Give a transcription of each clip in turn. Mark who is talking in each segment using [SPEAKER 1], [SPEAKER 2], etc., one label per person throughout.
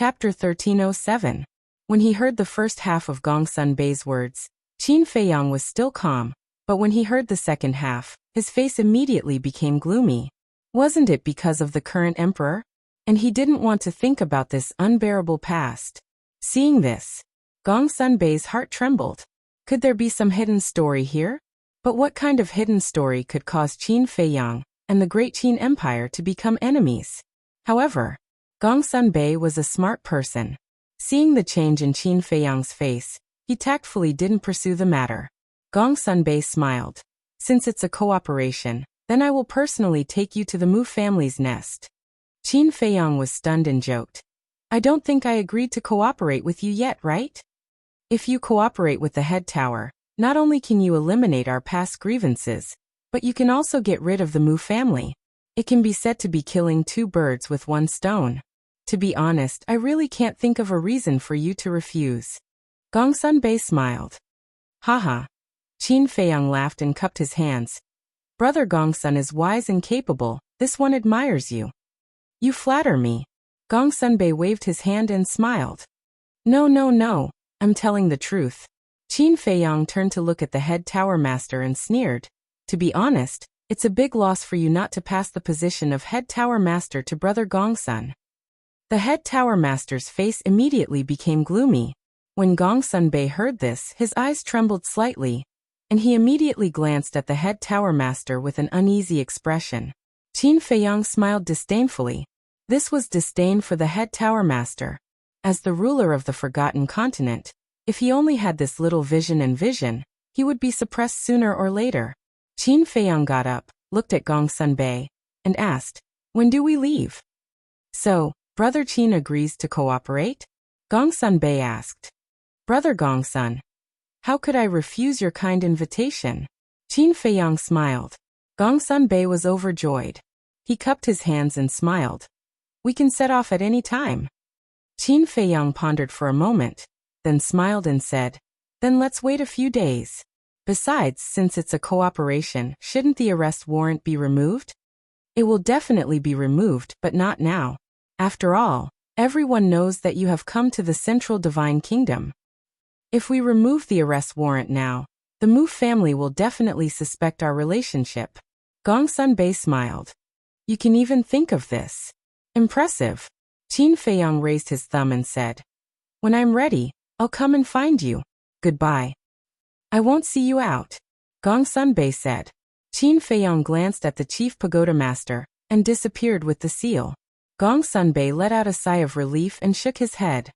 [SPEAKER 1] Chapter 1307. When he heard the first half of Gongsun Bei's words, Qin Feiyang was still calm, but when he heard the second half, his face immediately became gloomy. Wasn't it because of the current emperor? And he didn't want to think about this unbearable past. Seeing this, Gongsun Bei's heart trembled. Could there be some hidden story here? But what kind of hidden story could cause Qin Feiyang and the great Qin Empire to become enemies? However, Gongsun Bei was a smart person. Seeing the change in Qin Feiyang's face, he tactfully didn't pursue the matter. Gongsun Bei smiled. Since it's a cooperation, then I will personally take you to the Mu family's nest. Qin Feiyang was stunned and joked. I don't think I agreed to cooperate with you yet, right? If you cooperate with the head tower, not only can you eliminate our past grievances, but you can also get rid of the Mu family. It can be said to be killing two birds with one stone. To be honest, I really can't think of a reason for you to refuse. Gongsun Bei smiled. Haha. Qin Feiyang laughed and cupped his hands. Brother Gongsun is wise and capable, this one admires you. You flatter me. Gongsun Bei waved his hand and smiled. No, I'm telling the truth. Qin Feiyang turned to look at the head tower master and sneered. To be honest, it's a big loss for you not to pass the position of head tower master to brother Gongsun. The head tower master's face immediately became gloomy. When Gongsun Bei heard this, his eyes trembled slightly, and he immediately glanced at the head tower master with an uneasy expression. Qin Feiyang smiled disdainfully. This was disdain for the head tower master. As the ruler of the forgotten continent, if he only had this little vision, he would be suppressed sooner or later. Qin Feiyang got up, looked at Gongsun Bei, and asked, when do we leave? So, Brother Qin agrees to cooperate? Gongsun Bei asked. Brother Gongsun, how could I refuse your kind invitation? Qin Feiyang smiled. Gongsun Bei was overjoyed. He cupped his hands and smiled. We can set off at any time. Qin Feiyang pondered for a moment, then smiled and said, then let's wait a few days. Besides, since it's a cooperation, shouldn't the arrest warrant be removed? It will definitely be removed, but not now. After all, everyone knows that you have come to the Central Divine Kingdom. If we remove the arrest warrant now, the Mu family will definitely suspect our relationship. Gongsun Bei smiled. You can even think of this. Impressive. Qin Feiyang raised his thumb and said, when I'm ready, I'll come and find you. Goodbye. I won't see you out. Gongsun Bei said. Qin Feiyang glanced at the chief pagoda master and disappeared with the seal. Gongsun Bei let out a sigh of relief and shook his head.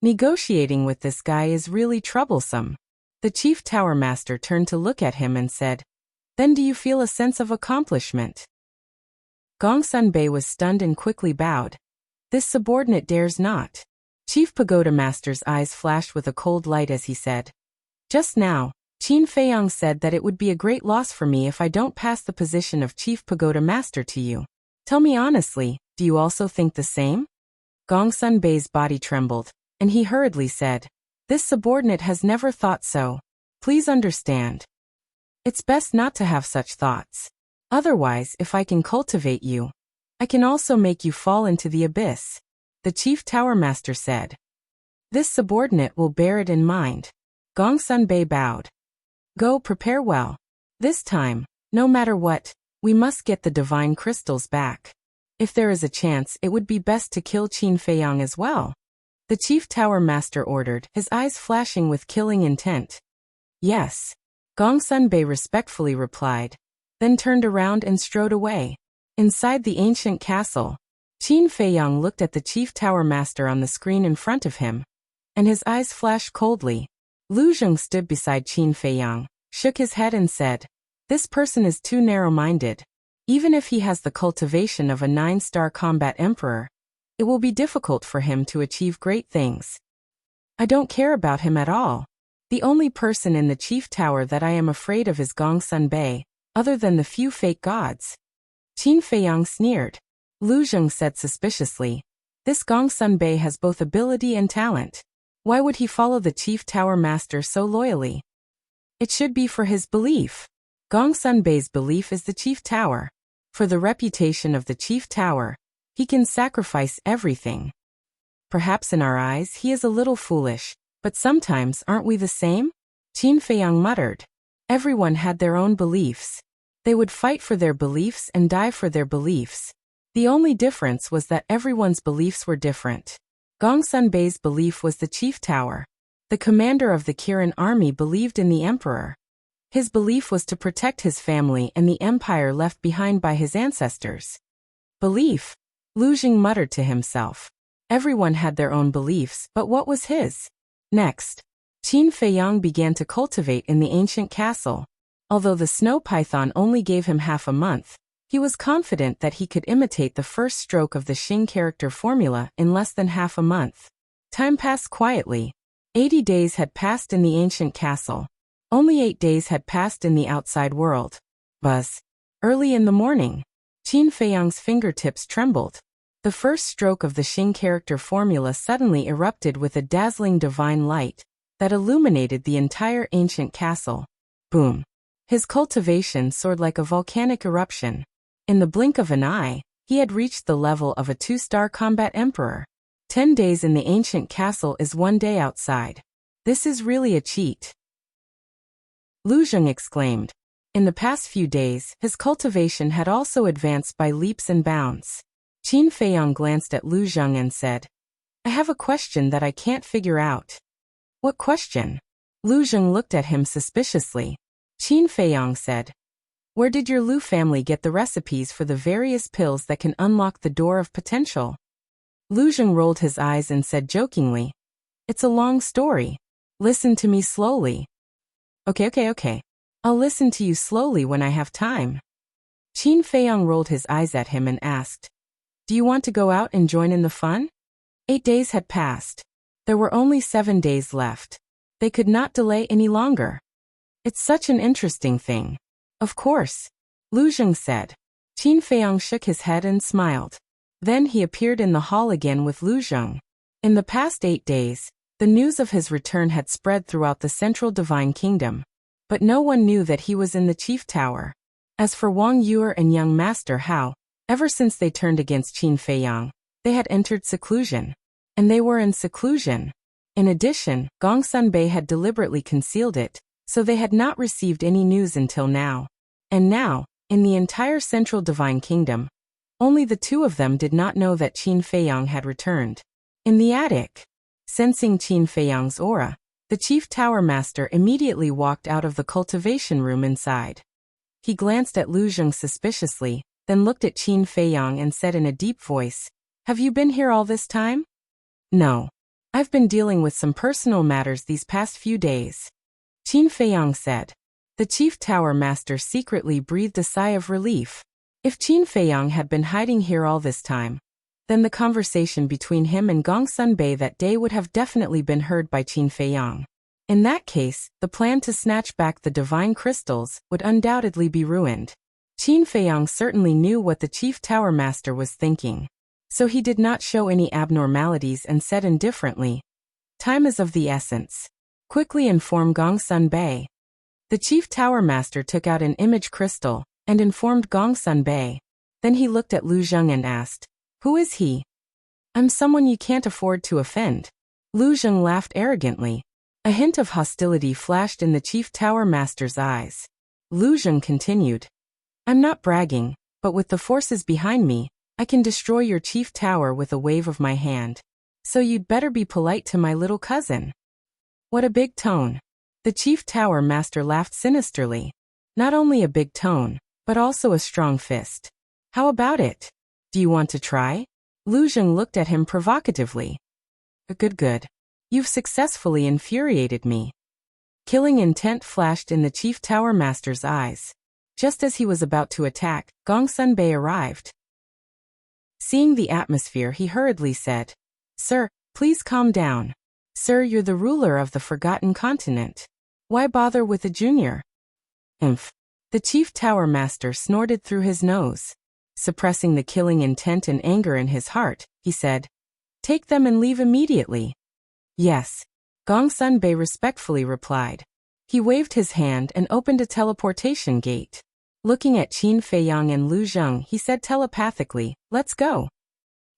[SPEAKER 1] Negotiating with this guy is really troublesome. The chief tower master turned to look at him and said, then do you feel a sense of accomplishment? Gongsun Bei was stunned and quickly bowed. This subordinate dares not. Chief pagoda master's eyes flashed with a cold light as he said, just now, Qin Feiyang said that it would be a great loss for me if I don't pass the position of chief pagoda master to you. Tell me honestly, do you also think the same? Gongsun Bei's body trembled, and he hurriedly said, this subordinate has never thought so. Please understand. It's best not to have such thoughts. Otherwise, if I can cultivate you, I can also make you fall into the abyss. The chief tower master said. This subordinate will bear it in mind. Gongsun Bei bowed. Go prepare well. This time, no matter what, we must get the divine crystals back. If there is a chance, it would be best to kill Qin Feiyang as well. The chief tower master ordered, his eyes flashing with killing intent. Yes. Gongsun Bei respectfully replied, then turned around and strode away. Inside the ancient castle, Qin Feiyang looked at the chief tower master on the screen in front of him, and his eyes flashed coldly. Lu Zheng stood beside Qin Feiyang, shook his head and said, this person is too narrow-minded. Even if he has the cultivation of a 9-star combat emperor, it will be difficult for him to achieve great things. I don't care about him at all. The only person in the chief tower that I am afraid of is Gongsun Bei, other than the few fake gods. Qin Feiyang sneered. Lu Zheng said suspiciously, this Gongsun Bei has both ability and talent. Why would he follow the chief tower master so loyally? It should be for his belief. Gongsun Bei's belief is the chief tower. For the reputation of the chief tower, he can sacrifice everything. Perhaps in our eyes he is a little foolish, but sometimes aren't we the same? Qin Feiyang muttered. Everyone had their own beliefs. They would fight for their beliefs and die for their beliefs. The only difference was that everyone's beliefs were different. Gongsun Bei's belief was the chief tower. The commander of the Kirin army believed in the emperor. His belief was to protect his family and the empire left behind by his ancestors. Belief? Lu Xing muttered to himself. Everyone had their own beliefs, but what was his? Next, Qin Feiyang began to cultivate in the ancient castle. Although the snow python only gave him half a month, he was confident that he could imitate the first stroke of the Xing character formula in less than half a month. Time passed quietly. 80 days had passed in the ancient castle. Only 8 days had passed in the outside world. Buzz. Early in the morning, Qin Feiyang's fingertips trembled. The first stroke of the Xing character formula suddenly erupted with a dazzling divine light that illuminated the entire ancient castle. Boom. His cultivation soared like a volcanic eruption. In the blink of an eye, he had reached the level of a 2-star combat emperor. 10 days in the ancient castle is 1 day outside. This is really a cheat. Lu Xing exclaimed. In the past few days, his cultivation had also advanced by leaps and bounds. Qin Feiyang glanced at Lu Xing and said, I have a question that I can't figure out. What question? Lu Xing looked at him suspiciously. Qin Feiyang said, Where did your Lu family get the recipes for the various pills that can unlock the door of potential? Lu Xing rolled his eyes and said jokingly, It's a long story. Listen to me slowly. Okay. I'll listen to you slowly when I have time. Qin Feiyang rolled his eyes at him and asked, Do you want to go out and join in the fun? 8 days had passed. There were only 7 days left. They could not delay any longer. It's such an interesting thing. Of course, Lu Xing said. Qin Feiyang shook his head and smiled. Then he appeared in the hall again with Lu Xing. In the past 8 days, the news of his return had spread throughout the central divine kingdom. But no one knew that he was in the chief tower. As for Wang Yuer and young Master Hao, ever since they turned against Qin Feiyang, they had entered seclusion. And they were in seclusion. In addition, Gongsun Bei had deliberately concealed it, so they had not received any news until now. And now, in the entire central divine kingdom, only the two of them did not know that Qin Feiyang had returned. In the attic, sensing Qin Feiyang's aura, the chief tower master immediately walked out of the cultivation room inside. He glanced at Lu Xing suspiciously, then looked at Qin Feiyang and said in a deep voice, Have you been here all this time? No. I've been dealing with some personal matters these past few days. Qin Feiyang said. The chief tower master secretly breathed a sigh of relief. If Qin Feiyang had been hiding here all this time, then the conversation between him and Gongsun Bei that day would have definitely been heard by Qin Feiyang. In that case, the plan to snatch back the divine crystals would undoubtedly be ruined. Qin Feiyang certainly knew what the chief tower master was thinking. So he did not show any abnormalities and said indifferently, Time is of the essence. Quickly inform Gongsun Bei. The chief tower master took out an image crystal and informed Gongsun Bei. Then he looked at Lu Xing and asked, Who is he? I'm someone you can't afford to offend. Lu Xing laughed arrogantly. A hint of hostility flashed in the chief tower master's eyes. Lu Xing continued, I'm not bragging, but with the forces behind me, I can destroy your chief tower with a wave of my hand. So you'd better be polite to my little cousin. What a big tone. The chief tower master laughed sinisterly. Not only a big tone, but also a strong fist. How about it? Do you want to try? Lu Xing looked at him provocatively. Good. You've successfully infuriated me. Killing intent flashed in the chief tower master's eyes. Just as he was about to attack, Gongsun Bei arrived. Seeing the atmosphere, he hurriedly said, Sir, please calm down. Sir, you're the ruler of the forgotten continent. Why bother with a junior? The chief tower master snorted through his nose. Suppressing the killing intent and anger in his heart, he said, Take them and leave immediately. Yes. Gongsun Bei respectfully replied. He waved his hand and opened a teleportation gate. Looking at Qin Feiyang and Lu Xing, he said telepathically, Let's go.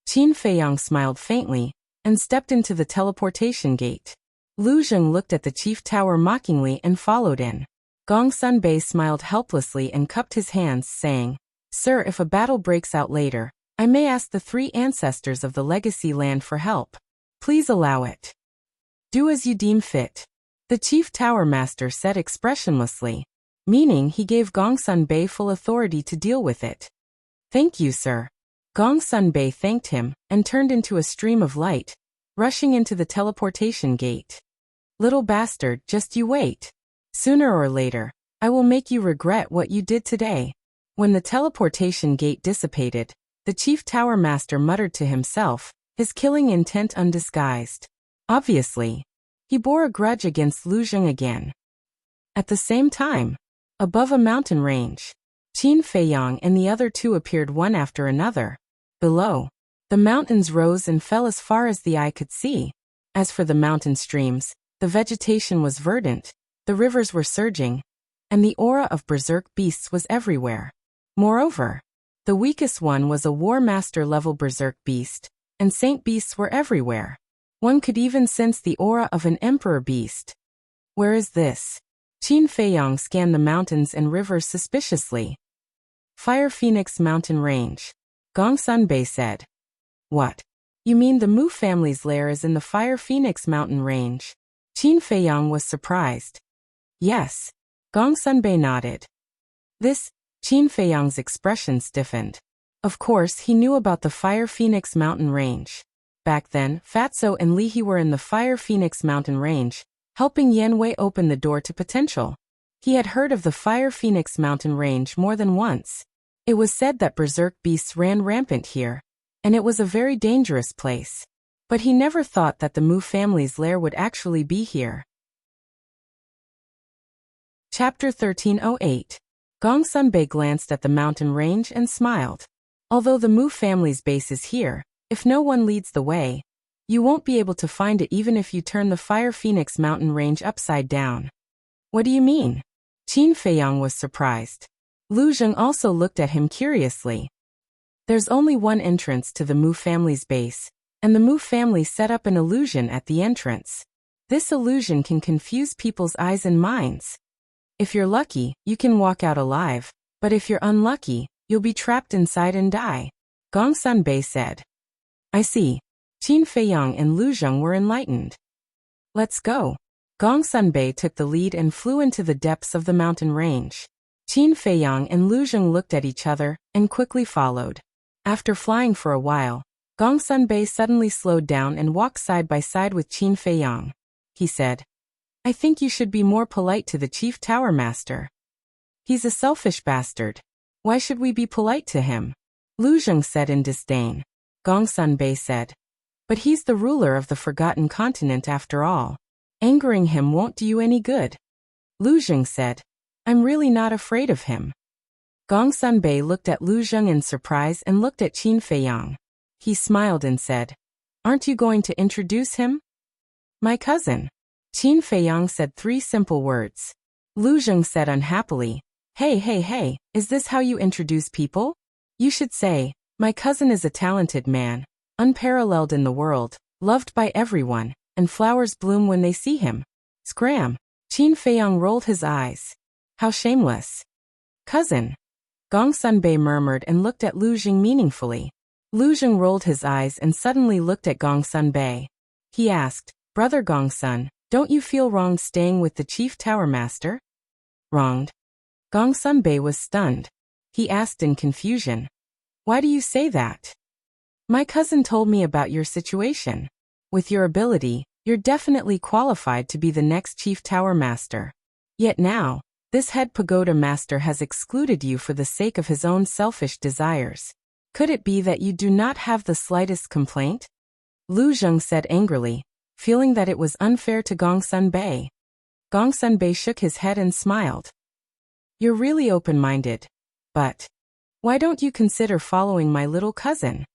[SPEAKER 1] Qin Feiyang smiled faintly and stepped into the teleportation gate. Lu Zheng looked at the chief tower mockingly and followed in. Gong Sunbei smiled helplessly and cupped his hands, saying, "Sir, if a battle breaks out later, I may ask the 3 ancestors of the legacy land for help. Please allow it." "Do as you deem fit," the chief tower master said expressionlessly, meaning he gave Gong Sunbei full authority to deal with it. "Thank you, sir." Gong Sunbei thanked him and turned into a stream of light, rushing into the teleportation gate. "Little bastard, just you wait. Sooner or later, I will make you regret what you did today." When the teleportation gate dissipated, the chief tower master muttered to himself, his killing intent undisguised. Obviously, he bore a grudge against Lu Zheng again. At the same time, above a mountain range, Qin Feiyang and the other 2 appeared one after another. Below, the mountains rose and fell as far as the eye could see. As for the mountain streams, the vegetation was verdant, the rivers were surging, and the aura of berserk beasts was everywhere. Moreover, the weakest one was a War Master level berserk beast, and saint beasts were everywhere. One could even sense the aura of an emperor beast. "Where is this?" Qin Feiyang scanned the mountains and rivers suspiciously. "Fire Phoenix Mountain Range," Gong Sunbei said. "What? You mean the Mu family's lair is in the Fire Phoenix Mountain Range?" Qin Feiyang was surprised. "Yes." Gong Sunbei nodded. Qin Feiyang's expression stiffened. Of course, he knew about the Fire Phoenix Mountain Range. Back then, Fatso and Li He were in the Fire Phoenix Mountain Range, helping Yan Wei open the door to potential. He had heard of the Fire Phoenix Mountain Range more than once. It was said that berserk beasts ran rampant here, and it was a very dangerous place. But he never thought that the Mu family's lair would actually be here. Chapter 1308. Gong Sunbei glanced at the mountain range and smiled. Although the Mu family's base is here, if no one leads the way, you won't be able to find it even if you turn the Fire Phoenix Mountain Range upside down. What do you mean? Qin Feiyang was surprised. Lu Zheng also looked at him curiously. There's only one entrance to the Mu family's base, and the Mu family set up an illusion at the entrance. This illusion can confuse people's eyes and minds. If you're lucky, you can walk out alive, but if you're unlucky, you'll be trapped inside and die, Gong Sunbei said. I see. Qin Feiyang and Lu Zheng were enlightened. Let's go. Gong Sunbei took the lead and flew into the depths of the mountain range. Qin Feiyang and Lu Zheng looked at each other and quickly followed. After flying for a while, Gong Sunbei suddenly slowed down and walked side by side with Qin Feiyang. He said, I think you should be more polite to the Chief Tower Master. He's a selfish bastard. Why should we be polite to him? Lu Zheng said in disdain. Gong Sunbei said, but he's the ruler of the Forgotten Continent after all. Angering him won't do you any good. Lu Zheng said, I'm really not afraid of him. Gong Sunbei looked at Lu Zheng in surprise and looked at Qin Feiyang. He smiled and said, aren't you going to introduce him? My cousin. Qin Feiyang said 3 simple words. Lu Zheng said unhappily, Hey, is this how you introduce people? You should say, my cousin is a talented man, unparalleled in the world, loved by everyone, and flowers bloom when they see him. Scram. Qin Feiyang rolled his eyes. How shameless. Cousin. Gong Sunbei murmured and looked at Lu Zheng meaningfully. Lu Zheng rolled his eyes and suddenly looked at Gong Sunbei. He asked, Brother Gong Sun, don't you feel wronged staying with the Chief Tower Master? Wronged? Gong Sunbei was stunned. He asked in confusion. Why do you say that? My cousin told me about your situation. With your ability, you're definitely qualified to be the next Chief Tower Master. Yet now, this head pagoda master has excluded you for the sake of his own selfish desires. Could it be that you do not have the slightest complaint? Lu Zheng said angrily, feeling that it was unfair to Gong Sunbei. Gong Sunbei shook his head and smiled. You're really open-minded. But why don't you consider following my little cousin?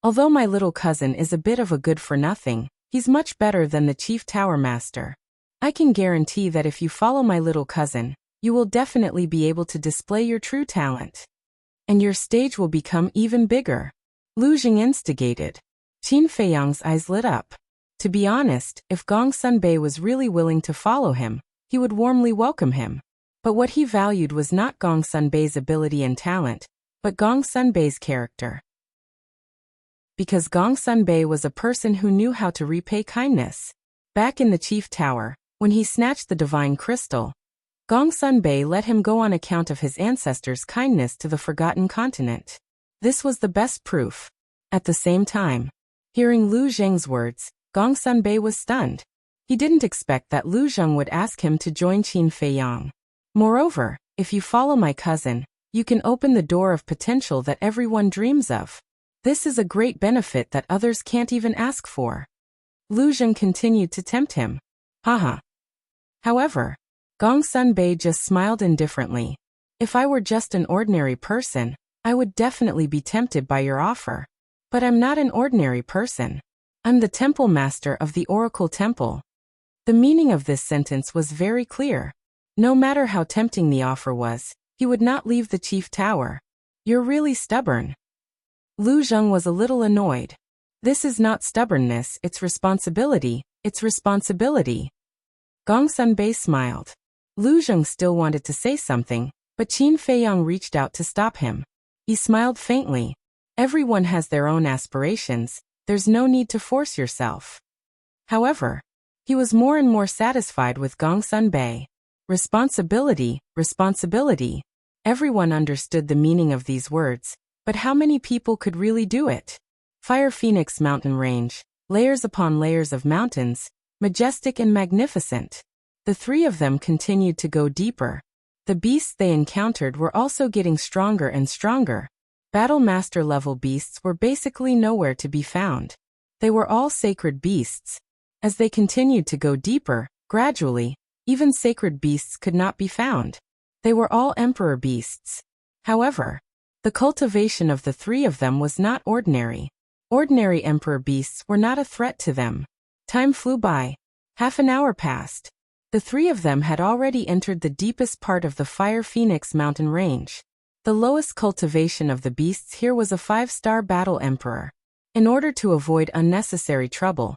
[SPEAKER 1] Although my little cousin is a bit of a good-for-nothing, he's much better than the Chief Tower Master. I can guarantee that if you follow my little cousin, you will definitely be able to display your true talent. And your stage will become even bigger. Lu Zheng instigated. Qin Feiyang's eyes lit up. To be honest, if Gong Sunbei was really willing to follow him, he would warmly welcome him. But what he valued was not Gong Sunbei's ability and talent, but Gong Sunbei's character. Because Gong Sunbei was a person who knew how to repay kindness. Back in the Chief Tower, when he snatched the divine crystal, Gong Sunbei let him go on account of his ancestors' kindness to the Forgotten Continent. This was the best proof. At the same time, hearing Lu Zheng's words, Gong Sunbei was stunned. He didn't expect that Lu Zheng would ask him to join Qin Feiyang. Moreover, if you follow my cousin, you can open the door of potential that everyone dreams of. This is a great benefit that others can't even ask for. Lu Zheng continued to tempt him. Haha. However, Gong Sunbei just smiled indifferently. If I were just an ordinary person, I would definitely be tempted by your offer. But I'm not an ordinary person. I'm the temple master of the Oracle Temple. The meaning of this sentence was very clear. No matter how tempting the offer was, he would not leave the Chief Tower. You're really stubborn. Lu Zheng was a little annoyed. This is not stubbornness, it's responsibility, it's responsibility. Gong Sunbei smiled. Lu Zheng still wanted to say something, but Qin Feiyang reached out to stop him. He smiled faintly. Everyone has their own aspirations, there's no need to force yourself. However, he was more and more satisfied with Gong Sunbei. Responsibility, responsibility. Everyone understood the meaning of these words, but how many people could really do it? Fire Phoenix Mountain Range, layers upon layers of mountains, majestic and magnificent. The three of them continued to go deeper. The beasts they encountered were also getting stronger and stronger. Battle Master level beasts were basically nowhere to be found. They were all sacred beasts. As they continued to go deeper, gradually, even sacred beasts could not be found. They were all emperor beasts. However, the cultivation of the three of them was not ordinary. Ordinary emperor beasts were not a threat to them. Time flew by. Half an hour passed. The three of them had already entered the deepest part of the Fire Phoenix Mountain Range. The lowest cultivation of the beasts here was a 5-star battle emperor. In order to avoid unnecessary trouble,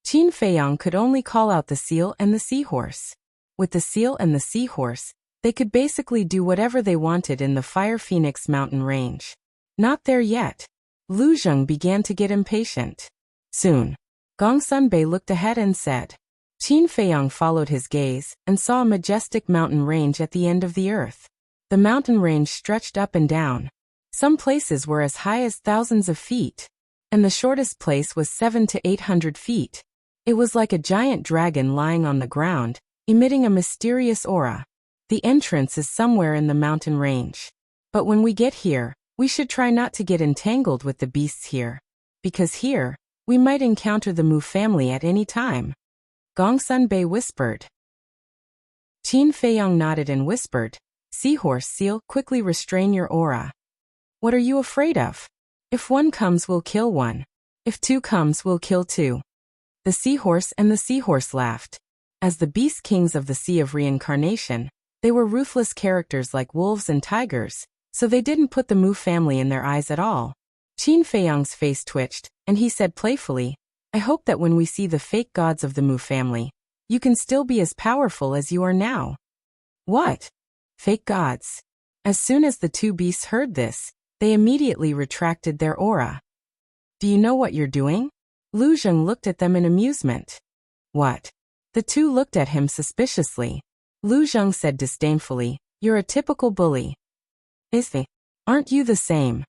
[SPEAKER 1] Qin Feiyang could only call out the seal and the seahorse. With the seal and the seahorse, they could basically do whatever they wanted in the Fire Phoenix Mountain Range. Not there yet. Lu Zheng began to get impatient. Soon, Gong Sunbei looked ahead and said. Qin Feiyang followed his gaze and saw a majestic mountain range at the end of the earth. The mountain range stretched up and down. Some places were as high as thousands of feet, and the shortest place was 700 to 800 feet. It was like a giant dragon lying on the ground, emitting a mysterious aura. The entrance is somewhere in the mountain range. But when we get here, we should try not to get entangled with the beasts here. Because here, we might encounter the Mu family at any time. Gong Sunbei whispered. Qin Feiyang nodded and whispered, Seahorse seal, quickly restrain your aura. What are you afraid of? If one comes, we'll kill one. If two comes, we'll kill two. The seahorse and the seahorse laughed. As the beast kings of the Sea of Reincarnation, they were ruthless characters like wolves and tigers, so they didn't put the Mu family in their eyes at all. Qin Feiyang's face twitched, and he said playfully, I hope that when we see the fake gods of the Mu family, you can still be as powerful as you are now. What? Fake gods. As soon as the two beasts heard this, they immediately retracted their aura. Do you know what you're doing? Lu Zheng looked at them in amusement. What? The two looked at him suspiciously. Lu Zheng said disdainfully, you're a typical bully. Aren't you the same?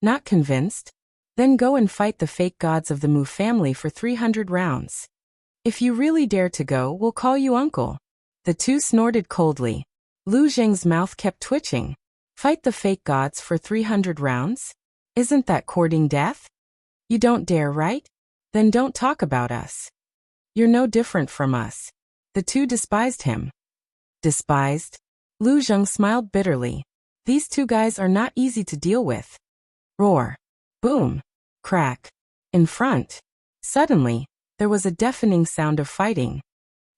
[SPEAKER 1] Not convinced? Then go and fight the fake gods of the Mu family for 300 rounds. If you really dare to go, we'll call you uncle. The two snorted coldly. Lu Zheng's mouth kept twitching. Fight the fake gods for 300 rounds? Isn't that courting death? You don't dare, right? Then don't talk about us. You're no different from us. The two despised him. Despised? Lu Zheng smiled bitterly. These two guys are not easy to deal with. Roar. Boom. Crack. In front. Suddenly, there was a deafening sound of fighting.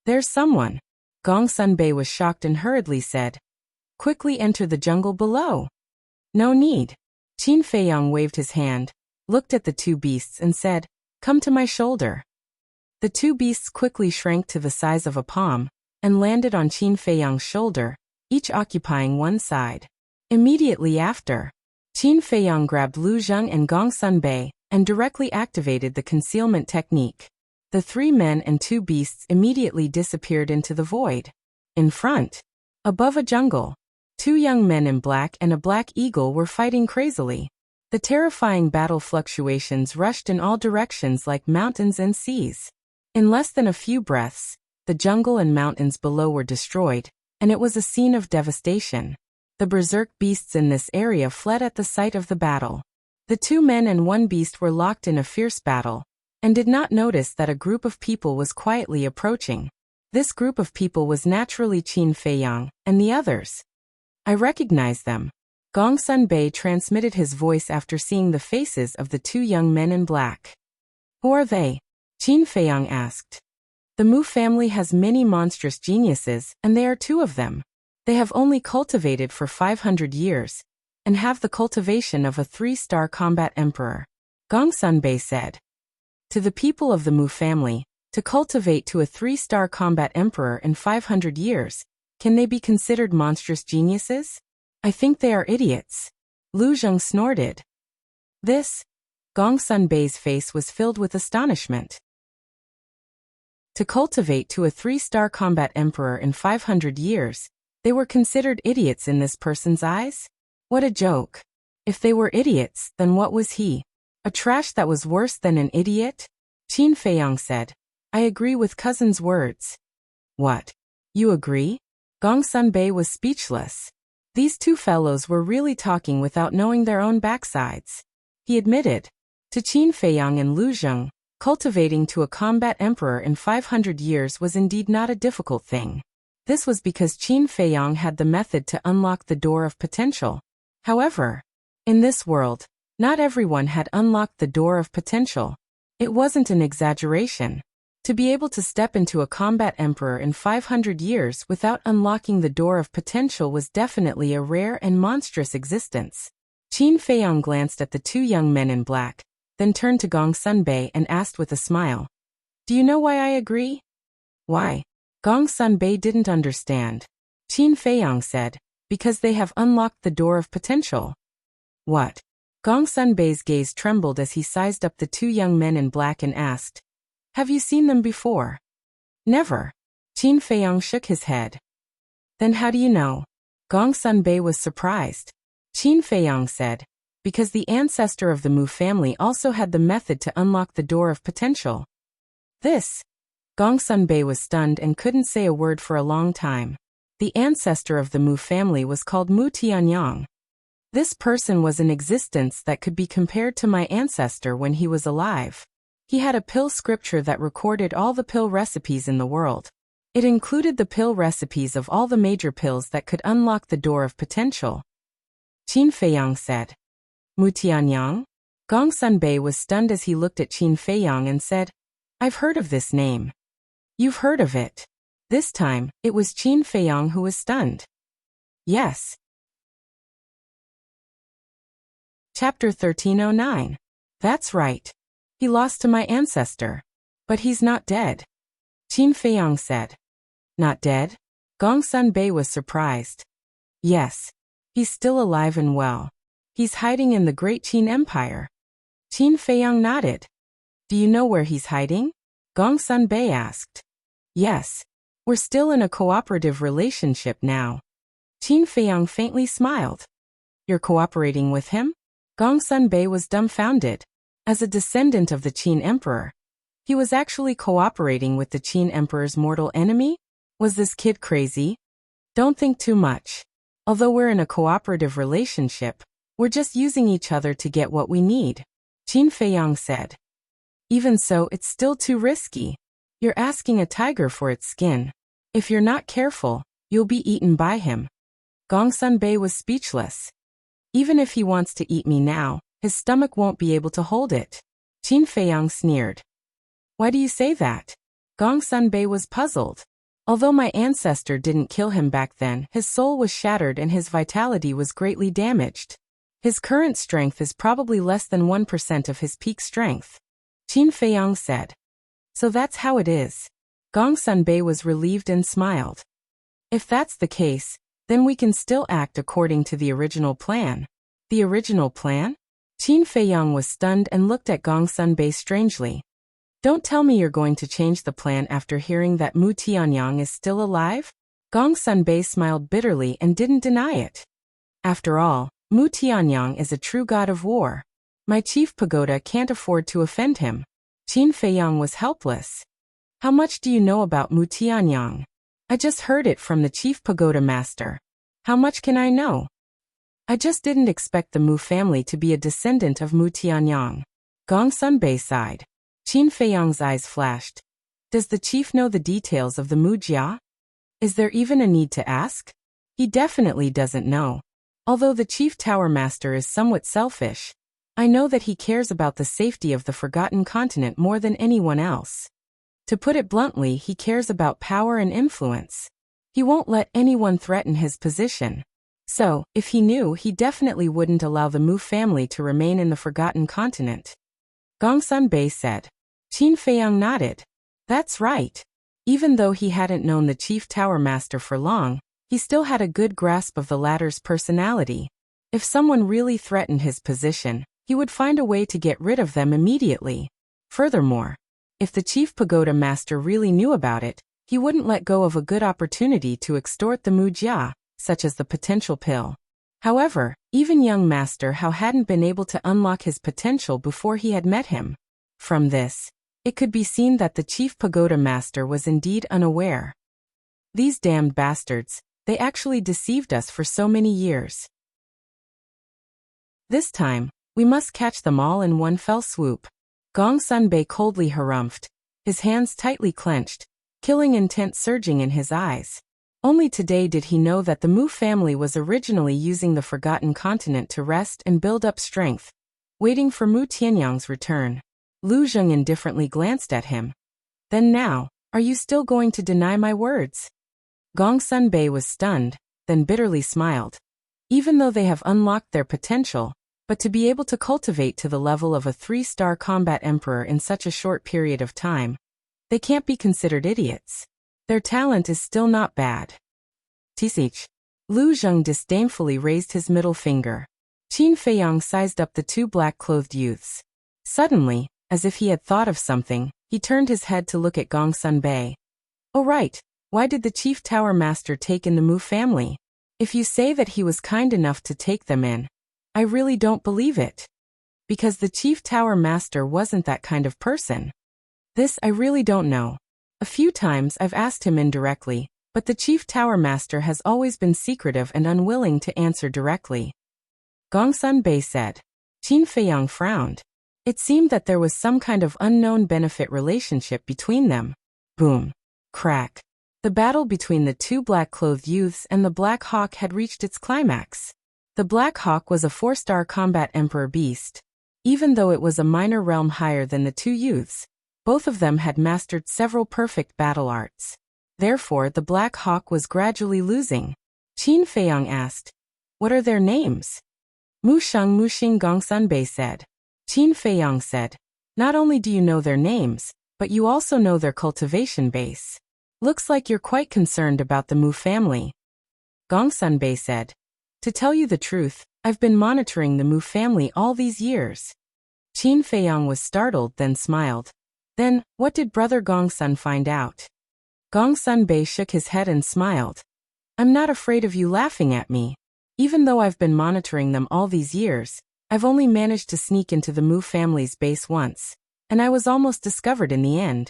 [SPEAKER 1] There's someone. Gong Sunbei was shocked and hurriedly said, quickly enter the jungle below. No need. Qin Feiyang waved his hand. looked at the two beasts and said, "Come to my shoulder." The two beasts quickly shrank to the size of a palm and landed on Qin Feiyang's shoulder, each occupying one side. Immediately after, Qin Feiyang grabbed Lu Zheng and Gong Sunbei and directly activated the concealment technique. The three men and two beasts immediately disappeared into the void. In front, above a jungle, two young men in black and a black eagle were fighting crazily. The terrifying battle fluctuations rushed in all directions like mountains and seas. In less than a few breaths, the jungle and mountains below were destroyed, and it was a scene of devastation. The berserk beasts in this area fled at the sight of the battle. The two men and one beast were locked in a fierce battle, and did not notice that a group of people was quietly approaching. This group of people was naturally Qin Feiyang and the others. I recognized them. Gong Sunbei transmitted his voice after seeing the faces of the two young men in black. Who are they? Qin Feiyang asked. The Mu family has many monstrous geniuses, and they are two of them. They have only cultivated for 500 years, and have the cultivation of a 3-star combat emperor. Gong Sunbei said. To the people of the Mu family, to cultivate to a 3-star combat emperor in 500 years, can they be considered monstrous geniuses? I think they are idiots. Lu Zheng snorted. This? Gong Sunbei's face was filled with astonishment. To cultivate to a 3-star combat emperor in 500 years, they were considered idiots in this person's eyes? What a joke. If they were idiots, then what was he? A trash that was worse than an idiot? Qin Feiyang said. I agree with cousin's words. What? You agree? Gong Sunbei was speechless. These two fellows were really talking without knowing their own backsides. He admitted. To Qin Feiyang and Lu Zheng, cultivating to a combat emperor in 500 years was indeed not a difficult thing. This was because Qin Feiyang had the method to unlock the door of potential. However, in this world, not everyone had unlocked the door of potential. It wasn't an exaggeration. To be able to step into a combat emperor in 500 years without unlocking the door of potential was definitely a rare and monstrous existence. Qin Feiyang glanced at the two young men in black, then turned to Gong Sunbei and asked with a smile, "Do you know why I agree?" Why? Gong Sunbei didn't understand. Qin Feiyang said, because they have unlocked the door of potential. What? Gong Sunbei's gaze trembled as he sized up the two young men in black and asked, Have you seen them before? Never. Qin Feiyang shook his head. Then how do you know? Gong Sunbei was surprised. Qin Feiyang said, because the ancestor of the Mu family also had the method to unlock the door of potential. This? Gong Sunbei was stunned and couldn't say a word for a long time. The ancestor of the Mu family was called Mu Tianyang. This person was in existence that could be compared to my ancestor when he was alive. He had a pill scripture that recorded all the pill recipes in the world. It included the pill recipes of all the major pills that could unlock the door of potential. Qin Feiyang said. Mu Tianyang? Gong Sunbei was stunned as he looked at Qin Feiyang and said, I've heard of this name. You've heard of it. This time, it was Qin Feiyang who was stunned. Yes. Chapter 1309. That's right. He lost to my ancestor. But he's not dead. Qin Feiyang said. Not dead? Gong Sunbei was surprised. Yes. He's still alive and well. He's hiding in the Great Qin Empire. Qin Feiyang nodded. Do you know where he's hiding? Gong Sunbei asked. Yes. We're still in a cooperative relationship now. Qin Feiyang faintly smiled. You're cooperating with him? Gong Sunbei was dumbfounded. As a descendant of the Qin Emperor, he was actually cooperating with the Qin Emperor's mortal enemy? Was this kid crazy? Don't think too much. Although we're in a cooperative relationship, we're just using each other to get what we need. Qin Feiyang said. Even so, it's still too risky. You're asking a tiger for its skin. If you're not careful, you'll be eaten by him. Gong Sunbei was speechless. Even if he wants to eat me now, his stomach won't be able to hold it. Qin Feiyang sneered. Why do you say that? Gong Sunbei was puzzled. Although my ancestor didn't kill him back then, his soul was shattered and his vitality was greatly damaged. His current strength is probably less than 1% of his peak strength. Qin Feiyang said. So that's how it is. Gong Sunbei was relieved and smiled. If that's the case, then we can still act according to the original plan. The original plan? Qin Feiyang was stunned and looked at Gong Sunbei strangely. Don't tell me you're going to change the plan after hearing that Mu Tianyang is still alive? Gong Sunbei smiled bitterly and didn't deny it. After all, Mu Tianyang is a true god of war. My chief pagoda can't afford to offend him. Qin Feiyang was helpless. How much do you know about Mu Tianyang? I just heard it from the chief pagoda master. How much can I know? I just didn't expect the Mu family to be a descendant of Mu Tianyang. Gong Sunbei sighed. Qin Feiyang's eyes flashed. Does the chief know the details of the Mu Jia? Is there even a need to ask? He definitely doesn't know. Although the chief tower master is somewhat selfish, I know that he cares about the safety of the Forgotten Continent more than anyone else. To put it bluntly, he cares about power and influence. He won't let anyone threaten his position. So, if he knew, he definitely wouldn't allow the Mu family to remain in the Forgotten Continent. Gong Sunbei said. Qin Feiyang nodded. That's right. Even though he hadn't known the chief tower master for long, he still had a good grasp of the latter's personality. If someone really threatened his position, he would find a way to get rid of them immediately. Furthermore, if the chief pagoda master really knew about it, he wouldn't let go of a good opportunity to extort the Mu Jia, such as the potential pill. However, even young Master Hao hadn't been able to unlock his potential before he had met him. From this, it could be seen that the chief pagoda master was indeed unaware. These damned bastards, they actually deceived us for so many years. This time, we must catch them all in one fell swoop. Gong Sunbei coldly harumphed, his hands tightly clenched, killing intent surging in his eyes. Only today did he know that the Mu family was originally using the Forgotten Continent to rest and build up strength, waiting for Mu Tianyang's return. Lu Zheng indifferently glanced at him. Then now, are you still going to deny my words? Gong Sunbei was stunned, then bitterly smiled. Even though they have unlocked their potential, but to be able to cultivate to the level of a 3-star combat emperor in such a short period of time, they can't be considered idiots. Their talent is still not bad. Tisich. Lu Zheng disdainfully raised his middle finger. Qin Feiyang sized up the two black-clothed youths. Suddenly, as if he had thought of something, he turned his head to look at Gong Sunbei. Oh right, why did the chief tower master take in the Mu family? If you say that he was kind enough to take them in, I really don't believe it. Because the chief tower master wasn't that kind of person. This I really don't know. A few times I've asked him indirectly, but the chief tower master has always been secretive and unwilling to answer directly. Gong Sunbei said. Qin Feiyang frowned. It seemed that there was some kind of unknown benefit relationship between them. Boom. Crack. The battle between the two black-clothed youths and the Black Hawk had reached its climax. The Black Hawk was a 4-star combat emperor beast. Even though it was a minor realm higher than the two youths, both of them had mastered several perfect battle arts. Therefore, the Black Hawk was gradually losing. Qin Feiyang asked, what are their names? Mu Xing Gong Sunbei said. Qin Feiyang said, not only do you know their names, but you also know their cultivation base. Looks like you're quite concerned about the Mu family. Gong Sunbei said, to tell you the truth, I've been monitoring the Mu family all these years. Qin Feiyang was startled, then smiled. Then, what did Brother Gong Sun find out? Gong Sunbei shook his head and smiled. I'm not afraid of you laughing at me. Even though I've been monitoring them all these years, I've only managed to sneak into the Mu family's base once, and I was almost discovered in the end.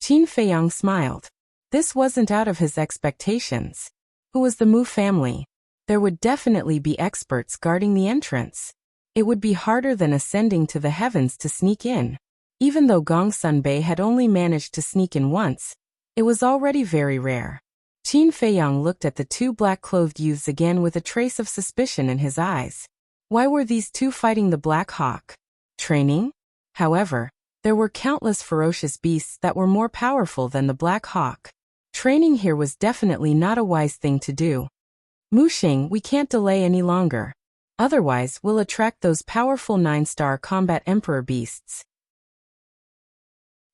[SPEAKER 1] Qin Feiyang smiled. This wasn't out of his expectations. Who was the Mu family? There would definitely be experts guarding the entrance. It would be harder than ascending to the heavens to sneak in. Even though Gong Sunbei had only managed to sneak in once, it was already very rare. Qin Feiyang looked at the two black-clothed youths again with a trace of suspicion in his eyes. Why were these two fighting the Black Hawk? Training? However, there were countless ferocious beasts that were more powerful than the Black Hawk. Training here was definitely not a wise thing to do. Mu Xing, we can't delay any longer. Otherwise, we'll attract those powerful 9-star combat emperor beasts.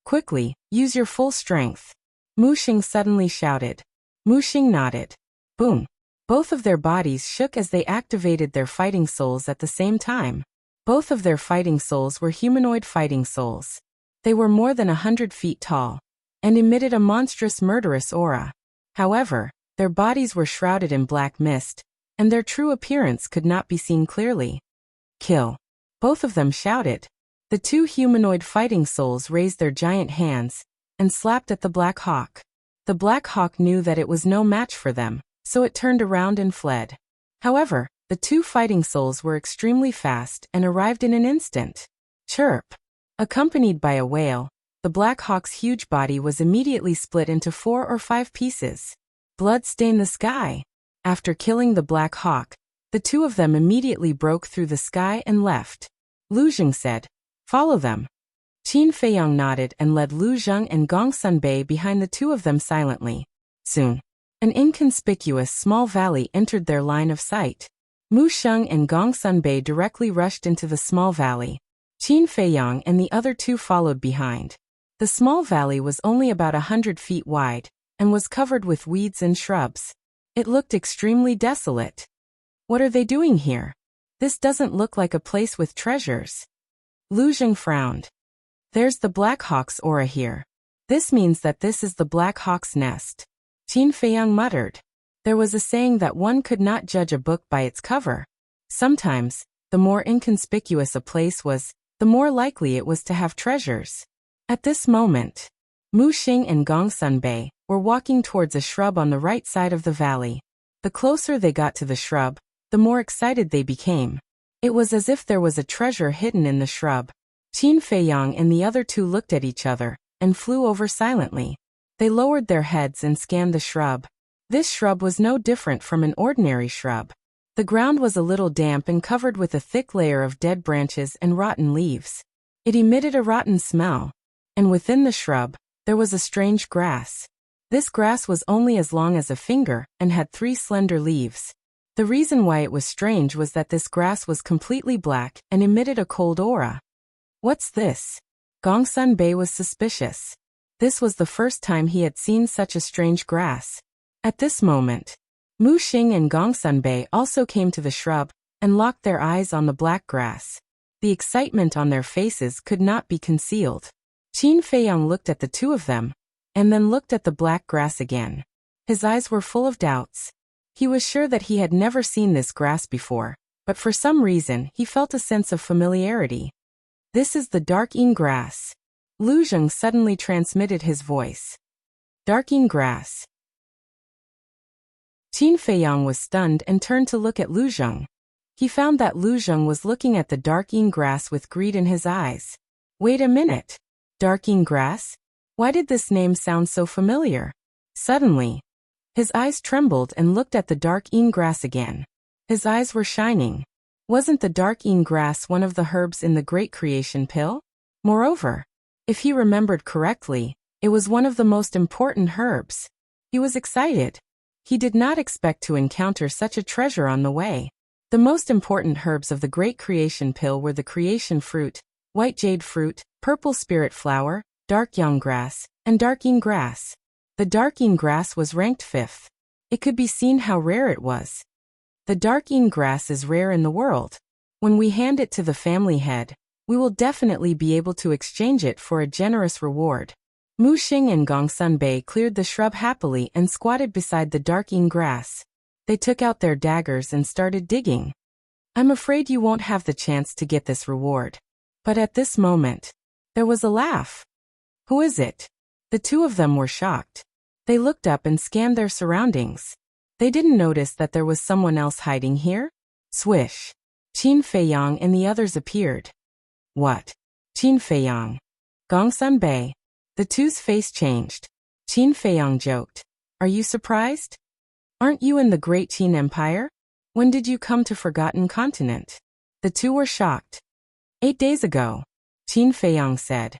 [SPEAKER 1] Quickly, use your full strength. Mu Xing suddenly shouted. Mu Xing nodded. Boom. Both of their bodies shook as they activated their fighting souls at the same time. Both of their fighting souls were humanoid fighting souls. They were more than 100 feet tall and emitted a monstrous murderous aura. However, their bodies were shrouded in black mist, and their true appearance could not be seen clearly. Kill. Both of them shouted. The two humanoid fighting souls raised their giant hands and slapped at the Black Hawk. The Black Hawk knew that it was no match for them, so it turned around and fled. However, the two fighting souls were extremely fast and arrived in an instant. Chirp. Accompanied by a wail, the Black Hawk's huge body was immediately split into 4 or 5 pieces. Blood stained the sky. After killing the Black Hawk, the two of them immediately broke through the sky and left. Lu Zheng said, "Follow them." Qin Feiyang nodded and led Lu Zheng and Gong Sunbei behind the two of them silently. Soon, an inconspicuous small valley entered their line of sight. Mu Sheng and Gong Sunbei directly rushed into the small valley. Qin Feiyang and the other two followed behind. The small valley was only about 100 feet wide and was covered with weeds and shrubs. It looked extremely desolate. What are they doing here? This doesn't look like a place with treasures. Lu Zheng frowned. There's the Black Hawk's aura here. This means that this is the Black Hawk's nest. Qin Feiyang muttered. There was a saying that one could not judge a book by its cover. Sometimes, the more inconspicuous a place was, the more likely it was to have treasures. At this moment, Mu Xing and Gong Sunbei were walking towards a shrub on the right side of the valley. The closer they got to the shrub, the more excited they became. It was as if there was a treasure hidden in the shrub. Qin Feiyang and the other two looked at each other and flew over silently. They lowered their heads and scanned the shrub. This shrub was no different from an ordinary shrub. The ground was a little damp and covered with a thick layer of dead branches and rotten leaves. It emitted a rotten smell. And within the shrub, there was a strange grass. This grass was only as long as a finger and had 3 slender leaves. The reason why it was strange was that this grass was completely black and emitted a cold aura. What's this? Gong Sunbei was suspicious. This was the first time he had seen such a strange grass. At this moment, Mu Xing and Gong Sunbei also came to the shrub and locked their eyes on the black grass. The excitement on their faces could not be concealed. Qin Feiyang looked at the two of them, and then looked at the black grass again. His eyes were full of doubts. He was sure that he had never seen this grass before, but for some reason he felt a sense of familiarity. This is the dark-ing grass. Lu Zheng suddenly transmitted his voice. Dark-ing grass. Qin Feiyang was stunned and turned to look at Lu Zheng. He found that Lu Zheng was looking at the dark-ing grass with greed in his eyes. Wait a minute. Dark-ing grass? Why did this name sound so familiar? Suddenly, his eyes trembled and looked at the dark-ing grass again. His eyes were shining. Wasn't the dark-ing grass one of the herbs in the Great Creation Pill? Moreover, if he remembered correctly, it was one of the most important herbs. He was excited. He did not expect to encounter such a treasure on the way. The most important herbs of the Great Creation Pill were the creation fruit, white jade fruit, purple spirit flower, dark yang grass, and dark-ing grass. The dark-ing grass was ranked 5th. It could be seen how rare it was. The dark-ing grass is rare in the world. When we hand it to the family head, we will definitely be able to exchange it for a generous reward. Mu Xing and Gong Sunbei cleared the shrub happily and squatted beside the dark-ing grass. They took out their daggers and started digging. I'm afraid you won't have the chance to get this reward. But at this moment, there was a laugh. Who is it? The two of them were shocked. They looked up and scanned their surroundings. They didn't notice that there was someone else hiding here. Swish. Qin Feiyang and the others appeared. What? Qin Feiyang. Gong Sunbei. The two's face changed. Qin Feiyang joked. Are you surprised? Aren't you in the Great Qin Empire? When did you come to Forgotten Continent? The two were shocked. 8 days ago. Qin Feiyang said.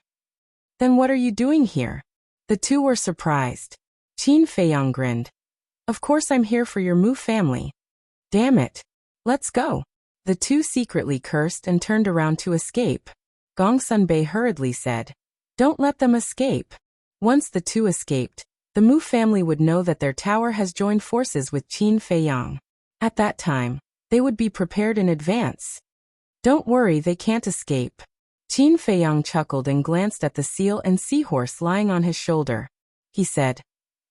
[SPEAKER 1] Then what are you doing here? The two were surprised. Qin Feiyang grinned. Of course I'm here for your Mu family. Damn it. Let's go. The two secretly cursed and turned around to escape. Gong Sunbei hurriedly said, "Don't let them escape." Once the two escaped, the Mu family would know that their tower has joined forces with Qin Feiyang. At that time, they would be prepared in advance. "Don't worry, they can't escape." Qin Feiyang chuckled and glanced at the seal and seahorse lying on his shoulder. He said,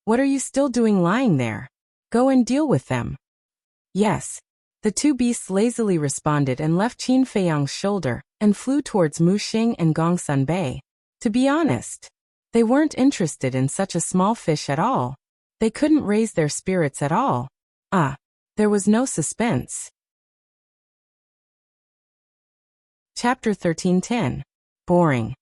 [SPEAKER 1] "What are you still doing lying there? Go and deal with them." "Yes." The two beasts lazily responded and left Qin Feiyang's shoulder and flew towards Mu Xing and Gong Sunbei. To be honest, they weren't interested in such a small fish at all. They couldn't raise their spirits at all. There was no suspense. Chapter 13:10. Boring.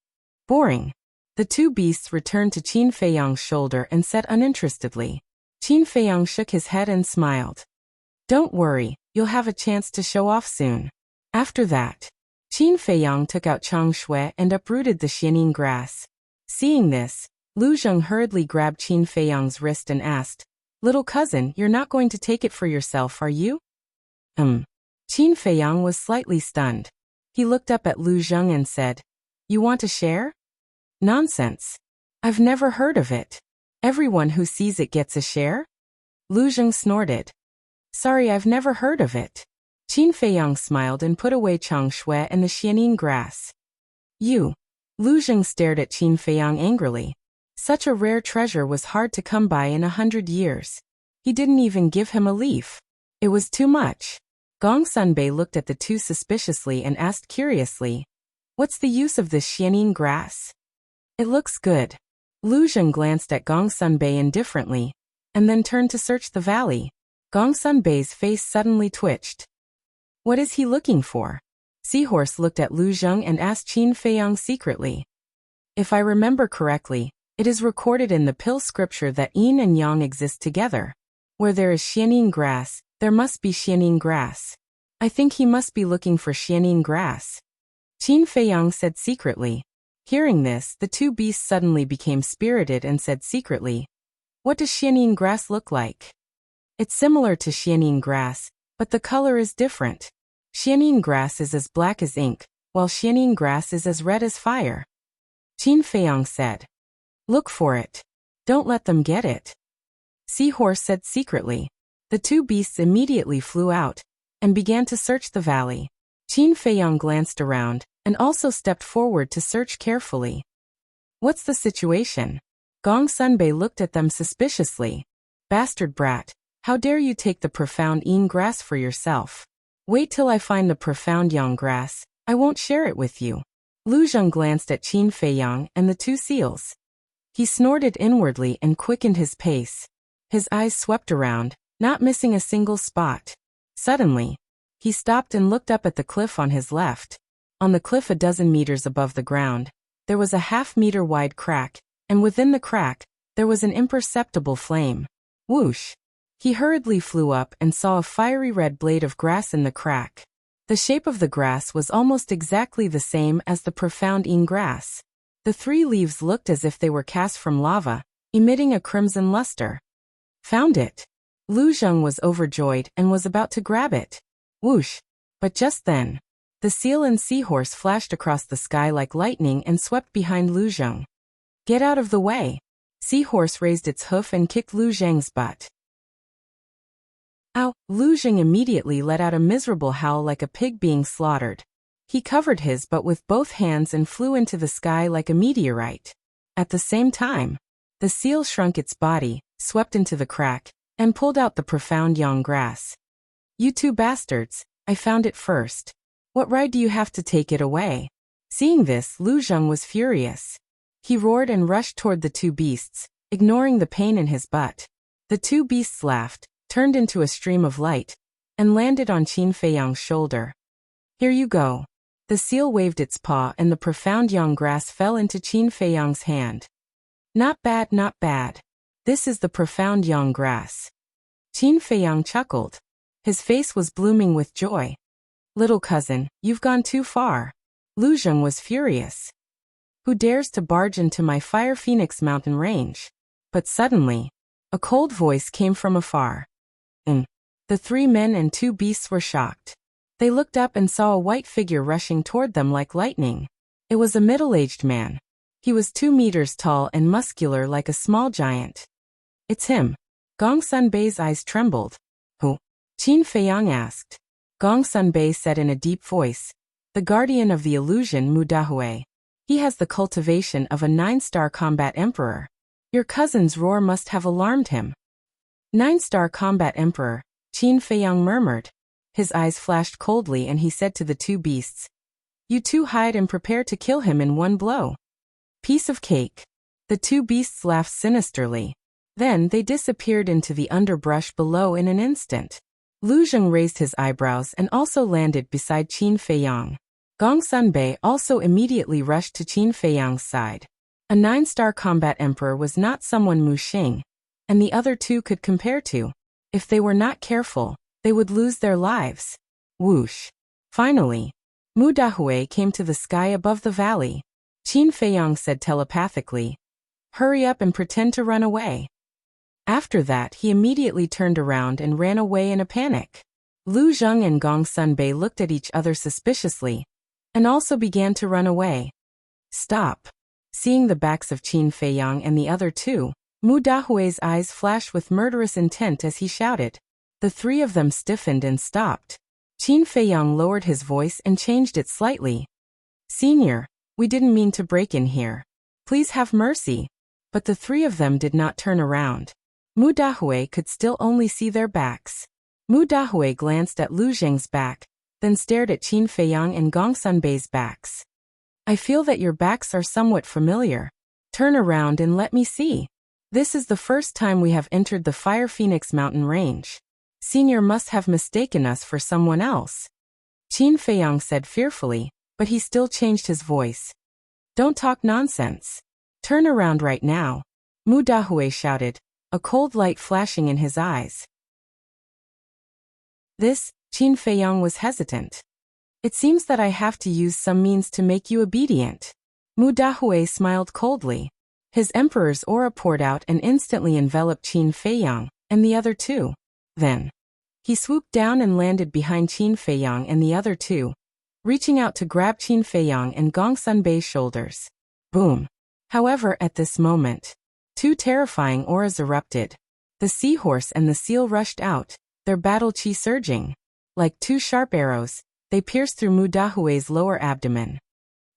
[SPEAKER 1] Boring. The two beasts returned to Qin Feiyang's shoulder and said uninterestedly. Qin Feiyang shook his head and smiled. "Don't worry, you'll have a chance to show off soon." After that, Qin Feiyang took out Chang Shui and uprooted the xianing grass. Seeing this, Lu Zheng hurriedly grabbed Qin Feiyang's wrist and asked, "Little cousin, you're not going to take it for yourself, are you?" Qin Feiyang was slightly stunned. He looked up at Lu Zheng and said, "You want to share?" "Nonsense. I've never heard of it. Everyone who sees it gets a share?" Lu Zheng snorted. "Sorry, I've never heard of it." Qin Feiyang smiled and put away Chang Shui and the xianing grass. "You." Lu Zheng stared at Qin Feiyang angrily. Such a rare treasure was hard to come by in 100 years. He didn't even give him a leaf. It was too much. Gong Sunbei looked at the two suspiciously and asked curiously, "What's the use of this xianing grass?" "It looks good." Lu Zheng glanced at Gong Sunbei indifferently, and then turned to search the valley. Gong Sunbei's face suddenly twitched. What is he looking for? Seahorse looked at Lu Zheng and asked Qin Feiyang secretly. If I remember correctly, it is recorded in the pill scripture that yin and yang exist together. Where there is xianing grass, there must be xianing grass. I think he must be looking for xianing grass. Qin Feiyang said secretly. Hearing this, the two beasts suddenly became spirited and said secretly, "What does xianing grass look like?" "It's similar to xianing grass, but the color is different. Xianing grass is as black as ink, while xianing grass is as red as fire." Qin Feiyang said, "Look for it. Don't let them get it." Seahorse said secretly. The two beasts immediately flew out and began to search the valley. Qin Feiyang glanced around and also stepped forward to search carefully. "What's the situation?" Gong Sunbei looked at them suspiciously. "Bastard brat, how dare you take the profound yin grass for yourself? Wait till I find the profound yang grass, I won't share it with you." Lu Zheng glanced at Qin Feiyang and the two seals. He snorted inwardly and quickened his pace. His eyes swept around, not missing a single spot. Suddenly, he stopped and looked up at the cliff on his left. On the cliff a dozen meters above the ground, there was a half-meter wide crack, and within the crack, there was an imperceptible flame. Whoosh! He hurriedly flew up and saw a fiery red blade of grass in the crack. The shape of the grass was almost exactly the same as the profound yin grass. The three leaves looked as if they were cast from lava, emitting a crimson luster. "Found it!" Lu Zheng was overjoyed and was about to grab it. Whoosh! But just then, the seal and seahorse flashed across the sky like lightning and swept behind Lu Zheng. "Get out of the way!" Seahorse raised its hoof and kicked Lu Zheng's butt. Ow! Lu Zheng immediately let out a miserable howl like a pig being slaughtered. He covered his butt with both hands and flew into the sky like a meteorite. At the same time, the seal shrunk its body, swept into the crack, and pulled out the profound yang grass. "You two bastards, I found it first. What right do you have to take it away?" Seeing this, Lu Zheng was furious. He roared and rushed toward the two beasts, ignoring the pain in his butt. The two beasts laughed, turned into a stream of light, and landed on Qin Feiyang's shoulder. "Here you go." The seal waved its paw and the profound yang grass fell into Qin Feiyang's hand. "Not bad, not bad. This is the profound yang grass." Qin Feiyang chuckled. His face was blooming with joy. "Little cousin, you've gone too far." Lu Zheng was furious. "Who dares to barge into my Fire Phoenix mountain range?" But suddenly, a cold voice came from afar. The three men and two beasts were shocked. They looked up and saw a white figure rushing toward them like lightning. It was a middle-aged man. He was 2 meters tall and muscular like a small giant. It's him. Gong Sunbei's eyes trembled. Who? Qin Feiyang asked. Gong Sunbei said in a deep voice. The guardian of the illusion Mu Dahui. He has the cultivation of a 9-star combat emperor. Your cousin's roar must have alarmed him. 9-star combat emperor, Qin Feiyang murmured. His eyes flashed coldly and he said to the 2 beasts. You 2 hide and prepare to kill him in one blow. Piece of cake. The 2 beasts laughed sinisterly. Then they disappeared into the underbrush below in an instant. Lu Zheng raised his eyebrows and also landed beside Qin Feiyang. Gong Sunbei also immediately rushed to Qin Feiyang's side. A 9-star combat emperor was not someone Mu Xing and the other 2 could compare to. If they were not careful, they would lose their lives. Whoosh. Finally, Mu Dahui came to the sky above the valley. Qin Feiyang said telepathically, hurry up and pretend to run away. After that he immediately turned around and ran away in a panic. Lu Zheng and Gong Sunbei looked at each other suspiciously and also began to run away. Stop. Seeing the backs of Qin Feiyang and the other 2, Mu Dahui's eyes flashed with murderous intent as he shouted. The 3 of them stiffened and stopped. Qin Feiyang lowered his voice and changed it slightly. Senior, we didn't mean to break in here. Please have mercy. But the 3 of them did not turn around. Mu Dahui could still only see their backs. Mu Dahui glanced at Lu Zheng's back, then stared at Qin Feiyang and Gong Sunbei's backs. I feel that your backs are somewhat familiar. Turn around and let me see. This is the first time we have entered the Fire Phoenix mountain range. Senior must have mistaken us for someone else. Qin Feiyang said fearfully, but he still changed his voice. Don't talk nonsense. Turn around right now. Mu Dahui shouted, a cold light flashing in his eyes. Qin Feiyang was hesitant. It seems that I have to use some means to make you obedient. Mu Dahui smiled coldly. His emperor's aura poured out and instantly enveloped Qin Feiyang and the other 2. Then, he swooped down and landed behind Qin Feiyang and the other 2, reaching out to grab Qin Feiyang and Gong Sunbei's shoulders. Boom. However, at this moment, 2 terrifying auras erupted. The seahorse and the seal rushed out, their battle chi surging. Like 2 sharp arrows, they pierced through Mu Dahui's lower abdomen.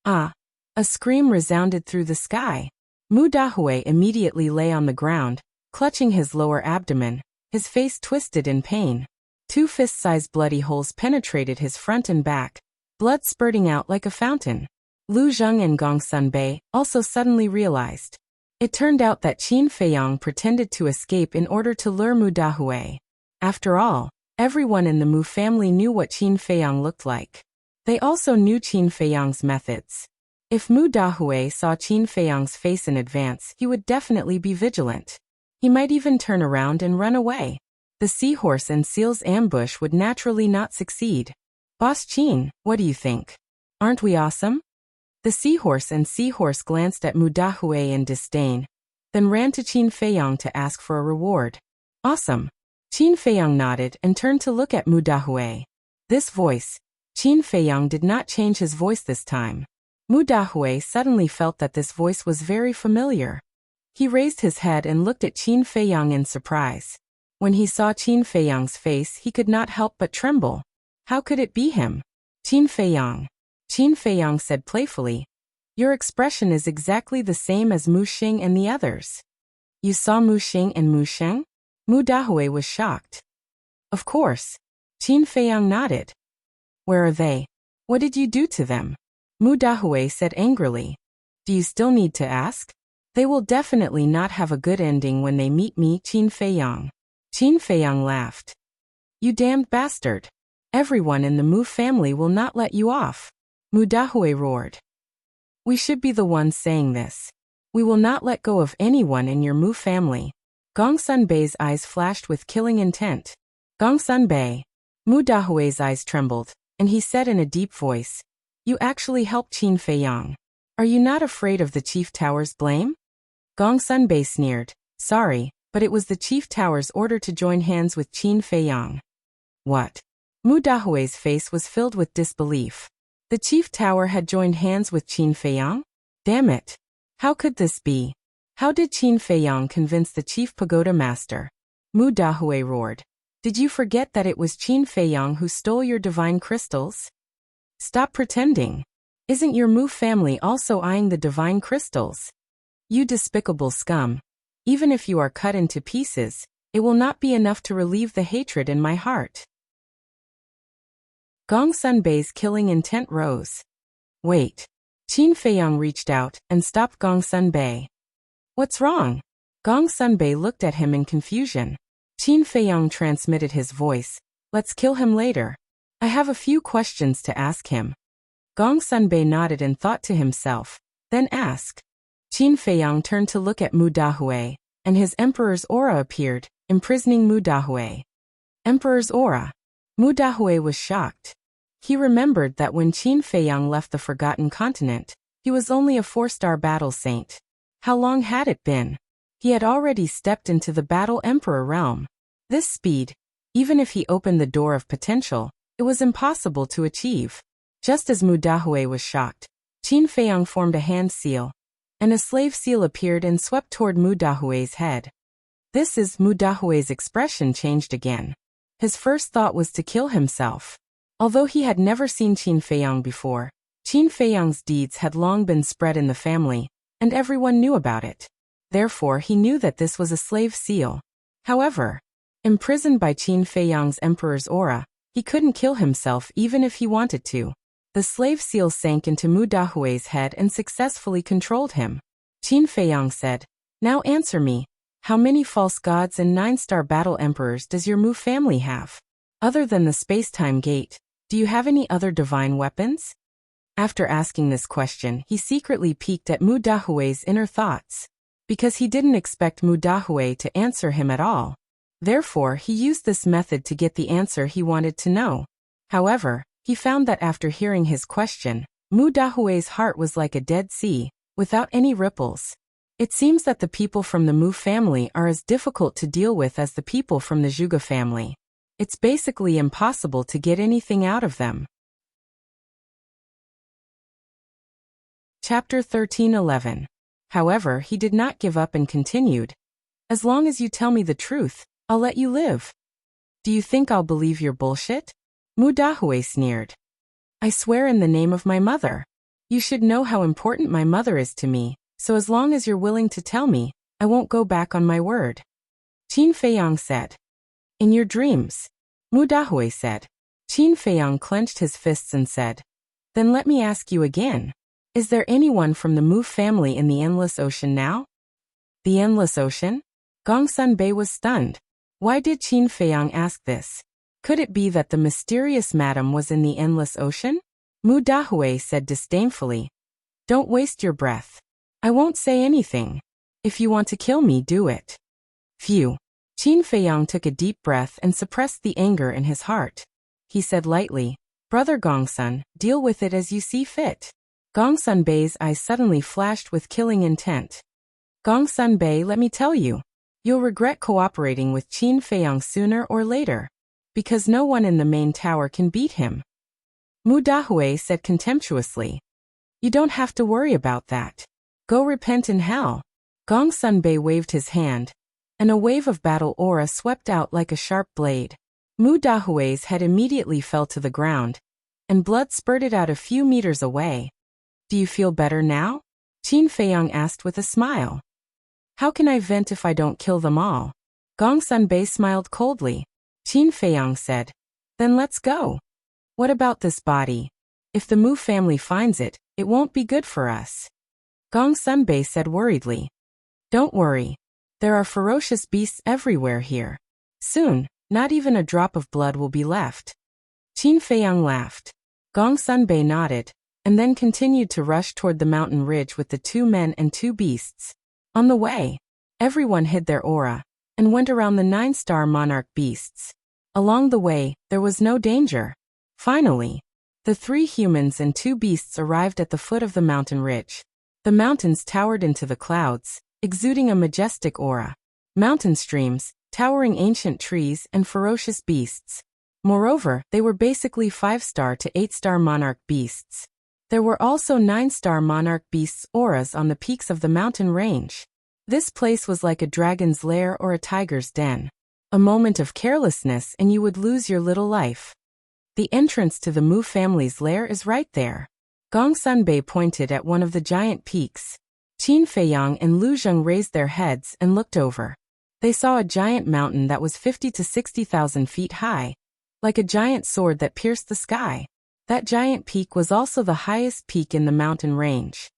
[SPEAKER 1] Ah! A scream resounded through the sky. Mu Dahui immediately lay on the ground, clutching his lower abdomen, his face twisted in pain. 2 fist-sized bloody holes penetrated his front and back, blood spurting out like a fountain. Lu Zheng and Gong Sunbei also suddenly realized. It turned out that Qin Feiyang pretended to escape in order to lure Mu Dahui. After all, everyone in the Mu family knew what Qin Feiyang looked like. They also knew Qin Feiyang's methods. If Mu Dahui saw Qin Feiyang's face in advance, he would definitely be vigilant. He might even turn around and run away. The seahorse and seal's ambush would naturally not succeed. Boss Qin, what do you think? Aren't we awesome? The seahorse and seahorse glanced at Mu Dahui in disdain, then ran to Qin Feiyang to ask for a reward. Awesome. Qin Feiyang nodded and turned to look at Mu Dahui. This voice. Qin Feiyang did not change his voice this time. Mu Dahui suddenly felt that this voice was very familiar. He raised his head and looked at Qin Feiyang in surprise. When he saw Qin Feiyang's face, he could not help but tremble. How could it be him? Qin Feiyang. Qin Feiyang said playfully. Your expression is exactly the same as Mu Xing and the others. You saw Mu Xing and Mu Sheng? Mu Dahui was shocked. Of course. Qin Feiyang nodded. Where are they? What did you do to them? Mu Dahui said angrily. Do you still need to ask? They will definitely not have a good ending when they meet me, Qin Feiyang. Qin Feiyang laughed. You damned bastard. Everyone in the Mu family will not let you off. Mu Dahui roared. We should be the ones saying this. We will not let go of anyone in your Mu family. Gong Sunbei's eyes flashed with killing intent. Gong Sunbei. Mu Dahui's eyes trembled, and he said in a deep voice, You actually helped Qin Feiyang. Are you not afraid of the Chief Tower's blame? Gong Sunbei sneered. Sorry, but it was the Chief Tower's order to join hands with Qin Feiyang. What? Mu Dahui's face was filled with disbelief. The chief tower had joined hands with Qin Feiyang? Damn it! How could this be? How did Qin Feiyang convince the chief pagoda master? Mu Dahui roared. Did you forget that it was Qin Feiyang who stole your divine crystals? Stop pretending. Isn't your Mu family also eyeing the divine crystals? You despicable scum. Even if you are cut into pieces, it will not be enough to relieve the hatred in my heart. Gong Sunbei's killing intent rose. Wait. Qin Feiyang reached out and stopped Gong Sunbei. What's wrong? Gong Sunbei looked at him in confusion. Qin Feiyang transmitted his voice. Let's kill him later. I have a few questions to ask him. Gong Sunbei nodded and thought to himself, then asked. Qin Feiyang turned to look at Mu Dahui, and his emperor's aura appeared, imprisoning Mu Dahui. Emperor's aura. Mu Dahui was shocked. He remembered that when Qin Feiyang left the Forgotten Continent, he was only a 4-star battle saint. How long had it been? He had already stepped into the Battle Emperor realm. This speed, even if he opened the door of potential, it was impossible to achieve. Just as Mu Dahui was shocked, Qin Feiyang formed a hand seal, and a slave seal appeared and swept toward Mu Dahui's head. This is Mu Dahui's expression changed again. His first thought was to kill himself. Although he had never seen Qin Feiyang before, Qin Feiyang's deeds had long been spread in the family, and everyone knew about it. Therefore he knew that this was a slave seal. However, imprisoned by Qin Feiyang's emperor's aura, he couldn't kill himself even if he wanted to. The slave seal sank into Mu Dahui's head and successfully controlled him. Qin Feiyang said, Now answer me. How many false gods and 9-star battle emperors does your Mu family have? Other than the space-time gate, do you have any other divine weapons? After asking this question, he secretly peeked at Mu Dahui's inner thoughts. Because he didn't expect Mu Dahui to answer him at all. Therefore, he used this method to get the answer he wanted to know. However, he found that after hearing his question, Mu Dahui's heart was like a dead sea, without any ripples. It seems that the people from the Mu family are as difficult to deal with as the people from the Zhuge family. It's basically impossible to get anything out of them. Chapter 13:11. However, he did not give up and continued. As long as you tell me the truth, I'll let you live. Do you think I'll believe your bullshit? Mu Dahui sneered. I swear in the name of my mother. You should know how important my mother is to me, so as long as you're willing to tell me, I won't go back on my word. Qin Feiyang said. In your dreams. Mu Dahui said. Qin Feiyang clenched his fists and said. Then let me ask you again. Is there anyone from the Mu family in the Endless Ocean now? The Endless Ocean? Gong Sunbei was stunned. Why did Qin Feiyang ask this? Could it be that the mysterious madam was in the Endless Ocean? Mu Dahui said disdainfully. Don't waste your breath. I won't say anything. If you want to kill me, do it. Phew. Qin Feiyang took a deep breath and suppressed the anger in his heart. He said lightly, Brother Gongsun, deal with it as you see fit. Gong Sunbei's eyes suddenly flashed with killing intent. Gong Sunbei, let me tell you. You'll regret cooperating with Qin Feiyang sooner or later. Because no one in the main tower can beat him. Mu Dahui said contemptuously. You don't have to worry about that. Go repent in hell. Gong Sunbei waved his hand, and a wave of battle aura swept out like a sharp blade. Mu Dahui's head immediately fell to the ground, and blood spurted out a few meters away. Do you feel better now? Qin Feiyang asked with a smile. How can I vent if I don't kill them all? Gong Sunbei smiled coldly. Qin Feiyang said, Then let's go. What about this body? If the Mu family finds it, it won't be good for us. Gong Sunbei said worriedly. Don't worry. There are ferocious beasts everywhere here. Soon, not even a drop of blood will be left. Qin Feiyang laughed. Gong Sunbei nodded, and then continued to rush toward the mountain ridge with the 2 men and 2 beasts. On the way, everyone hid their aura, and went around the 9-star monarch beasts. Along the way, there was no danger. Finally, the 3 humans and 2 beasts arrived at the foot of the mountain ridge. The mountains towered into the clouds, exuding a majestic aura. Mountain streams, towering ancient trees and ferocious beasts. Moreover, they were basically 5-star to 8-star monarch beasts. There were also 9-star monarch beasts auras on the peaks of the mountain range. This place was like a dragon's lair or a tiger's den. A moment of carelessness and you would lose your little life. The entrance to the Mu family's lair is right there. Gongsun pointed at one of the giant peaks. Qin Feiyang and Lu Zheng raised their heads and looked over. They saw a giant mountain that was 50 to 60,000 feet high, like a giant sword that pierced the sky. That giant peak was also the highest peak in the mountain range.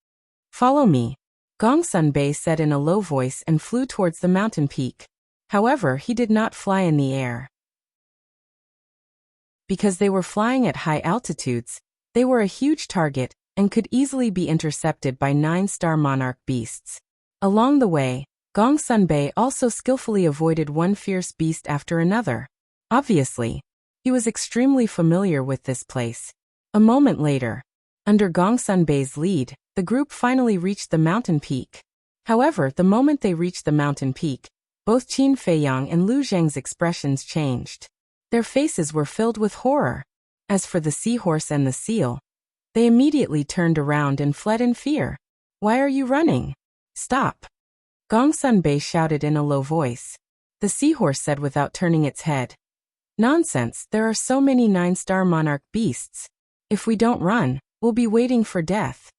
[SPEAKER 1] Follow me, Gongsun said in a low voice and flew towards the mountain peak. However, he did not fly in the air. Because they were flying at high altitudes, they were a huge target and could easily be intercepted by 9-star monarch beasts. Along the way, Gongsun also skillfully avoided one fierce beast after another. Obviously, he was extremely familiar with this place. A moment later, under Gongsun lead, the group finally reached the mountain peak. However, the moment they reached the mountain peak, both Qin Feiyang and Lu Zheng's expressions changed. Their faces were filled with horror. As for the seahorse and the seal, they immediately turned around and fled in fear. Why are you running? Stop! Gongsun shouted in a low voice. The seahorse said without turning its head. Nonsense, there are so many 9-star monarch beasts. If we don't run, we'll be waiting for death.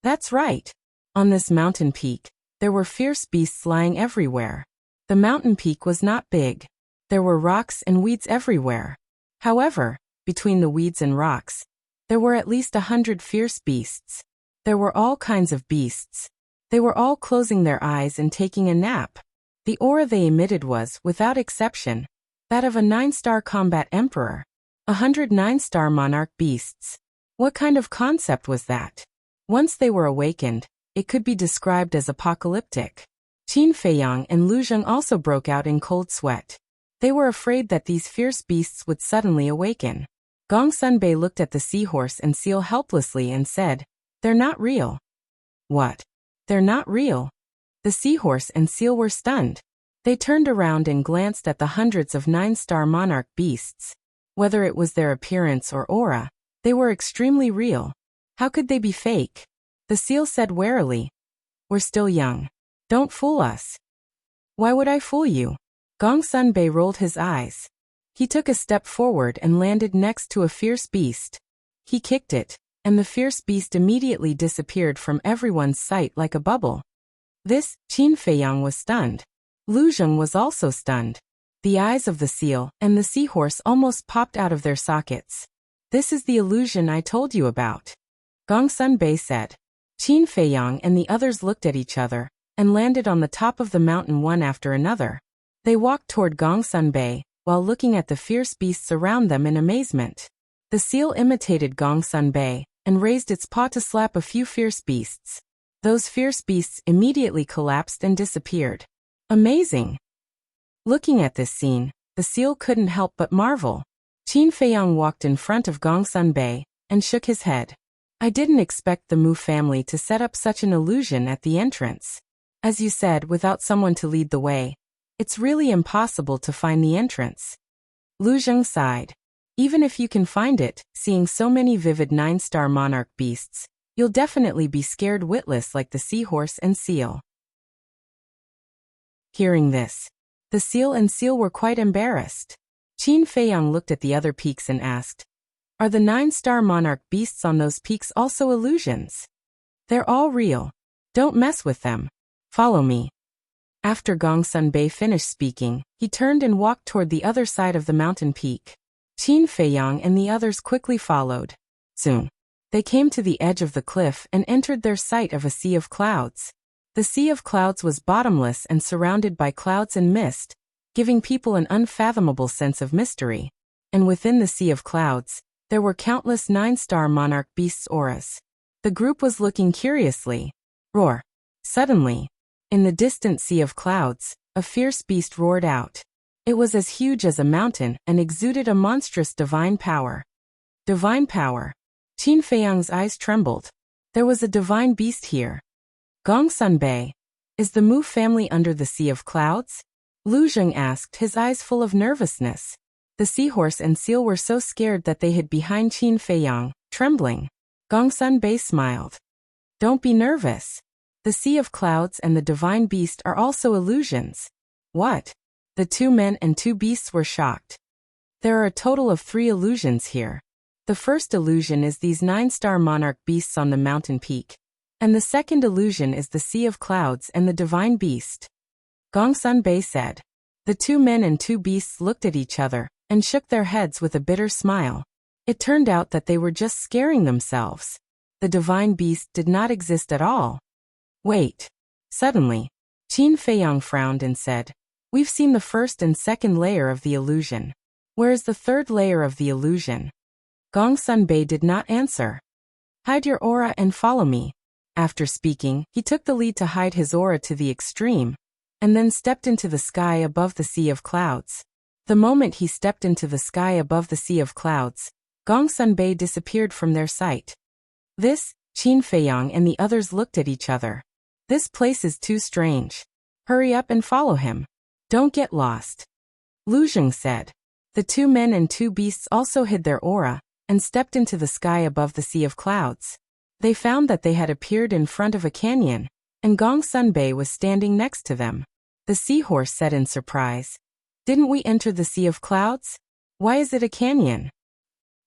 [SPEAKER 1] That's right. On this mountain peak, there were fierce beasts lying everywhere. The mountain peak was not big. There were rocks and weeds everywhere. However, between the weeds and rocks, there were at least 100 fierce beasts. There were all kinds of beasts. They were all closing their eyes and taking a nap. The aura they emitted was, without exception, that of a 9-star combat emperor. 100 9-star monarch beasts. What kind of concept was that? Once they were awakened, it could be described as apocalyptic. Qin Feiyang and Lu Zheng also broke out in cold sweat. They were afraid that these fierce beasts would suddenly awaken. Gongsun looked at the seahorse and seal helplessly and said, "They're not real." What? They're not real? The seahorse and seal were stunned. They turned around and glanced at the hundreds of 9-star monarch beasts. Whether it was their appearance or aura, they were extremely real. How could they be fake? The seal said warily, "We're still young. Don't fool us." "Why would I fool you?" Gongsun rolled his eyes. He took a step forward and landed next to a fierce beast. He kicked it, and the fierce beast immediately disappeared from everyone's sight like a bubble. This, Qin Feiyang was stunned. Lu Zheng was also stunned. The eyes of the seal and the seahorse almost popped out of their sockets. "This is the illusion I told you about," Gongsun said. Qin Feiyang and the others looked at each other and landed on the top of the mountain one after another. They walked toward Gongsun while looking at the fierce beasts around them in amazement. The seal imitated Gongsun and raised its paw to slap a few fierce beasts. Those fierce beasts immediately collapsed and disappeared. Amazing! Looking at this scene, the seal couldn't help but marvel. Qin Feiyang walked in front of Gongsun and shook his head. "I didn't expect the Mu family to set up such an illusion at the entrance. As you said, without someone to lead the way, it's really impossible to find the entrance." Lu Zheng sighed. "Even if you can find it, seeing so many vivid 9-star monarch beasts, you'll definitely be scared witless like the seahorse and seal." Hearing this, the seal and seal were quite embarrassed. Qin Feiyang looked at the other peaks and asked, "Are the 9-star monarch beasts on those peaks also illusions?" "They're all real. Don't mess with them. Follow me." After Gongsun finished speaking, he turned and walked toward the other side of the mountain peak. Qin Feiyang and the others quickly followed. Soon, they came to the edge of the cliff and entered their sight of a sea of clouds. The sea of clouds was bottomless and surrounded by clouds and mist, giving people an unfathomable sense of mystery. And within the sea of clouds, there were countless 9-star monarch beasts auras. The group was looking curiously. Roar! Suddenly, in the distant sea of clouds, a fierce beast roared out. It was as huge as a mountain and exuded a monstrous divine power. Divine power. Qin Feiyang's eyes trembled. There was a divine beast here. Gongsun is the Mu family under the sea of clouds? Lu Zheng asked, his eyes full of nervousness. The seahorse and seal were so scared that they hid behind Qin Feiyang, trembling. Gongsun Bei smiled. Don't be nervous. The sea of clouds and the divine beast are also illusions. What? The two men and two beasts were shocked. There are a total of 3 illusions here. The first illusion is these 9-star monarch beasts on the mountain peak. And the second illusion is the sea of clouds and the divine beast. Gongsun Bei said. The 2 men and 2 beasts looked at each other and shook their heads with a bitter smile. It turned out that they were just scaring themselves. The divine beast did not exist at all. Wait. Suddenly, Qin Feiyang frowned and said, We've seen the first and second layer of the illusion. Where is the third layer of the illusion? Gongsun Bei did not answer. Hide your aura and follow me. After speaking, he took the lead to hide his aura to the extreme, and then stepped into the sky above the sea of clouds. The moment he stepped into the sky above the sea of clouds, Gongsun Bei disappeared from their sight. This, Qin Feiyang and the others looked at each other. This place is too strange. Hurry up and follow him. Don't get lost. Lu Zheng said. The 2 men and 2 beasts also hid their aura and stepped into the sky above the sea of clouds. They found that they had appeared in front of a canyon, and Gongsun Bei was standing next to them. The seahorse said in surprise, Didn't we enter the sea of clouds? Why is it a canyon?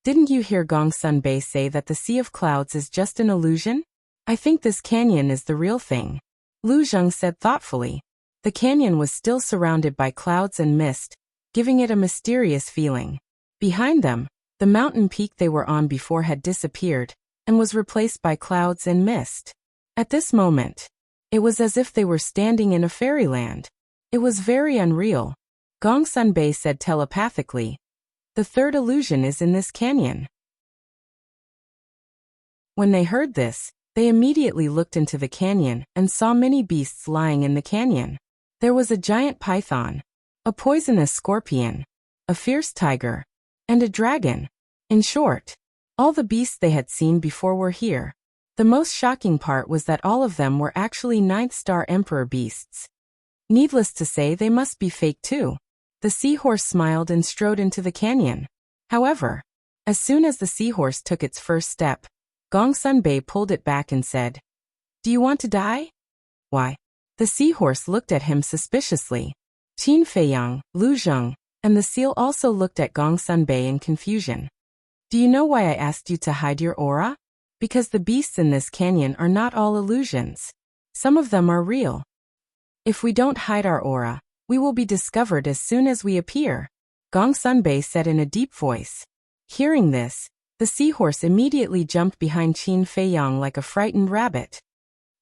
[SPEAKER 1] Didn't you hear Gongsun Bei say that the sea of clouds is just an illusion? I think this canyon is the real thing. Lu Zheng said thoughtfully. The canyon was still surrounded by clouds and mist, giving it a mysterious feeling. Behind them, the mountain peak they were on before had disappeared and was replaced by clouds and mist. At this moment, it was as if they were standing in a fairyland. It was very unreal. Gongsun Bei said telepathically, The third illusion is in this canyon. When they heard this, they immediately looked into the canyon and saw many beasts lying in the canyon. There was a giant python, a poisonous scorpion, a fierce tiger, and a dragon. In short, all the beasts they had seen before were here. The most shocking part was that all of them were actually 9th-star emperor beasts. Needless to say, they must be fake too. The seahorse smiled and strode into the canyon. However, as soon as the seahorse took its first step, Gongsun Bei pulled it back and said, Do you want to die? Why? The seahorse looked at him suspiciously. Qin Feiyang, Lu Zheng, and the seal also looked at Gongsun Bei in confusion. Do you know why I asked you to hide your aura? Because the beasts in this canyon are not all illusions. Some of them are real. If we don't hide our aura, we will be discovered as soon as we appear, Gongsun Bei said in a deep voice. Hearing this, the seahorse immediately jumped behind Qin Feiyang like a frightened rabbit.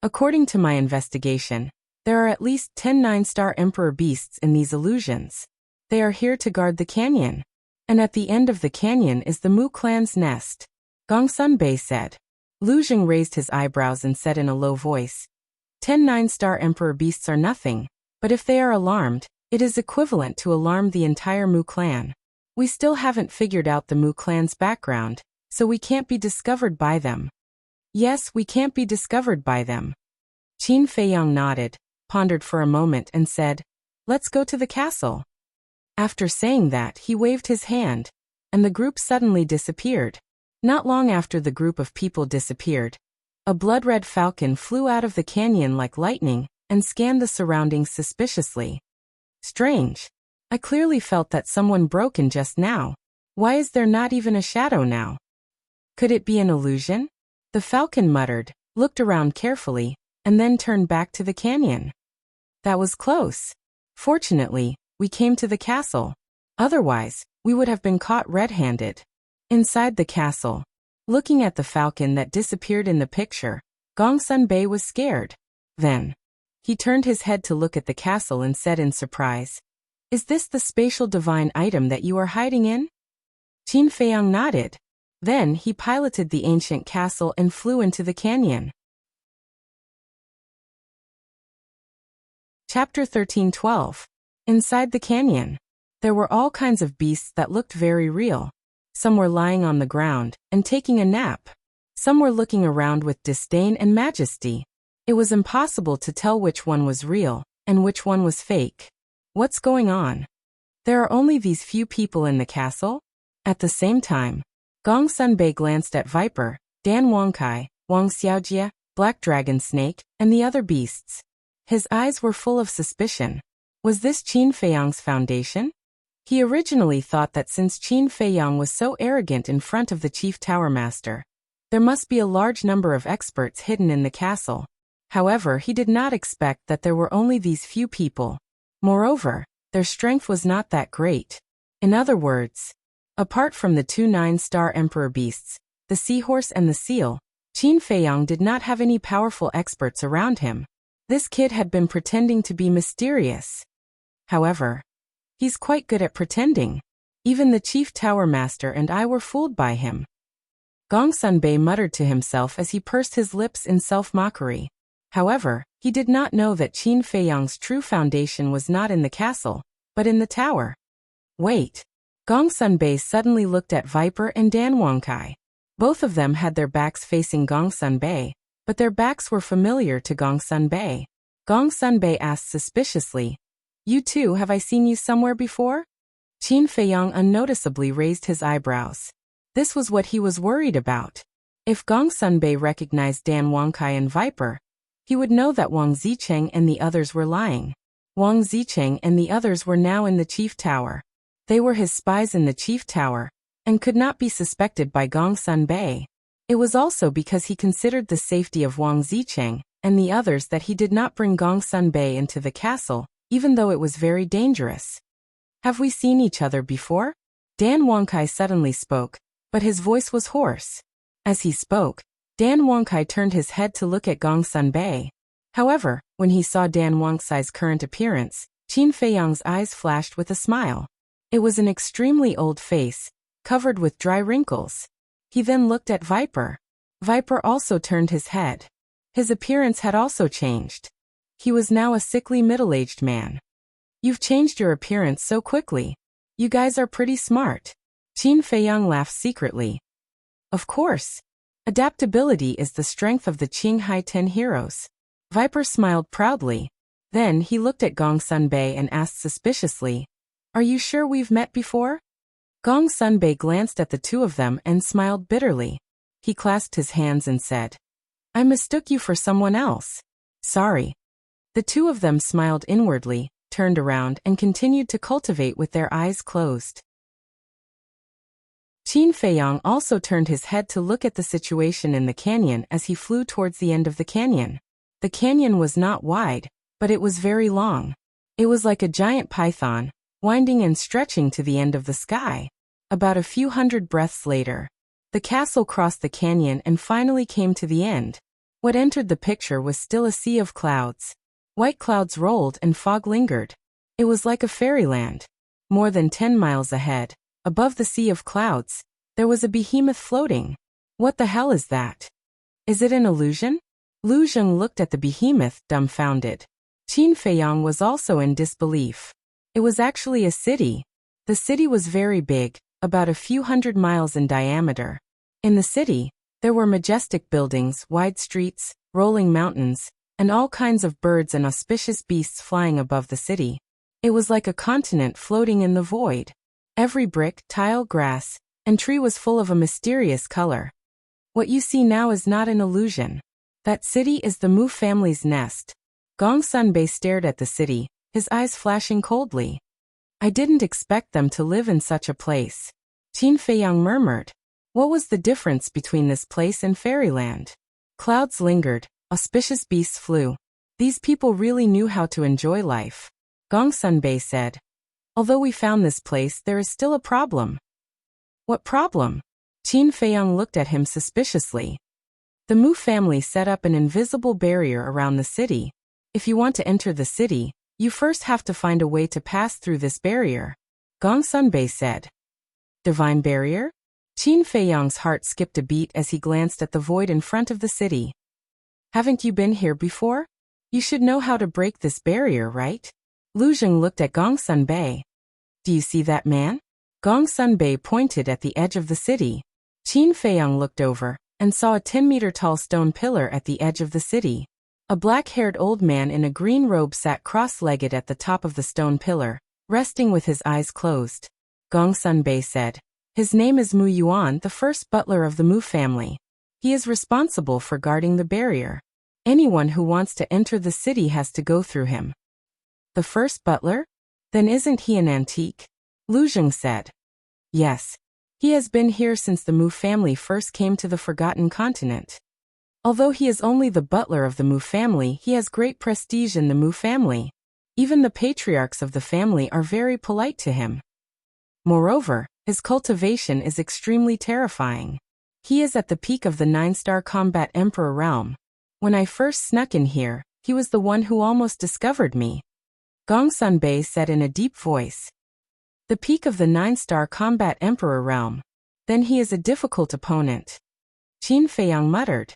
[SPEAKER 1] According to my investigation, there are at least 10 9-star emperor beasts in these illusions. They are here to guard the canyon. And at the end of the canyon is the Mu clan's nest, Gongsun Bei said. Lu Zheng raised his eyebrows and said in a low voice, 10 9-star emperor beasts are nothing, but if they are alarmed, it is equivalent to alarm the entire Mu clan. We still haven't figured out the Mu clan's background, so we can't be discovered by them. Yes, we can't be discovered by them. Qin Feiyang nodded, pondered for a moment and said, Let's go to the castle. After saying that, he waved his hand, and the group suddenly disappeared. Not long after the group of people disappeared, a blood-red falcon flew out of the canyon like lightning and scanned the surroundings suspiciously. Strange. I clearly felt that someone broke in just now. Why is there not even a shadow now? Could it be an illusion? The falcon muttered, looked around carefully, and then turned back to the canyon. That was close. Fortunately, we came to the castle. Otherwise, we would have been caught red-handed. Inside the castle, looking at the falcon that disappeared in the picture, Gongsun Bei was scared. Then, he turned his head to look at the castle and said in surprise, Is this the spatial divine item that you are hiding in? Qin Feiyang nodded. Then he piloted the ancient castle and flew into the canyon. Chapter 13:12. Inside the canyon. There were all kinds of beasts that looked very real. Some were lying on the ground and taking a nap. Some were looking around with disdain and majesty. It was impossible to tell which one was real and which one was fake. What's going on? There are only these few people in the castle? At the same time, Gong Sunbei glanced at Viper, Dan Wangkai, Wang Xiaojia, Black Dragon Snake, and the other beasts. His eyes were full of suspicion. Was this Qin Feiyang's foundation? He originally thought that since Qin Feiyang was so arrogant in front of the chief tower master, there must be a large number of experts hidden in the castle. However, he did not expect that there were only these few people. Moreover, their strength was not that great. In other words, apart from the two 9-star emperor beasts, the seahorse and the seal, Qin Feiyang did not have any powerful experts around him. This kid had been pretending to be mysterious. However, he's quite good at pretending. Even the chief tower master and I were fooled by him. Gong Sunbei muttered to himself as he pursed his lips in self-mockery. However, he did not know that Qin Feiyang's true foundation was not in the castle, but in the tower. Wait. Gong Sunbei suddenly looked at Viper and Dan Wangkai. Both of them had their backs facing Gong Sunbei, but their backs were familiar to Gong Sunbei. Gong Sunbei asked suspiciously, "You too, have I seen you somewhere before?" Qin Feiyang unnoticeably raised his eyebrows. This was what he was worried about. If Gong Sunbei recognized Dan Wangkai and Viper, he would know that Wang Zicheng and the others were lying. Wang Zicheng and the others were now in the chief tower. They were his spies in the chief tower, and could not be suspected by Gong Sunbei. It was also because he considered the safety of Wang Zicheng and the others that he did not bring Gong Sunbei into the castle, even though it was very dangerous. "Have we seen each other before?" Dan Wangkai suddenly spoke, but his voice was hoarse. As he spoke, Dan Wangkai turned his head to look at Gong Sunbei. However, when he saw Dan Wangkai's current appearance, Qin Feiyang's eyes flashed with a smile. It was an extremely old face, covered with dry wrinkles. He then looked at Viper. Viper also turned his head. His appearance had also changed. He was now a sickly middle-aged man. "You've changed your appearance so quickly. You guys are pretty smart." Qin Feiyang laughed secretly. "Of course. Adaptability is the strength of the Qinghai 10 heroes." Viper smiled proudly. Then he looked at Gong Sunbei and asked suspiciously, "Are you sure we've met before?" Gong Sunbei glanced at the two of them and smiled bitterly. He clasped his hands and said, "I mistook you for someone else. Sorry." The two of them smiled inwardly, turned around and continued to cultivate with their eyes closed. Qin Feiyang also turned his head to look at the situation in the canyon as he flew towards the end of the canyon. The canyon was not wide, but it was very long. It was like a giant python, winding and stretching to the end of the sky. About a few hundred breaths later, the castle crossed the canyon and finally came to the end. What entered the picture was still a sea of clouds. White clouds rolled and fog lingered. It was like a fairyland. More than 10 miles ahead, above the sea of clouds, there was a behemoth floating. What the hell is that? Is it an illusion? Lu Zheng looked at the behemoth, dumbfounded. Qin Feiyang was also in disbelief. It was actually a city. The city was very big, about a few hundred miles in diameter. In the city, there were majestic buildings, wide streets, rolling mountains, and all kinds of birds and auspicious beasts flying above the city. It was like a continent floating in the void. Every brick, tile, grass, and tree was full of a mysterious color. What you see now is not an illusion. That city is the Mu family's nest. Gong Sunbei stared at the city, his eyes flashing coldly. "I didn't expect them to live in such a place." Qin Feiyang murmured. What was the difference between this place and fairyland? Clouds lingered, auspicious beasts flew. These people really knew how to enjoy life. Gong Sunbei said, "Although we found this place, there is still a problem." "What problem?" Qin Feiyang looked at him suspiciously. "The Mu family set up an invisible barrier around the city. If you want to enter the city, you first have to find a way to pass through this barrier," Gong Sunbei said. "Divine barrier?" Qin Feiyang's heart skipped a beat as he glanced at the void in front of the city. "Haven't you been here before? You should know how to break this barrier, right?" Lu Zheng looked at Gong Sunbei. "Do you see that man?" Gong Sunbei pointed at the edge of the city. Qin Feiyang looked over and saw a 10-meter-tall stone pillar at the edge of the city. A black-haired old man in a green robe sat cross-legged at the top of the stone pillar, resting with his eyes closed. Gongsun Bei said, "His name is Mu Yuan, the first butler of the Mu family. He is responsible for guarding the barrier. Anyone who wants to enter the city has to go through him." "The first butler? Then isn't he an antique?" Lu Zheng said. "Yes. He has been here since the Mu family first came to the Forgotten Continent. Although he is only the butler of the Mu family, he has great prestige in the Mu family. Even the patriarchs of the family are very polite to him. Moreover, his cultivation is extremely terrifying. He is at the peak of the 9-star combat emperor realm. When I first snuck in here, he was the one who almost discovered me." Gongsun Bei said in a deep voice. "The peak of the 9-star combat emperor realm. Then he is a difficult opponent," Qin Feiyang muttered.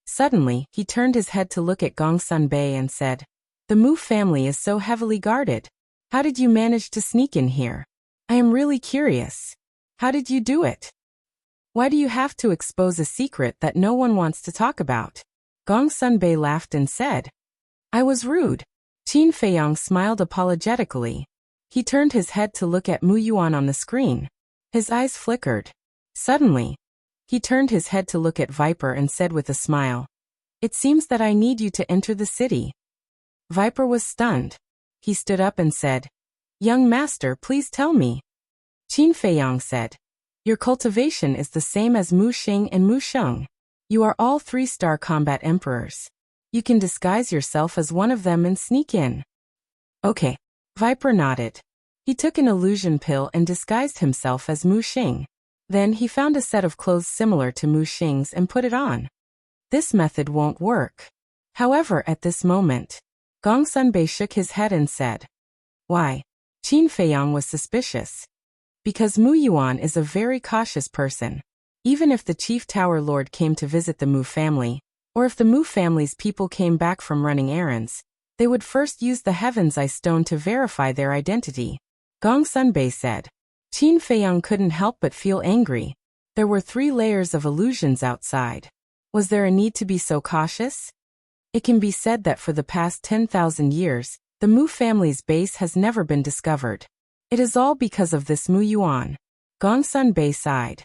[SPEAKER 1] Suddenly, he turned his head to look at Gongsun Bei and said, "The Mu family is so heavily guarded. How did you manage to sneak in here? I am really curious. How did you do it? Why do you have to expose a secret that no one wants to talk about?" Gongsun Bei laughed and said, "I was rude." Qin Feiyang smiled apologetically. He turned his head to look at Mu Yuan on the screen. His eyes flickered. Suddenly, he turned his head to look at Viper and said with a smile, "It seems that I need you to enter the city." Viper was stunned. He stood up and said, "Young master, please tell me." Qin Feiyang said, "Your cultivation is the same as Mu Xing and Mu Sheng. You are all 3-star combat emperors. You can disguise yourself as one of them and sneak in." "Okay." Viper nodded. He took an illusion pill and disguised himself as Mu Xing. Then he found a set of clothes similar to Mu Xing's and put it on. This method won't work. However, at this moment, Gongsun Bei shook his head and said, "Why?" Qin Feiyang was suspicious. Because Mu Yuan is a very cautious person. Even if the chief tower lord came to visit the Mu family, or if the Mu family's people came back from running errands, they would first use the Heaven's Eye stone to verify their identity. Gongsun Bei said. Qin Feiyang couldn't help but feel angry. There were 3 layers of illusions outside. Was there a need to be so cautious? It can be said that for the past 10,000 years, the Mu family's base has never been discovered. It is all because of this Mu Yuan. Gongsun Bei sighed.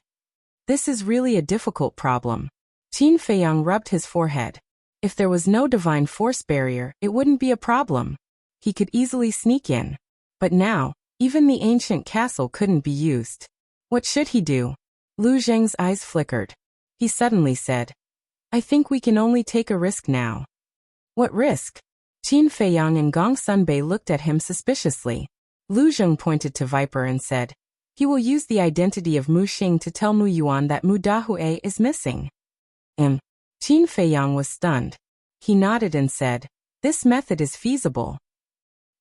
[SPEAKER 1] This is really a difficult problem. Qin Feiyang rubbed his forehead. If there was no divine force barrier, it wouldn't be a problem. He could easily sneak in. But now, even the ancient castle couldn't be used. What should he do? Lu Zheng's eyes flickered. He suddenly said, "I think we can only take a risk now." "What risk?" Qin Feiyang and Gongsun Bei looked at him suspiciously. Lu Zheng pointed to Viper and said, "He will use the identity of Mu Xing to tell Mu Yuan that Mu Dahue is missing." Qin Feiyang was stunned. He nodded and said, "This method is feasible."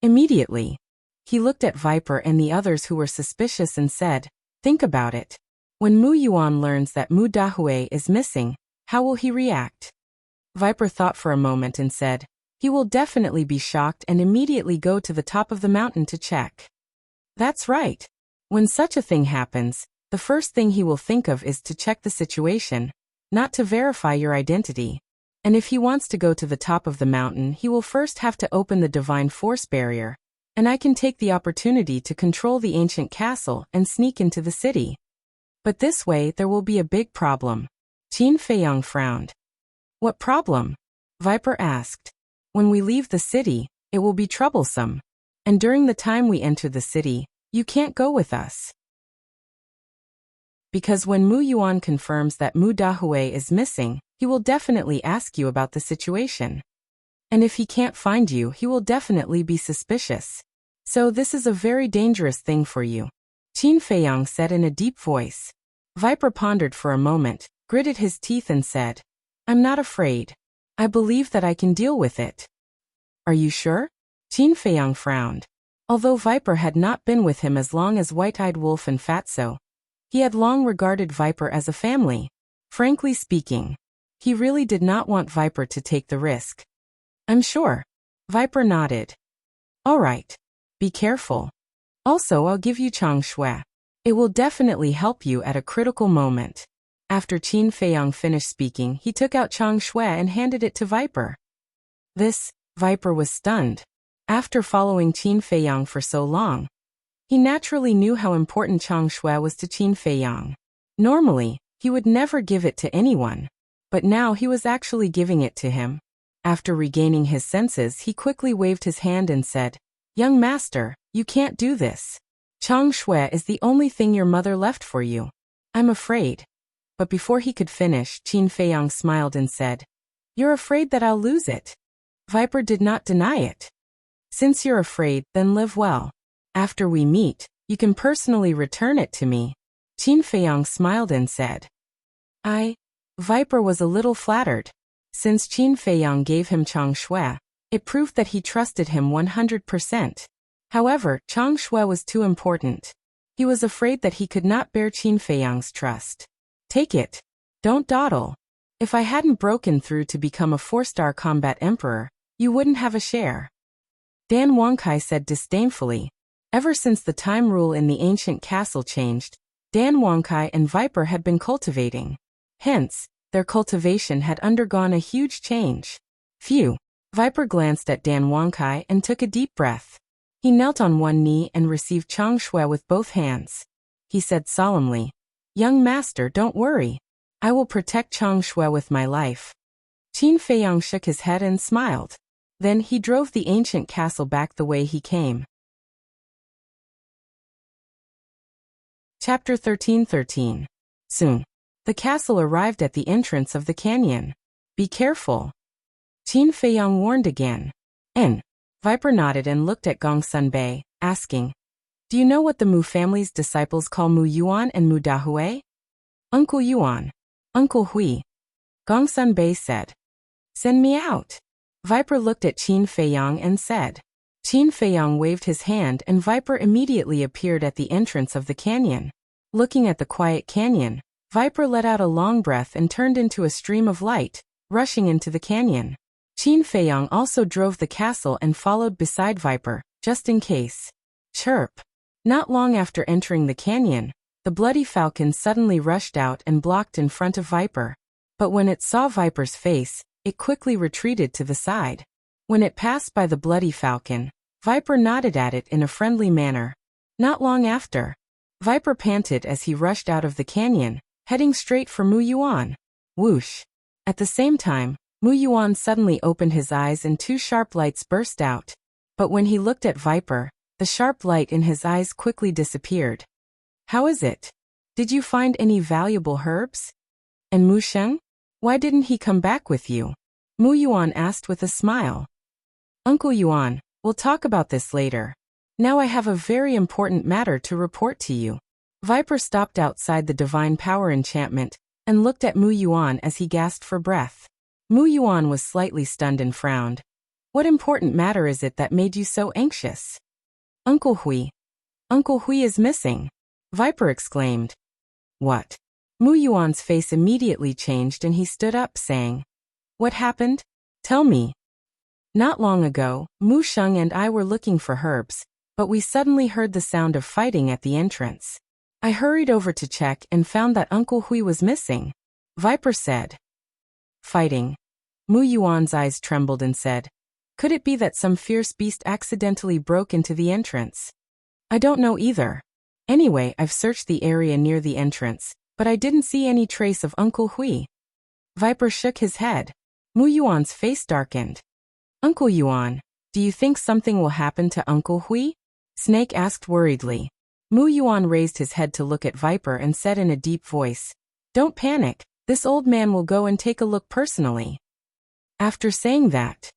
[SPEAKER 1] Immediately, he looked at Viper and the others who were suspicious and said, "Think about it. When Mu Yuan learns that Mu Dahue is missing, how will he react?" Viper thought for a moment and said, "He will definitely be shocked and immediately go to the top of the mountain to check." That's right. When such a thing happens, the first thing he will think of is to check the situation, not to verify your identity. And if he wants to go to the top of the mountain, he will first have to open the divine force barrier, and I can take the opportunity to control the ancient castle and sneak into the city. But this way there will be a big problem. Qin Feiyang frowned. "What problem?" Viper asked. "When we leave the city, it will be troublesome. And during the time we enter the city, you can't go with us. Because when Mu Yuan confirms that Mu Dahue is missing, he will definitely ask you about the situation. And if he can't find you, he will definitely be suspicious. So this is a very dangerous thing for you," Qin Feiyang said in a deep voice. Viper pondered for a moment, gritted his teeth and said, "I'm not afraid. I believe that I can deal with it." "Are you sure?" Qin Feiyang frowned. Although Viper had not been with him as long as White-Eyed Wolf and Fatso, he had long regarded Viper as a family. Frankly speaking, he really did not want Viper to take the risk. "I'm sure." Viper nodded. "All right. Be careful. Also, I'll give you Chang Shui. It will definitely help you at a critical moment." After Qin Feiyang finished speaking, he took out Chang Shui and handed it to Viper. Viper was stunned. After following Qin Feiyang for so long, he naturally knew how important Chang Shui was to Qin Feiyang. Normally, he would never give it to anyone, but now he was actually giving it to him. After regaining his senses, he quickly waved his hand and said, "Young master, you can't do this. Chang Shui is the only thing your mother left for you. I'm afraid." But before he could finish, Qin Feiyang smiled and said, "You're afraid that I'll lose it?" Viper did not deny it. "Since you're afraid, then live well. After we meet, you can personally return it to me." Qin Feiyang smiled and said, Viper was a little flattered. Since Qin Feiyang gave him Chang Shui, it proved that he trusted him 100%. However, Chang Shui was too important. He was afraid that he could not bear Qin Feiyang's trust. "Take it. Don't dawdle. If I hadn't broken through to become a 4-star combat emperor, you wouldn't have a share." Dan Wangkai said disdainfully. Ever since the time rule in the ancient castle changed, Dan Wangkai and Viper had been cultivating. Hence, their cultivation had undergone a huge change. Phew! Viper glanced at Dan Wangkai and took a deep breath. He knelt on one knee and received Chang Shui with both hands. He said solemnly, "Young master, don't worry. I will protect Chang Shui with my life." Qin Feiyang shook his head and smiled. Then he drove the ancient castle back the way he came. Chapter 13:13. Soon, the castle arrived at the entrance of the canyon. "Be careful," Qin Feiyang warned again. Viper nodded and looked at Gongsun Bei, asking, "Do you know what the Mu family's disciples call Mu Yuan and Mu Dahui?" "Uncle Yuan. Uncle Hui," Gongsun Bei said. "Send me out." Viper looked at Qin Feiyang and said. Qin Feiyang waved his hand and Viper immediately appeared at the entrance of the canyon. Looking at the quiet canyon, Viper let out a long breath and turned into a stream of light, rushing into the canyon. Qin Feiyang also drove the castle and followed beside Viper, just in case. Chirp! Not long after entering the canyon, the bloody falcon suddenly rushed out and blocked in front of Viper. But when it saw Viper's face, it quickly retreated to the side. When it passed by the bloody falcon, Viper nodded at it in a friendly manner. Not long after, Viper panted as he rushed out of the canyon, heading straight for Mu Yuan. Whoosh! At the same time, Mu Yuan suddenly opened his eyes and 2 sharp lights burst out. But when he looked at Viper, the sharp light in his eyes quickly disappeared. "How is it? Did you find any valuable herbs? And Mu Sheng? Why didn't he come back with you?" Mu Yuan asked with a smile. "Uncle Yuan, we'll talk about this later. Now I have a very important matter to report to you." Viper stopped outside the divine power enchantment and looked at Mu Yuan as he gasped for breath. Mu Yuan was slightly stunned and frowned. "What important matter is it that made you so anxious?" "Uncle Hui. Uncle Hui is missing," Viper exclaimed. "What?" Mu Yuan's face immediately changed and he stood up saying, "What happened? Tell me." "Not long ago, Mu Sheng and I were looking for herbs, but we suddenly heard the sound of fighting at the entrance. I hurried over to check and found that Uncle Hui was missing," Viper said. "Fighting?" Mu Yuan's eyes trembled and said, "Could it be that some fierce beast accidentally broke into the entrance?" "I don't know either. Anyway, I've searched the area near the entrance, but I didn't see any trace of Uncle Hui." Viper shook his head. Mu Yuan's face darkened. "Uncle Yuan, do you think something will happen to Uncle Hui?" Snake asked worriedly. Mu Yuan raised his head to look at Viper and said in a deep voice, "Don't panic. This old man will go and take a look personally." After saying that,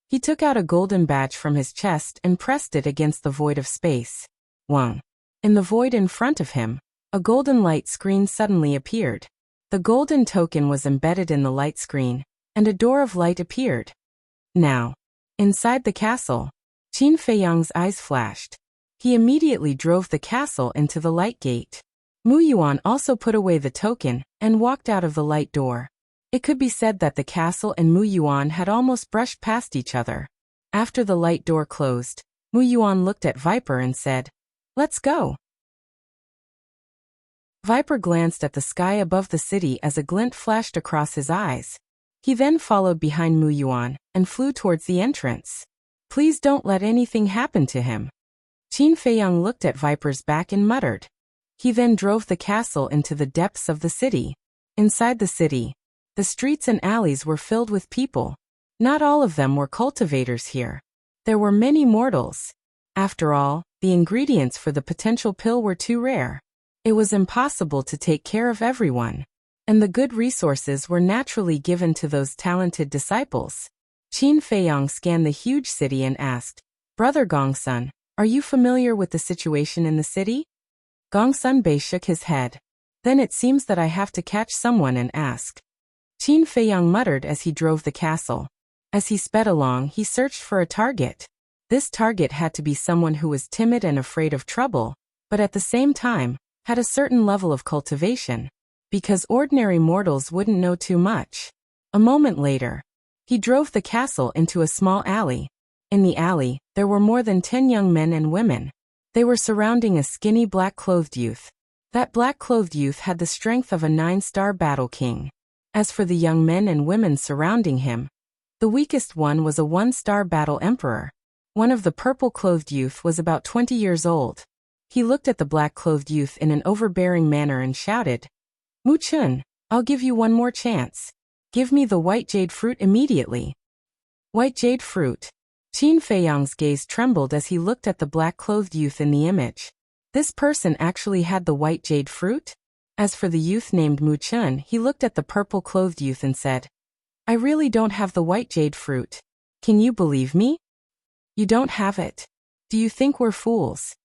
[SPEAKER 1] he took out a golden badge from his chest and pressed it against the void of space. Wang. In the void in front of him, a golden light screen suddenly appeared. The golden token was embedded in the light screen, and a door of light appeared. Now, inside the castle, Qin Feiyang's eyes flashed. He immediately drove the castle into the light gate. Mu Yuan also put away the token and walked out of the light door. It could be said that the castle and Mu Yuan had almost brushed past each other. After the light door closed, Mu Yuan looked at Viper and said, "Let's go." Viper glanced at the sky above the city as a glint flashed across his eyes. He then followed behind Mu Yuan and flew towards the entrance. Please don't let anything happen to him. Qin Feiyang looked at Viper's back and muttered. He then drove the castle into the depths of the city. Inside the city, the streets and alleys were filled with people. Not all of them were cultivators here. There were many mortals. After all, the ingredients for the potential pill were too rare. It was impossible to take care of everyone. And the good resources were naturally given to those talented disciples. Qin Feiyang scanned the huge city and asked, Brother Gongsun, are you familiar with the situation in the city? Gongsun Bei shook his head. Then it seems that I have to catch someone and ask. Qin Feiyang muttered as he drove the castle. As he sped along, he searched for a target. This target had to be someone who was timid and afraid of trouble, but at the same time, had a certain level of cultivation, because ordinary mortals wouldn't know too much. A moment later, he drove the castle into a small alley. In the alley, there were more than 10 young men and women. They were surrounding a skinny black-clothed youth. That black-clothed youth had the strength of a 9-star battle king. As for the young men and women surrounding him, the weakest one was a 1-star battle emperor. One of the purple-clothed youth was about 20 years old. He looked at the black-clothed youth in an overbearing manner and shouted, Mu Chun, I'll give you one more chance. Give me the white jade fruit immediately. White jade fruit. Qin Feiyang's gaze trembled as he looked at the black-clothed youth in the image. This person actually had the white jade fruit? As for the youth named Mu Chun, he looked at the purple-clothed youth and said, I really don't have the white jade fruit. Can you believe me? You don't have it. Do you think we're fools?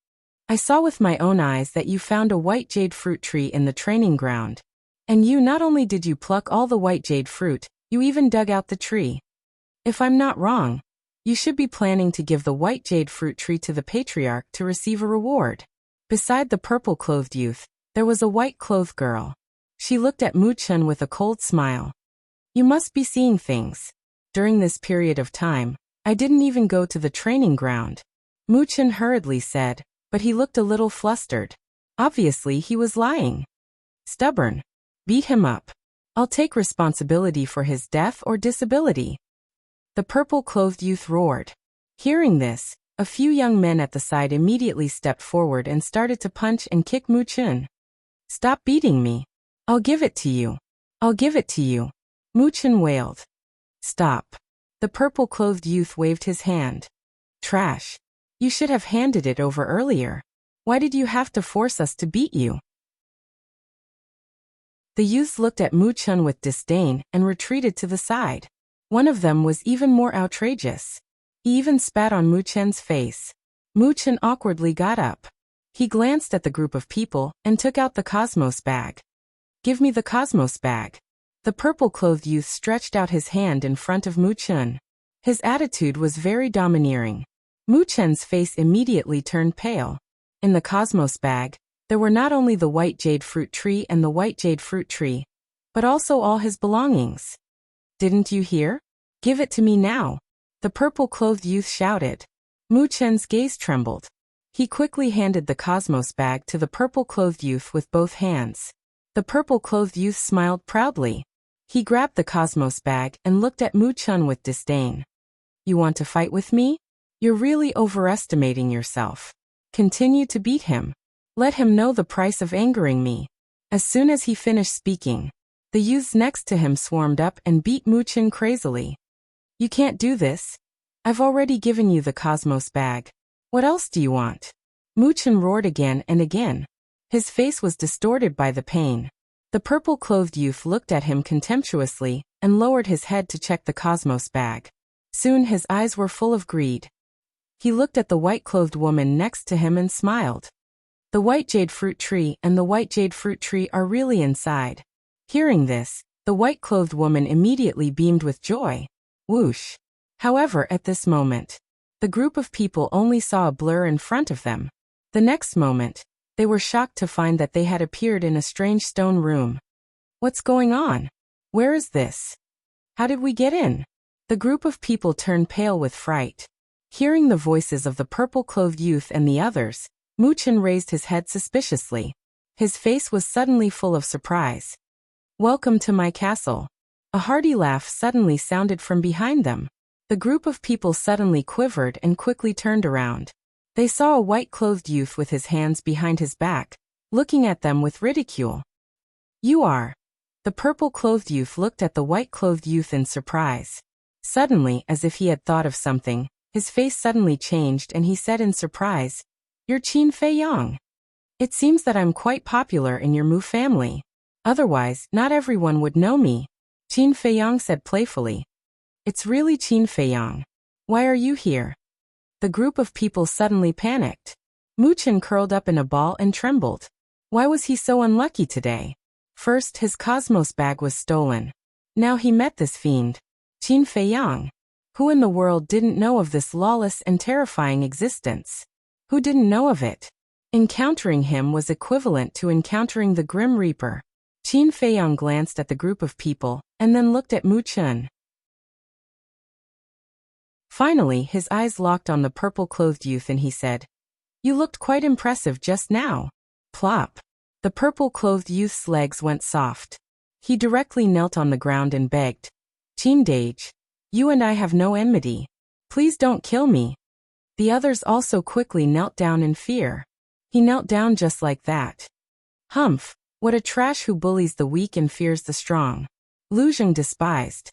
[SPEAKER 1] I saw with my own eyes that you found a white jade fruit tree in the training ground. And you not only did you pluck all the white jade fruit, you even dug out the tree. If I'm not wrong, you should be planning to give the white jade fruit tree to the patriarch to receive a reward. Beside the purple-clothed youth, there was a white-clothed girl. She looked at Mu Chun with a cold smile. You must be seeing things. During this period of time, I didn't even go to the training ground. Mu Chun hurriedly said, but he looked a little flustered. Obviously, he was lying. Stubborn. Beat him up. I'll take responsibility for his death or disability. The purple-clothed youth roared. Hearing this, a few young men at the side immediately stepped forward and started to punch and kick Mu Chun. Stop beating me. I'll give it to you. I'll give it to you. Mu Chun wailed. Stop. The purple-clothed youth waved his hand. Trash. You should have handed it over earlier. Why did you have to force us to beat you? The youths looked at Mu Chun with disdain and retreated to the side. One of them was even more outrageous. He even spat on Mu Chun's face. Mu Chun awkwardly got up. He glanced at the group of people and took out the Cosmos bag. Give me the Cosmos bag. The purple-clothed youth stretched out his hand in front of Mu Chun. His attitude was very domineering. Mu Chun's face immediately turned pale. In the Cosmos bag, there were not only the white jade fruit tree and the white jade fruit tree, but also all his belongings. Didn't you hear? Give it to me now. The purple-clothed youth shouted. Mu Chun's gaze trembled. He quickly handed the Cosmos bag to the purple-clothed youth with both hands. The purple-clothed youth smiled proudly. He grabbed the Cosmos bag and looked at Mu Chun with disdain. You want to fight with me? You're really overestimating yourself. Continue to beat him. Let him know the price of angering me. As soon as he finished speaking, the youths next to him swarmed up and beat Mu Chun crazily. You can't do this. I've already given you the Cosmos bag. What else do you want? Mu Chun roared again and again. His face was distorted by the pain. The purple-clothed youth looked at him contemptuously and lowered his head to check the Cosmos bag. Soon his eyes were full of greed. He looked at the white-clothed woman next to him and smiled. The white jade fruit tree and the white jade fruit tree are really inside. Hearing this, the white-clothed woman immediately beamed with joy. Whoosh. However, at this moment, the group of people only saw a blur in front of them. The next moment, they were shocked to find that they had appeared in a strange stone room. What's going on? Where is this? How did we get in? The group of people turned pale with fright. Hearing the voices of the purple-clothed youth and the others, Mu Chun raised his head suspiciously. His face was suddenly full of surprise. Welcome to my castle. A hearty laugh suddenly sounded from behind them. The group of people suddenly quivered and quickly turned around. They saw a white-clothed youth with his hands behind his back, looking at them with ridicule. "You are." The purple-clothed youth looked at the white-clothed youth in surprise. Suddenly, as if he had thought of something, his face suddenly changed and he said in surprise, "You're Qin Feiyang. It seems that I'm quite popular in your Mu family. Otherwise, not everyone would know me." Qin Feiyang said playfully. "It's really Qin Feiyang. Why are you here?" The group of people suddenly panicked. Mu Chen curled up in a ball and trembled. Why was he so unlucky today? First, his Cosmos bag was stolen. Now he met this fiend, Qin Feiyang. Who in the world didn't know of this lawless and terrifying existence? Who didn't know of it? Encountering him was equivalent to encountering the Grim Reaper. Qin Feiyang glanced at the group of people, and then looked at Mu Chen. Finally, his eyes locked on the purple-clothed youth and he said, "You looked quite impressive just now." Plop. The purple-clothed youth's legs went soft. He directly knelt on the ground and begged, "Qin Dage, you and I have no enmity. Please don't kill me." The others also quickly knelt down in fear. He knelt down just like that. Humph, what a trash who bullies the weak and fears the strong. Lu Zheng despised.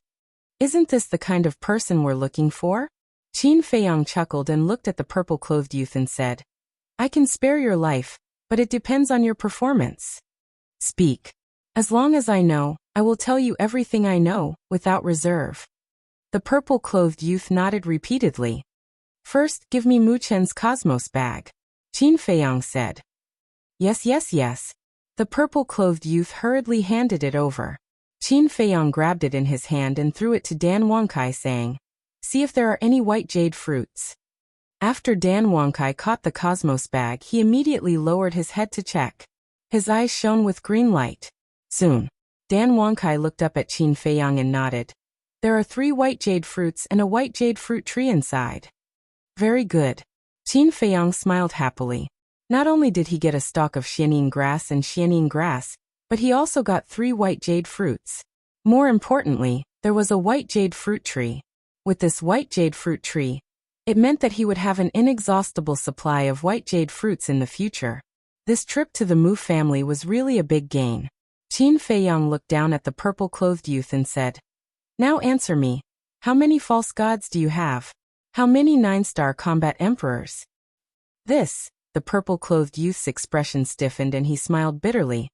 [SPEAKER 1] Isn't this the kind of person we're looking for? Qin Feiyang chuckled and looked at the purple-clothed youth and said, "I can spare your life, but it depends on your performance. Speak. As long as I know, I will tell you everything I know, without reserve." The purple-clothed youth nodded repeatedly. "First, give me Mu Chen's Cosmos bag," Qin Feiyang said. "Yes, yes, yes." The purple-clothed youth hurriedly handed it over. Qin Feiyang grabbed it in his hand and threw it to Dan Wangkai saying, "See if there are any white jade fruits." After Dan Wangkai caught the Cosmos bag, he immediately lowered his head to check. His eyes shone with green light. Soon, Dan Wangkai looked up at Qin Feiyang and nodded. "There are 3 white jade fruits and a white jade fruit tree inside." "Very good." Qin Feiyang smiled happily. Not only did he get a stalk of xianing grass and xianing grass, but he also got 3 white jade fruits. More importantly, there was a white jade fruit tree. With this white jade fruit tree, it meant that he would have an inexhaustible supply of white jade fruits in the future. This trip to the Mu family was really a big gain. Qin Feiyang looked down at the purple-clothed youth and said, "Now answer me. How many false gods do you have? How many 9-star combat emperors?" The purple-clothed youth's expression stiffened and he smiled bitterly.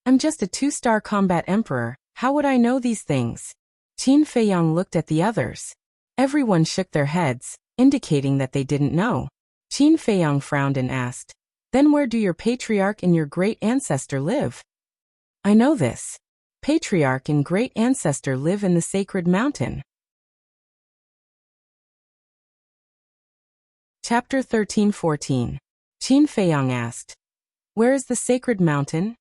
[SPEAKER 1] "I'm just a 2-star combat emperor. How would I know these things?" Qin Feiyang looked at the others. Everyone shook their heads, indicating that they didn't know. Qin Feiyang frowned and asked, "Then where do your patriarch and your great ancestor live?" "I know this. Patriarch and great ancestor live in the sacred mountain." Chapter 13-14. Qin Feiyang asked, "Where is the sacred mountain?"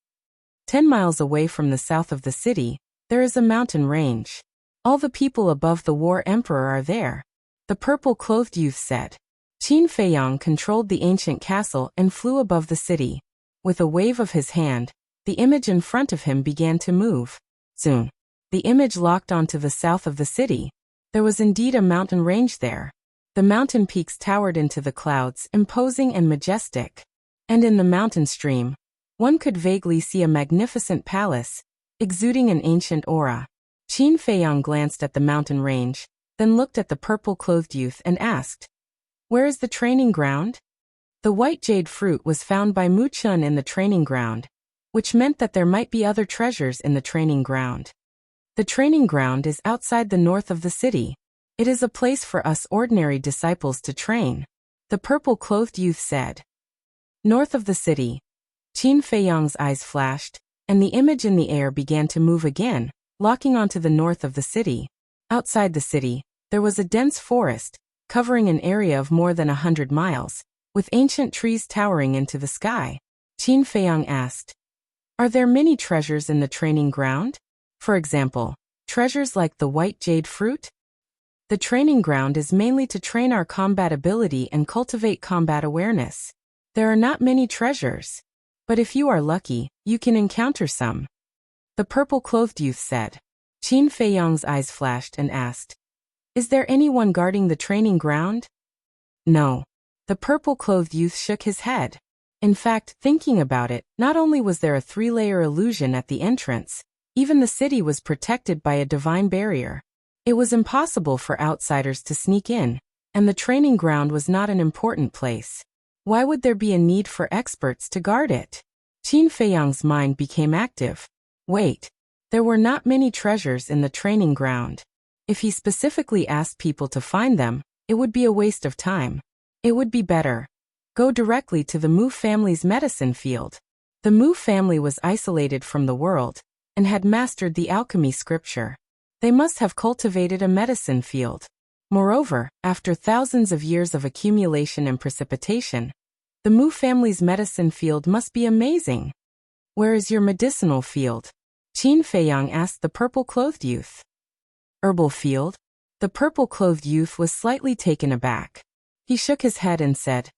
[SPEAKER 1] 10 miles away from the south of the city, there is a mountain range. All the people above the war emperor are there. The purple-clothed youth said. Qin Feiyang controlled the ancient castle and flew above the city. With a wave of his hand, the image in front of him began to move. Soon, the image locked onto the south of the city. There was indeed a mountain range there. The mountain peaks towered into the clouds, imposing and majestic. And in the mountain stream, one could vaguely see a magnificent palace, exuding an ancient aura. Qin Feiyang glanced at the mountain range, then looked at the purple-clothed youth and asked, "Where is the training ground?" The white jade fruit was found by Mu Chen in the training ground, which meant that there might be other treasures in the training ground. The training ground is outside the north of the city. It is a place for us ordinary disciples to train, the purple-clothed youth said. North of the city. Qin Feiyang's eyes flashed, and the image in the air began to move again, locking onto the north of the city. Outside the city, there was a dense forest, covering an area of more than 100 miles, with ancient trees towering into the sky. Qin Feiyang asked, "Are there many treasures in the training ground? For example, treasures like the white jade fruit?" The training ground is mainly to train our combat ability and cultivate combat awareness. There are not many treasures, but if you are lucky, you can encounter some. The purple-clothed youth said. Qin Feiyang's eyes flashed and asked, Is there anyone guarding the training ground? No. The purple-clothed youth shook his head. In fact, thinking about it, not only was there a 3-layer illusion at the entrance, even the city was protected by a divine barrier. It was impossible for outsiders to sneak in, and the training ground was not an important place. Why would there be a need for experts to guard it? Qin Feiyang's mind became active. Wait. There were not many treasures in the training ground. If he specifically asked people to find them, it would be a waste of time. It would be better. Go directly to the Mu family's medicine field. The Mu family was isolated from the world, and had mastered the alchemy scripture. They must have cultivated a medicine field. Moreover, after thousands of years of accumulation and precipitation, the Mu family's medicine field must be amazing. Where is your medicinal field? Qin Feiyang asked the purple-clothed youth. Herbal field? The purple-clothed youth was slightly taken aback. He shook his head and said,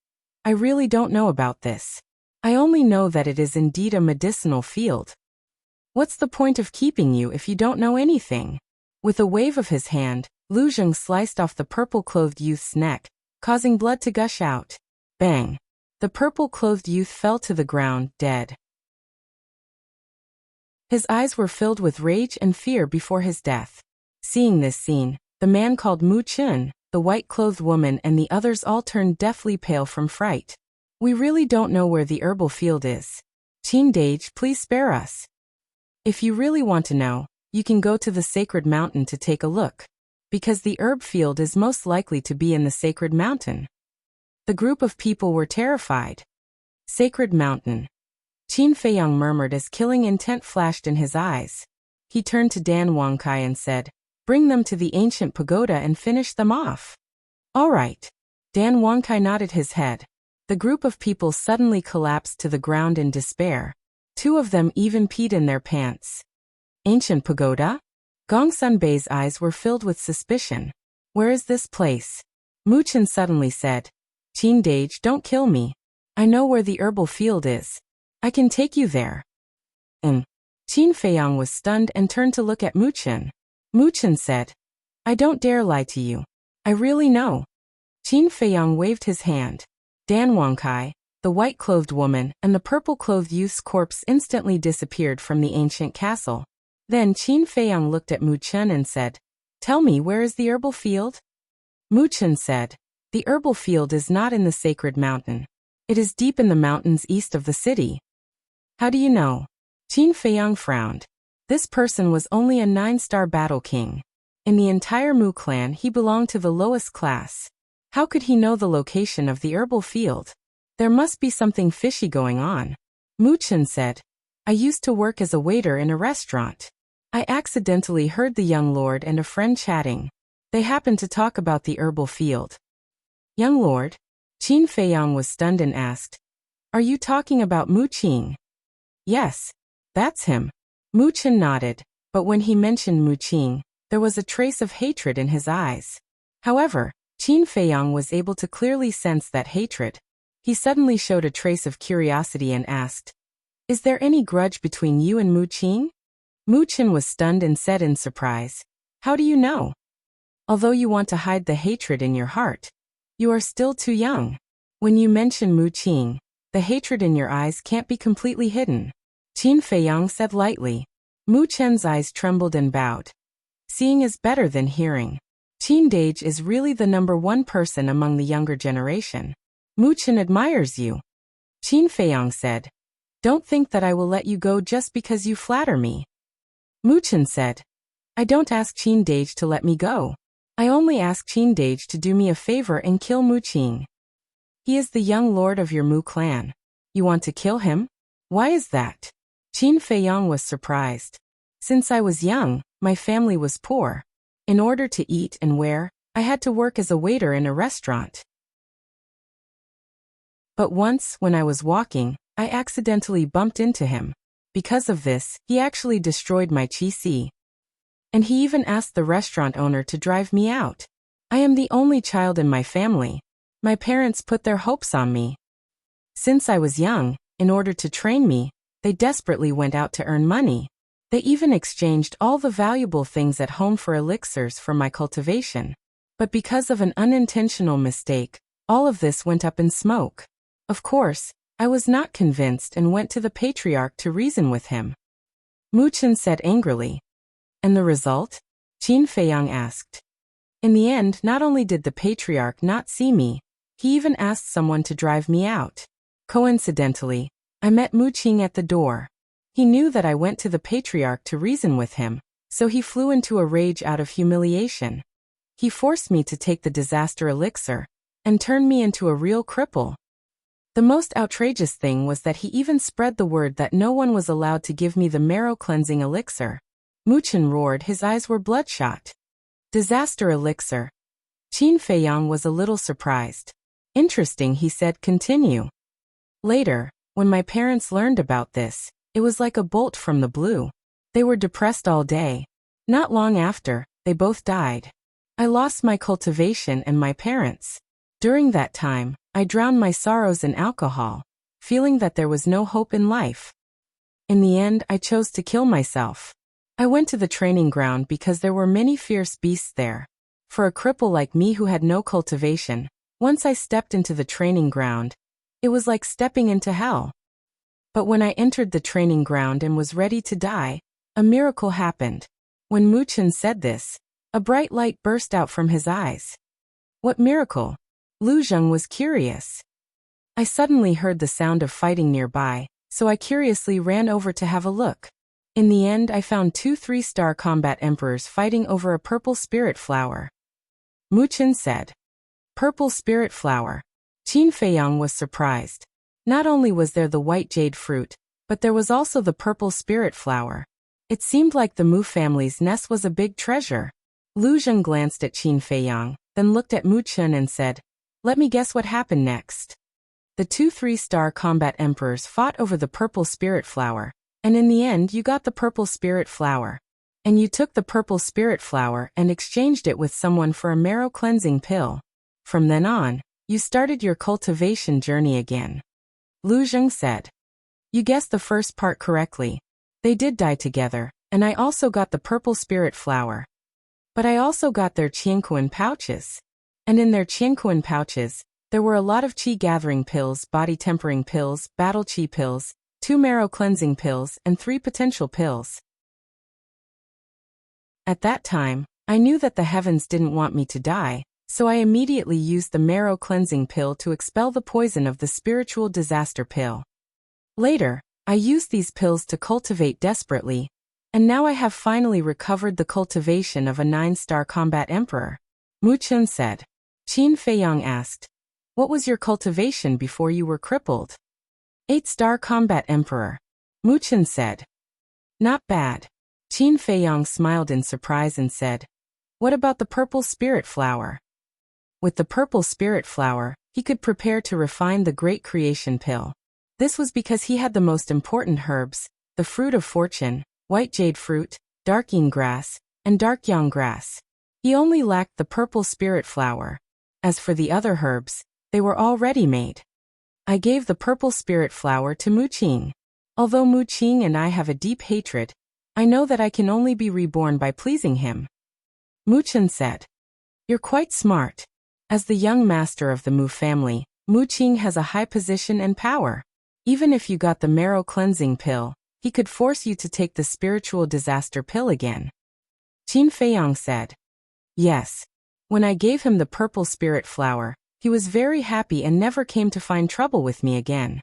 [SPEAKER 1] I really don't know about this. I only know that it is indeed a medicinal field. What's the point of keeping you if you don't know anything? With a wave of his hand, Lu Zheng sliced off the purple-clothed youth's neck, causing blood to gush out. Bang! The purple-clothed youth fell to the ground, dead. His eyes were filled with rage and fear before his death. Seeing this scene, the man called Mu Chun, the white-clothed woman and the others all turned deathly pale from fright. We really don't know where the herbal field is. Qin Dage, please spare us. If you really want to know, you can go to the sacred mountain to take a look. Because the herb field is most likely to be in the sacred mountain. The group of people were terrified. Sacred mountain. Qin Feiyang murmured as killing intent flashed in his eyes. He turned to Dan Wangkai and said, Bring them to the ancient pagoda and finish them off. All right. Dan Wangkai nodded his head. The group of people suddenly collapsed to the ground in despair. 2 of them even peed in their pants. Ancient pagoda? Gongsun Bei's eyes were filled with suspicion. Where is this place? Mu Chen suddenly said, Qin Dage, don't kill me. I know where the herbal field is. I can take you there. Qin Feiyang was stunned and turned to look at Mu Chen. Mu Chen said, I don't dare lie to you. I really know. Qin Feiyang waved his hand. Dan Wangkai, the white-clothed woman, and the purple-clothed youth's corpse instantly disappeared from the ancient castle. Then Qin Feiyang looked at Mu Chen and said, Tell me, where is the herbal field? Mu Chen said, The herbal field is not in the sacred mountain. It is deep in the mountains east of the city. How do you know? Qin Feiyang frowned. This person was only a 9-star battle king. In the entire Mu clan he belonged to the lowest class. How could he know the location of the herbal field? There must be something fishy going on. Mu Chen said, I used to work as a waiter in a restaurant. I accidentally heard the young lord and a friend chatting. They happened to talk about the herbal field. Young lord? Qin Feiyang was stunned and asked, Are you talking about Mu Qing? Yes. That's him. Mu Chen nodded, but when he mentioned Mu Qing, there was a trace of hatred in his eyes. However, Qin Feiyang was able to clearly sense that hatred. He suddenly showed a trace of curiosity and asked, Is there any grudge between you and Mu Qing? Mu Chen was stunned and said in surprise, How do you know? Although you want to hide the hatred in your heart, you are still too young. When you mention Mu Qing, the hatred in your eyes can't be completely hidden. Qin Feiyang said lightly. Mu Chen's eyes trembled and bowed. Seeing is better than hearing. Qin Dage is really the #1 person among the younger generation. Mu Chen admires you. Qin Feiyang said, Don't think that I will let you go just because you flatter me. Mu Chen said, I don't ask Qin Dage to let me go. I only ask Qin Dage to do me a favor and kill Mu Qing. He is the young lord of your Mu clan. You want to kill him? Why is that? Qin Feiyang was surprised. Since I was young, my family was poor. In order to eat and wear, I had to work as a waiter in a restaurant. But once, when I was walking, I accidentally bumped into him. Because of this, he actually destroyed my qi. And he even asked the restaurant owner to drive me out. I am the only child in my family. My parents put their hopes on me. Since I was young, in order to train me, they desperately went out to earn money. They even exchanged all the valuable things at home for elixirs for my cultivation. But because of an unintentional mistake, all of this went up in smoke. Of course, I was not convinced and went to the patriarch to reason with him. Mu Chen said angrily. And the result? Qin Feiyang asked. In the end, not only did the patriarch not see me, he even asked someone to drive me out. Coincidentally, I met Mu Qing at the door. He knew that I went to the patriarch to reason with him, so he flew into a rage out of humiliation. He forced me to take the disaster elixir, and turned me into a real cripple. The most outrageous thing was that he even spread the word that no one was allowed to give me the marrow-cleansing elixir. Mu Chen roared, his eyes were bloodshot. Disaster elixir. Qin Feiyang was a little surprised. Interesting, he said, continue. Later, when my parents learned about this, it was like a bolt from the blue. They were depressed all day. Not long after, they both died. I lost my cultivation and my parents. During that time, I drowned my sorrows in alcohol, feeling that there was no hope in life. In the end, I chose to kill myself. I went to the training ground because there were many fierce beasts there. For a cripple like me who had no cultivation, once I stepped into the training ground, it was like stepping into hell. But when I entered the training ground and was ready to die, a miracle happened. When Mu Chen said this, a bright light burst out from his eyes. What miracle? Lu Zheng was curious. I suddenly heard the sound of fighting nearby, so I curiously ran over to have a look. In the end, I found 2 3-star combat emperors fighting over a purple spirit flower. Mu Chen said. Purple spirit flower. Qin Feiyang was surprised. Not only was there the white jade fruit, but there was also the purple spirit flower. It seemed like the Mu family's nest was a big treasure. Lu Zheng glanced at Qin Feiyang, then looked at Mu Chen and said, "Let me guess what happened next." The 2 3-star combat emperors fought over the purple spirit flower, and in the end you got the purple spirit flower. And you took the purple spirit flower and exchanged it with someone for a marrow cleansing pill. From then on, you started your cultivation journey again. Lu Zheng said. You guessed the first part correctly. They did die together, and I also got the purple spirit flower. But I also got their qianquan pouches. And in their qianquan pouches, there were a lot of qi gathering pills, body tempering pills, battle qi pills, 2 marrow cleansing pills, and 3 potential pills. At that time, I knew that the heavens didn't want me to die, so I immediately used the marrow cleansing pill to expel the poison of the spiritual disaster pill. Later, I used these pills to cultivate desperately, and now I have finally recovered the cultivation of a 9-star combat emperor. Mu Chen said. Qin Feiyang asked, what was your cultivation before you were crippled? 8-star combat emperor. Mu Chen said. Not bad. Qin Feiyang smiled in surprise and said, what about the purple spirit flower? With the purple spirit flower, he could prepare to refine the great creation pill. This was because he had the most important herbs, the fruit of fortune, white jade fruit, dark yin grass, and dark yang grass. He only lacked the purple spirit flower. As for the other herbs, they were already made. I gave the purple spirit flower to Mu Qing. Although Mu Qing and I have a deep hatred, I know that I can only be reborn by pleasing him. Mu Chen said. You're quite smart. As the young master of the Mu family, Mu Qing has a high position and power. Even if you got the marrow cleansing pill, he could force you to take the spiritual disaster pill again. Qin Feiyang said. Yes. When I gave him the purple spirit flower, he was very happy and never came to find trouble with me again.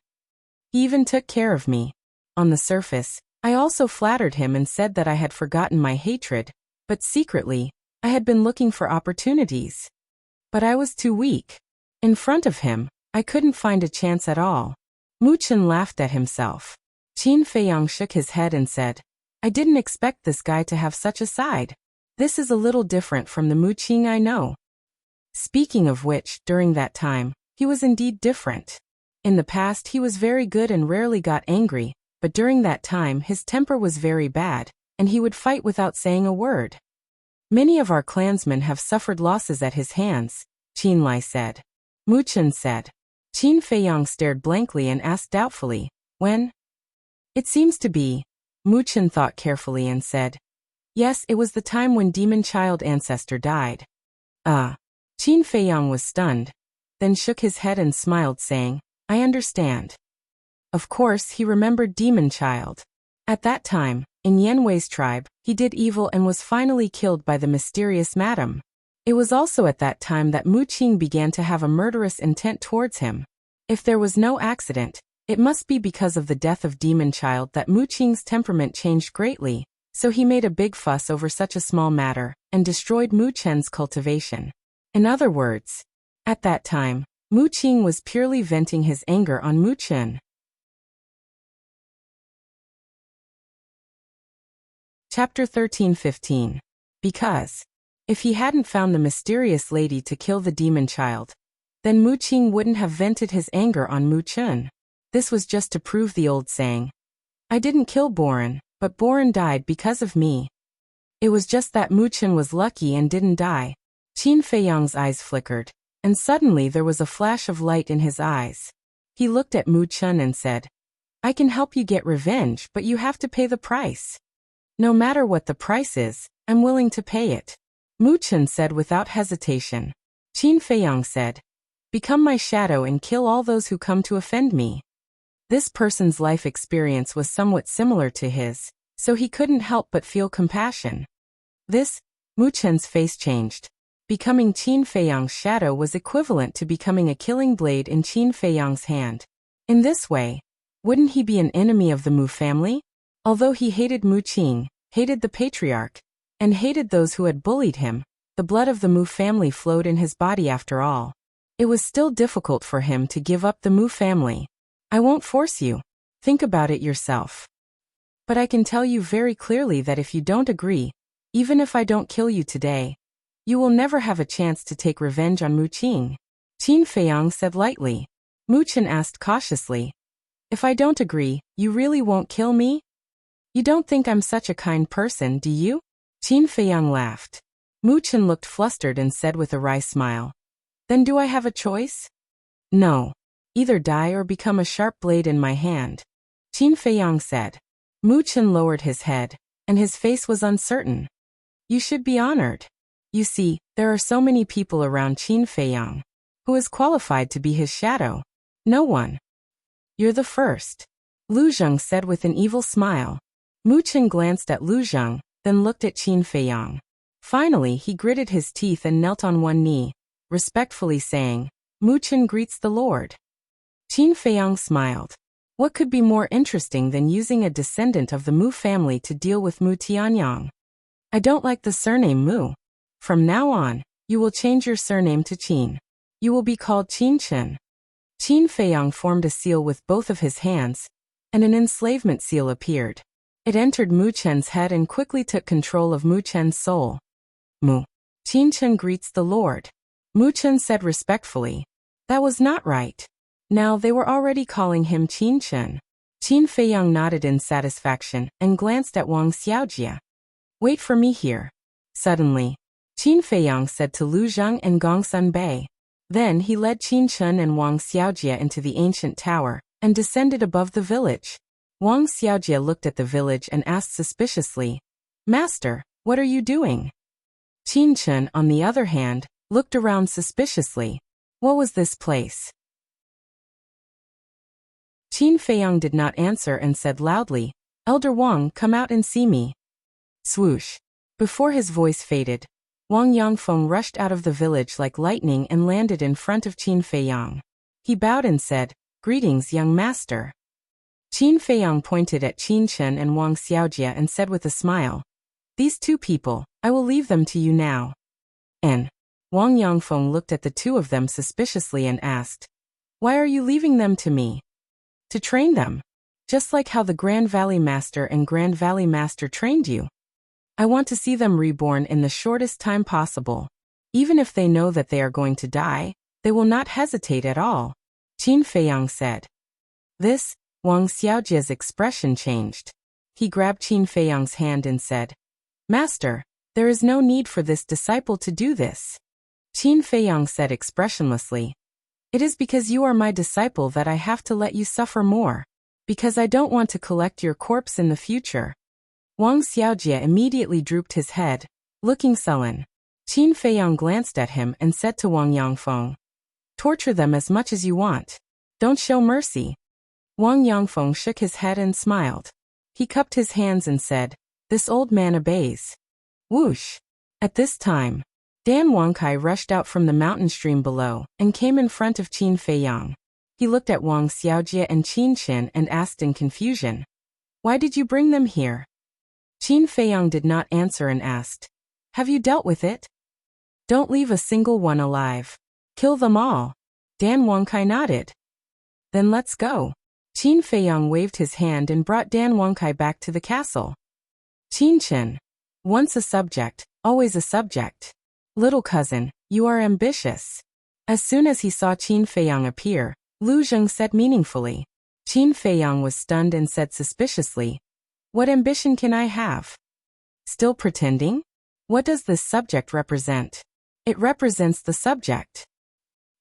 [SPEAKER 1] He even took care of me. On the surface, I also flattered him and said that I had forgotten my hatred, but secretly, I had been looking for opportunities. But I was too weak. In front of him, I couldn't find a chance at all. Mu Chen laughed at himself. Qin Feiyang shook his head and said, I didn't expect this guy to have such a side. This is a little different from the Mu Qing I know. Speaking of which, during that time, he was indeed different. In the past he was very good and rarely got angry, but during that time his temper was very bad, and he would fight without saying a word. Many of our clansmen have suffered losses at his hands, Qin Lai said. Mu Chen said. Qin Feiyang stared blankly and asked doubtfully, when? It seems to be. Mu Chen thought carefully and said, yes, it was the time when demon child ancestor died. Qin Feiyang was stunned, then shook his head and smiled, saying, I understand. Of course, he remembered Demon Child. At that time, in Yanwei's tribe, he did evil and was finally killed by the mysterious madam. It was also at that time that Mu Qing began to have a murderous intent towards him. If there was no accident, it must be because of the death of Demon Child that Mu Qing's temperament changed greatly, so he made a big fuss over such a small matter, and destroyed Mu Chen's cultivation. In other words, at that time, Mu Qing was purely venting his anger on Mu Chen. Chapter 13-15. Because, if he hadn't found the mysterious lady to kill the demon child, then Mu Qing wouldn't have vented his anger on Mu Chen. This was just to prove the old saying, I didn't kill Boren, but Boren died because of me. It was just that Mu Chen was lucky and didn't die. Qin Feiyang's eyes flickered, and suddenly there was a flash of light in his eyes. He looked at Mu Chen and said, I can help you get revenge, but you have to pay the price. No matter what the price is, I'm willing to pay it. Mu Chen said without hesitation. Qin Feiyang said, Become my shadow and kill all those who come to offend me. This person's life experience was somewhat similar to his, so he couldn't help but feel compassion. Mu Chen's face changed. Becoming Qin Feiyang's shadow was equivalent to becoming a killing blade in Qin Feiyang's hand. In this way, wouldn't he be an enemy of the Mu family? Although he hated Mu Qing, hated the patriarch, and hated those who had bullied him, the blood of the Mu family flowed in his body after all. It was still difficult for him to give up the Mu family. I won't force you. Think about it yourself. But I can tell you very clearly that if you don't agree, even if I don't kill you today, you will never have a chance to take revenge on Mu Qing. Qin Feiyang said lightly. Mu Chen asked cautiously, If I don't agree, you really won't kill me? You don't think I'm such a kind person, do you? Qin Feiyang laughed. Mu Chen looked flustered and said with a wry smile, Then do I have a choice? No. Either die or become a sharp blade in my hand. Qin Feiyang said. Mu Chen lowered his head, and his face was uncertain. You should be honored. You see, there are so many people around Qin Feiyang. Who is qualified to be his shadow? No one. You're the first. Lu Zheng said with an evil smile. Mu Chen glanced at Lu Zheng, then looked at Qin Feiyang. Finally, he gritted his teeth and knelt on one knee, respectfully saying, Mu Chen greets the Lord. Qin Feiyang smiled. What could be more interesting than using a descendant of the Mu family to deal with Mu Tianyang? I don't like the surname Mu. From now on, you will change your surname to Qin. You will be called Qin Chen. Qin Feiyang formed a seal with both of his hands, and an enslavement seal appeared. It entered Mu Chen's head and quickly took control of Mu Chen's soul. Mu. Qin Chen greets the Lord. Mu Chen said respectfully. That was not right. Now they were already calling him Qin Chen. Qin Feiyang nodded in satisfaction and glanced at Wang Xiaojia. Wait for me here. Suddenly, Qin Feiyang said to Lu Zheng and Gongsun Bei. Then he led Qin Chen and Wang Xiaojia into the ancient tower, and descended above the village. Wang Xiaojia looked at the village and asked suspiciously, Master, what are you doing? Qin Chen, on the other hand, looked around suspiciously. What was this place? Qin Feiyang did not answer and said loudly, Elder Wang, come out and see me. Swoosh. Before his voice faded, Wang Yangfeng rushed out of the village like lightning and landed in front of Qin Feiyang. He bowed and said, Greetings, young master. Qin Feiyang pointed at Qin Chen and Wang Xiaojia and said with a smile, These two people, I will leave them to you now. And Wang Yangfeng looked at the two of them suspiciously and asked, Why are you leaving them to me? To train them. Just like how the Grand Valley Master and Grand Valley Master trained you. I want to see them reborn in the shortest time possible. Even if they know that they are going to die, they will not hesitate at all. Qin Feiyang said. Wang Xiaojia's expression changed. He grabbed Qin Feiyang's hand and said, Master, there is no need for this disciple to do this. Qin Feiyang said expressionlessly, It is because you are my disciple that I have to let you suffer more. Because I don't want to collect your corpse in the future. Wang Xiaojia immediately drooped his head, looking sullen. Qin Feiyang glanced at him and said to Wang Yangfeng, "Torture them as much as you want. Don't show mercy." Wang Yangfeng shook his head and smiled. He cupped his hands and said, "This old man obeys." Whoosh! At this time, Dan Wangkai rushed out from the mountain stream below and came in front of Qin Feiyang. He looked at Wang Xiaojie and Qin Qin and asked in confusion, "Why did you bring them here?" Qin Feiyang did not answer and asked, "Have you dealt with it? Don't leave a single one alive. Kill them all." Dan Wangkai nodded. "Then let's go." Qin Feiyang waved his hand and brought Dan Wangkai back to the castle. Qin Qin. Once a subject, always a subject. Little cousin, you are ambitious. As soon as he saw Qin Feiyang appear, Lu Zheng said meaningfully. Qin Feiyang was stunned and said suspiciously, "What ambition can I have? Still pretending? What does this subject represent?" "It represents the subject."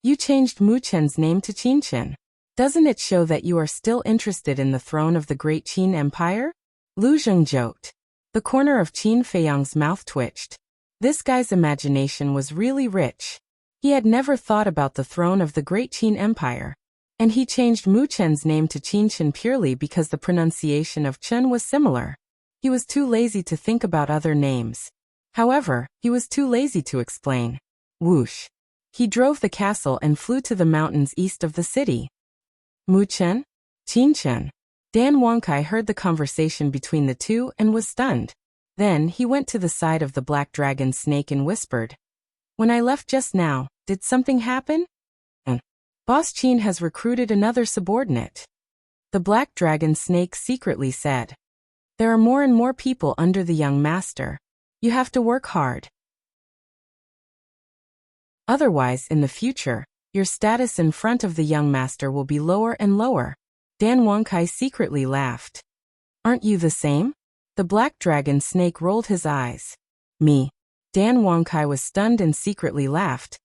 [SPEAKER 1] "You changed Mu Chen's name to Qin Qin. Doesn't it show that you are still interested in the throne of the great Qin Empire?" Lu Zheng joked. The corner of Qin Feiyang's mouth twitched. This guy's imagination was really rich. He had never thought about the throne of the great Qin Empire. And he changed Mu Chen's name to Qin Qin purely because the pronunciation of Chen was similar. He was too lazy to think about other names. However, he was too lazy to explain. Whoosh! He drove the castle and flew to the mountains east of the city. Mu Chen? Qin Chen. Dan Wangkai heard the conversation between the two and was stunned. Then he went to the side of the black dragon snake and whispered, "When I left just now, did something happen?" "Boss Qin has recruited another subordinate." The black dragon snake secretly said, "There are more and more people under the young master. You have to work hard. Otherwise, in the future, your status in front of the young master will be lower and lower." Dan Wangkai secretly laughed. "Aren't you the same?" The black dragon snake rolled his eyes. "Me?" Dan Wangkai was stunned and secretly laughed.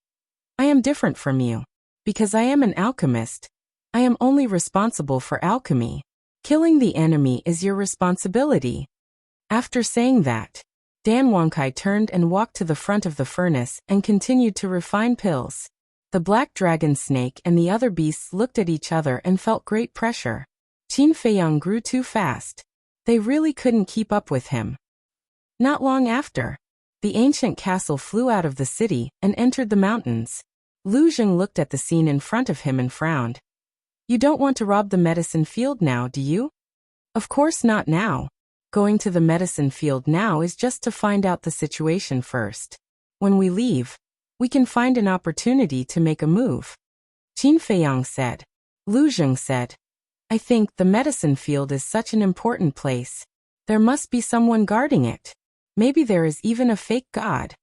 [SPEAKER 1] "I am different from you. Because I am an alchemist. I am only responsible for alchemy. Killing the enemy is your responsibility." After saying that, Dan Wangkai turned and walked to the front of the furnace and continued to refine pills. The black dragon snake and the other beasts looked at each other and felt great pressure. Qin Feiyang grew too fast. They really couldn't keep up with him. Not long after, the ancient castle flew out of the city and entered the mountains. Lu Zheng looked at the scene in front of him and frowned. "You don't want to rob the medicine field now, do you?" "Of course not now. Going to the medicine field now is just to find out the situation first. When we leave, we can find an opportunity to make a move," Qin Feiyang said. Lu Zheng said, "I think the medicine field is such an important place. There must be someone guarding it. Maybe there is even a fake god."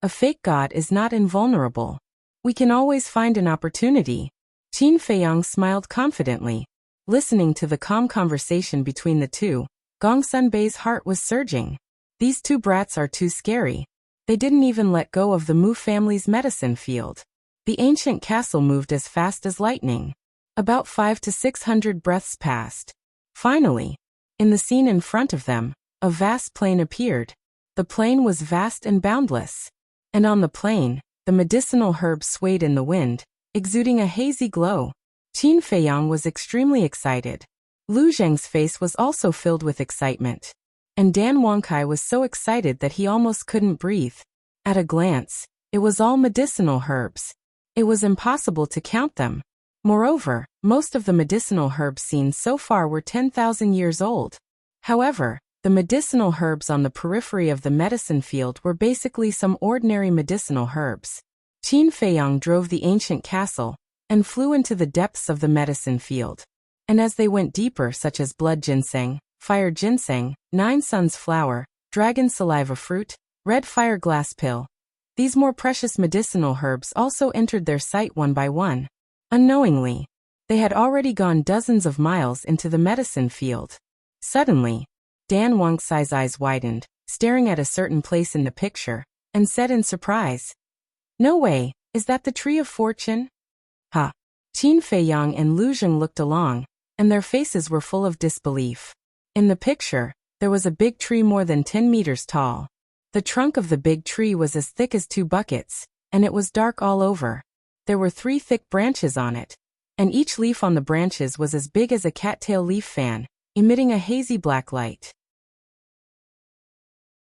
[SPEAKER 1] "A fake god is not invulnerable. We can always find an opportunity." Qin Feiyang smiled confidently. Listening to the calm conversation between the two, Gong Sunbei's heart was surging. These two brats are too scary. They didn't even let go of the Mu family's medicine field. The ancient castle moved as fast as lightning. About 500 to 600 breaths passed. Finally, in the scene in front of them, a vast plain appeared. The plain was vast and boundless. And on the plain, the medicinal herbs swayed in the wind, exuding a hazy glow. Qin Feiyang was extremely excited. Lu Zheng's face was also filled with excitement. And Dan Wangkai was so excited that he almost couldn't breathe. At a glance, it was all medicinal herbs. It was impossible to count them. Moreover, most of the medicinal herbs seen so far were 10,000 years old. However, the medicinal herbs on the periphery of the medicine field were basically some ordinary medicinal herbs. Qin Feiyang drove the ancient castle and flew into the depths of the medicine field. And as they went deeper, such as blood ginseng, fire ginseng, 9 suns flower, dragon saliva fruit, red fire glass pill, these more precious medicinal herbs also entered their sight one by one. Unknowingly, they had already gone dozens of miles into the medicine field. Suddenly, Dan Wangkai's eyes widened, staring at a certain place in the picture, and said in surprise, "No way, is that the tree of fortune?" "Ha!" Qin Feiyang and Lu Zheng looked along, and their faces were full of disbelief. In the picture, there was a big tree more than 10 meters tall. The trunk of the big tree was as thick as 2 buckets, and it was dark all over. There were 3 thick branches on it, and each leaf on the branches was as big as a cattail leaf fan, emitting a hazy black light.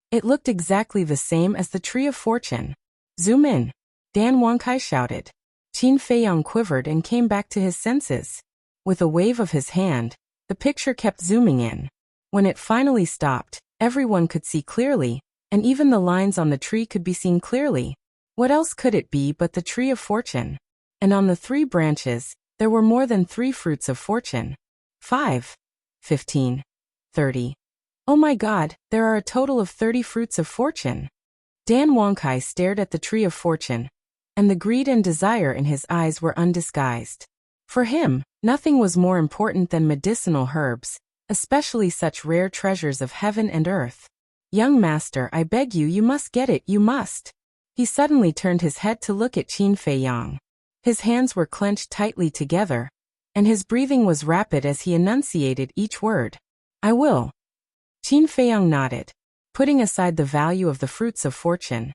[SPEAKER 1] It looked exactly the same as the Tree of Fortune. "Zoom in," Dan Wangkai shouted. Qin Feiyang quivered and came back to his senses. With a wave of his hand, the picture kept zooming in. When it finally stopped, everyone could see clearly, and even the lines on the tree could be seen clearly. What else could it be but the Tree of Fortune? And on the 3 branches, there were more than 3 fruits of fortune. 5, 15, 30. Oh my God, there are a total of 30 fruits of fortune. Dan Wangkai stared at the Tree of Fortune, and the greed and desire in his eyes were undisguised. For him, nothing was more important than medicinal herbs, especially such rare treasures of heaven and earth. "Young master, I beg you, you must get it, you must." He suddenly turned his head to look at Qin Feiyang. His hands were clenched tightly together, and his breathing was rapid as he enunciated each word. "I will." Qin Feiyang nodded, putting aside the value of the fruits of fortune.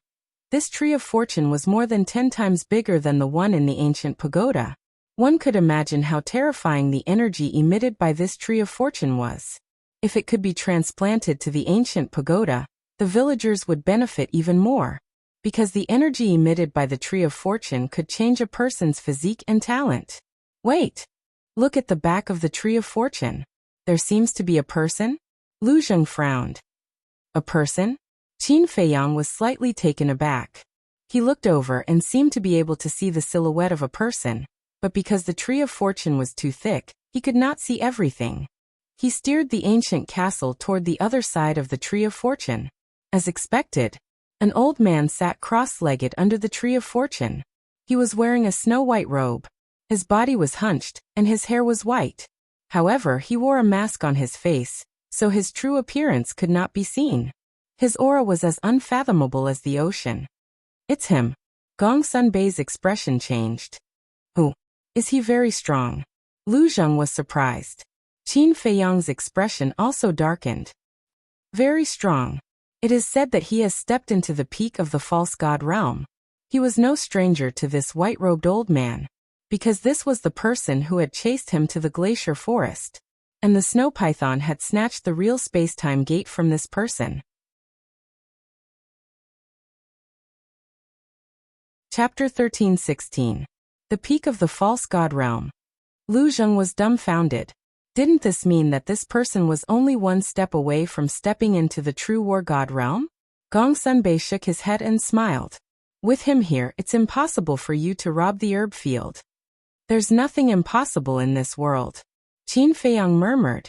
[SPEAKER 1] This Tree of Fortune was more than 10 times bigger than the one in the ancient pagoda. One could imagine how terrifying the energy emitted by this Tree of Fortune was. If it could be transplanted to the ancient pagoda, the villagers would benefit even more, because the energy emitted by the Tree of Fortune could change a person's physique and talent. Wait! Look at the back of the Tree of Fortune. There seems to be a person? Lu Zheng frowned. A person? Qin Feiyang was slightly taken aback. He looked over and seemed to be able to see the silhouette of a person, but because the Tree of Fortune was too thick, he could not see everything. He steered the ancient castle toward the other side of the Tree of Fortune. As expected, an old man sat cross-legged under the Tree of Fortune. He was wearing a snow-white robe. His body was hunched, and his hair was white. However, he wore a mask on his face, so his true appearance could not be seen. His aura was as unfathomable as the ocean. "It's him." Gong Sunbei's expression changed. "Who? Is he very strong?" Lu Zheng was surprised. Qin Feiyang's expression also darkened. "Very strong. It is said that he has stepped into the peak of the false god realm." He was no stranger to this white-robed old man, because this was the person who had chased him to the glacier forest, and the snow python had snatched the real space-time gate from this person. Chapter 13:16. The Peak of the False God Realm. Lu Zheng was dumbfounded. Didn't this mean that this person was only one step away from stepping into the true war god realm? Gong Sunbei shook his head and smiled. "With him here, it's impossible for you to rob the herb field." "There's nothing impossible in this world," Qin Feiyang murmured.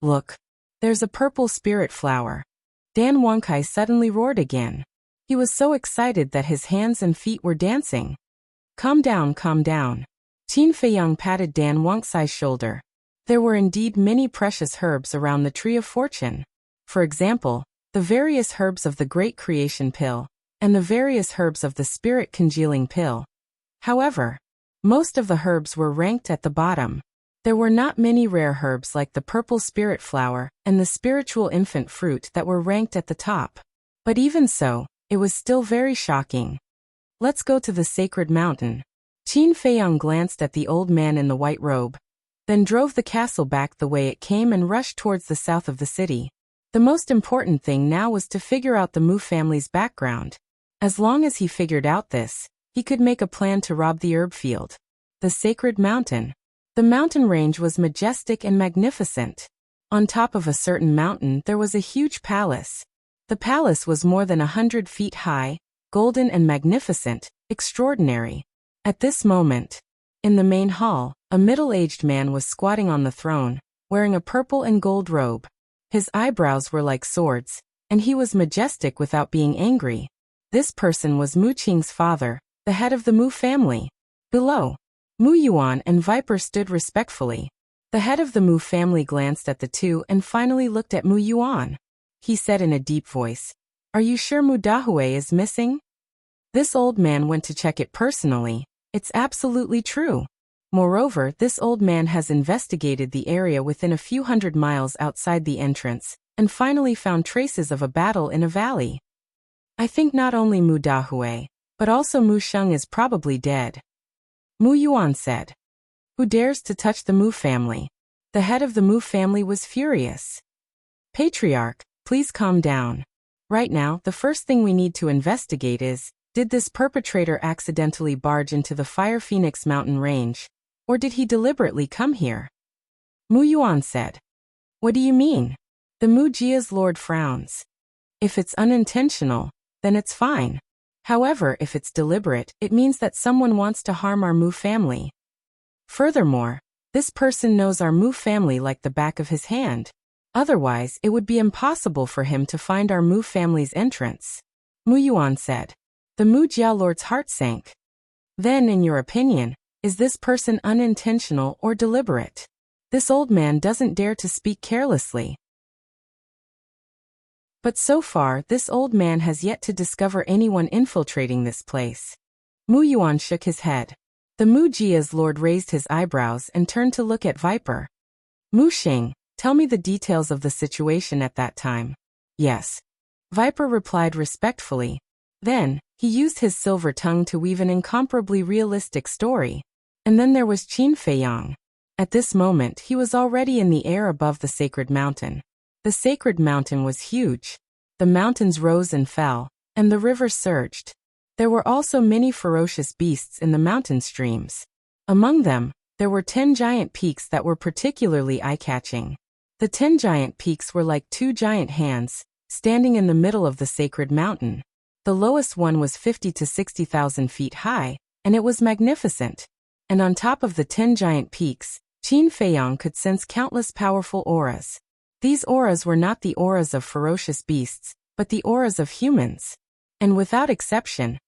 [SPEAKER 1] "Look, there's a purple spirit flower." Dan Wangkai suddenly roared again. He was so excited that his hands and feet were dancing. Calm down, calm down." Qin Feiyang patted Dan Wangkai's shoulder. There were indeed many precious herbs around the Tree of Fortune. For example, the various herbs of the Great Creation Pill, and the various herbs of the Spirit Congealing Pill. However, most of the herbs were ranked at the bottom. There were not many rare herbs like the purple spirit flower and the spiritual infant fruit that were ranked at the top. But even so, it was still very shocking. "Let's go to the sacred mountain." Qin Feiyang glanced at the old man in the white robe, then drove the castle back the way it came and rushed towards the south of the city. The most important thing now was to figure out the Mu family's background. As long as he figured out this, he could make a plan to rob the herb field. The sacred mountain. The mountain range was majestic and magnificent. On top of a certain mountain there was a huge palace. The palace was more than 100 feet high, golden and magnificent, extraordinary. At this moment, in the main hall, a middle-aged man was squatting on the throne, wearing a purple and gold robe. His eyebrows were like swords, and he was majestic without being angry. This person was Mu Qing's father, the head of the Mu family. Below, Mu Yuan and Viper stood respectfully. The head of the Mu family glanced at the two and finally looked at Mu Yuan. He said in a deep voice, "Are you sure Mu Dahue is missing?" This old man went to check it personally. It's absolutely true. Moreover, this old man has investigated the area within a few hundred miles outside the entrance, and finally found traces of a battle in a valley. I think not only Mu Dahui, but also Mu Sheng is probably dead. Mu Yuan said. Who dares to touch the Mu family? The head of the Mu family was furious. Patriarch, please calm down. Right now, the first thing we need to investigate is, did this perpetrator accidentally barge into the Fire Phoenix mountain range? Or did he deliberately come here? Mu Yuan said. What do you mean? The Mu Jia's lord frowns. If it's unintentional, then it's fine. However, if it's deliberate, it means that someone wants to harm our Mu family. Furthermore, this person knows our Mu family like the back of his hand. Otherwise, it would be impossible for him to find our Mu family's entrance. Mu Yuan said. The Mu Jia lord's heart sank. Then, in your opinion, is this person unintentional or deliberate? This old man doesn't dare to speak carelessly. But so far, this old man has yet to discover anyone infiltrating this place. Mu Yuan shook his head. The Mu Jia's lord raised his eyebrows and turned to look at Viper. Mu Xing, tell me the details of the situation at that time. Yes. Viper replied respectfully. Then, he used his silver tongue to weave an incomparably realistic story. And then there was Qin Feiyang. At this moment, he was already in the air above the sacred mountain. The sacred mountain was huge. The mountains rose and fell, and the river surged. There were also many ferocious beasts in the mountain streams. Among them, there were 10 giant peaks that were particularly eye-catching. The 10 giant peaks were like 2 giant hands, standing in the middle of the sacred mountain. The lowest one was 50 to 60,000 feet high, and it was magnificent. And on top of the 10 giant peaks, Qin Feiyang could sense countless powerful auras. These auras were not the auras of ferocious beasts, but the auras of humans. And without exception,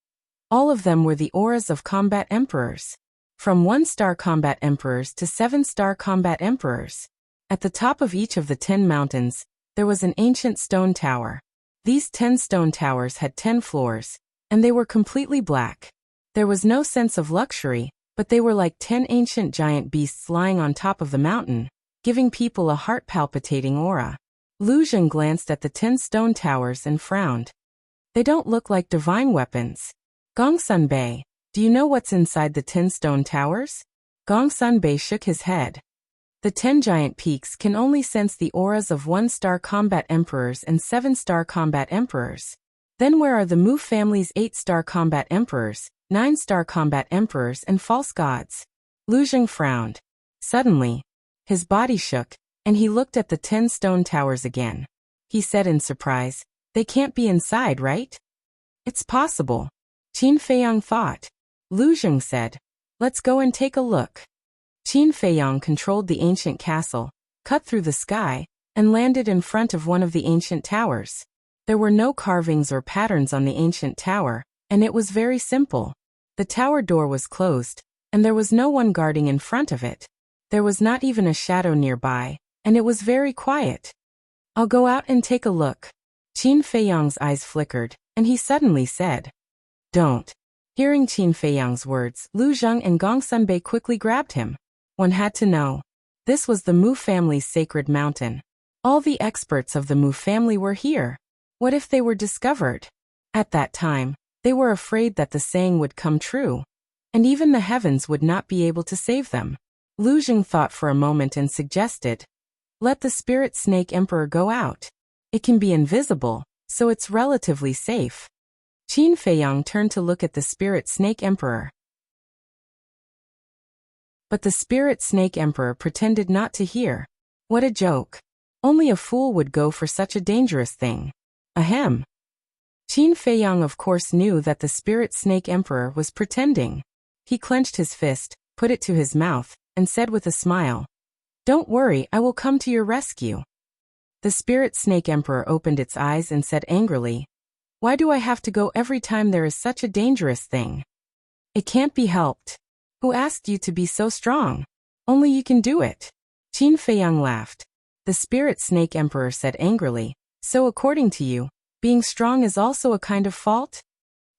[SPEAKER 1] all of them were the auras of combat emperors. From 1-star combat emperors to 7-star combat emperors. At the top of each of the 10 mountains, there was an ancient stone tower. These 10 stone towers had 10 floors, and they were completely black. There was no sense of luxury, but they were like 10 ancient giant beasts lying on top of the mountain, giving people a heart-palpitating aura. Lu Zheng glanced at the 10 stone towers and frowned. They don't look like divine weapons. Gongsun Bei, do you know what's inside the 10 stone towers? Gongsun Bei shook his head. The 10 giant peaks can only sense the auras of 1-star combat emperors and 7-star combat emperors. Then where are the Mu family's 8-star combat emperors, 9-star combat emperors and false gods? Lu Zheng frowned. Suddenly, his body shook, and he looked at the 10 stone towers again. He said in surprise, they can't be inside, right? It's possible. Qin Feiyang thought. Lu Zheng said, let's go and take a look. Qin Feiyang controlled the ancient castle, cut through the sky, and landed in front of one of the ancient towers. There were no carvings or patterns on the ancient tower, and it was very simple. The tower door was closed, and there was no one guarding in front of it. There was not even a shadow nearby, and it was very quiet. I'll go out and take a look. Qin Feiyang's eyes flickered, and he suddenly said, don't. Hearing Qin Feiyang's words, Lu Zheng and Gongsun Bei quickly grabbed him. One had to know. This was the Mu family's sacred mountain. All the experts of the Mu family were here. What if they were discovered? At that time, they were afraid that the saying would come true, and even the heavens would not be able to save them. Lu Zheng thought for a moment and suggested, let the spirit snake emperor go out. It can be invisible, so it's relatively safe. Qin Feiyang turned to look at the spirit snake emperor. But the spirit snake emperor pretended not to hear. What a joke. Only a fool would go for such a dangerous thing. Ahem. Qin Feiyang of course knew that the spirit snake emperor was pretending. He clenched his fist, put it to his mouth, and said with a smile, don't worry, I will come to your rescue. The spirit snake emperor opened its eyes and said angrily, why do I have to go every time there is such a dangerous thing? It can't be helped. Who asked you to be so strong? Only you can do it. Qin Feiyang laughed. The spirit snake emperor said angrily, so according to you, being strong is also a kind of fault?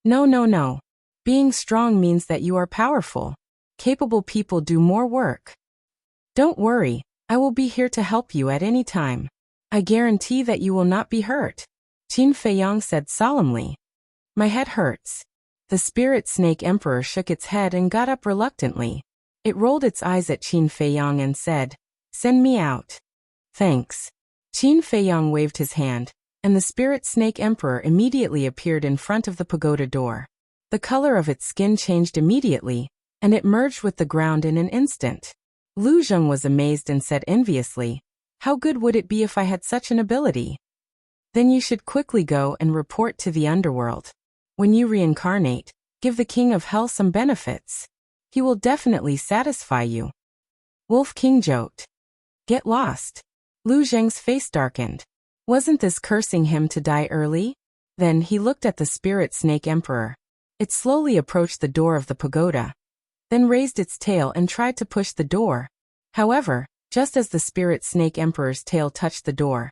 [SPEAKER 1] No, no, no. Being strong means that you are powerful. Capable people do more work. Don't worry, I will be here to help you at any time. I guarantee that you will not be hurt. Qin Feiyang said solemnly. My head hurts. The spirit snake emperor shook its head and got up reluctantly. It rolled its eyes at Qin Feiyang and said, "Send me out." "Thanks." Qin Feiyang waved his hand, and the spirit snake emperor immediately appeared in front of the pagoda door. The color of its skin changed immediately, and it merged with the ground in an instant. Lu Zheng was amazed and said enviously, "How good would it be if I had such an ability?" "Then you should quickly go and report to the underworld. When you reincarnate, give the king of hell some benefits. He will definitely satisfy you." Wolf King joked. "Get lost." Lu Zheng's face darkened. Wasn't this cursing him to die early? Then he looked at the spirit snake emperor. It slowly approached the door of the pagoda, then raised its tail and tried to push the door. However, just as the spirit snake emperor's tail touched the door,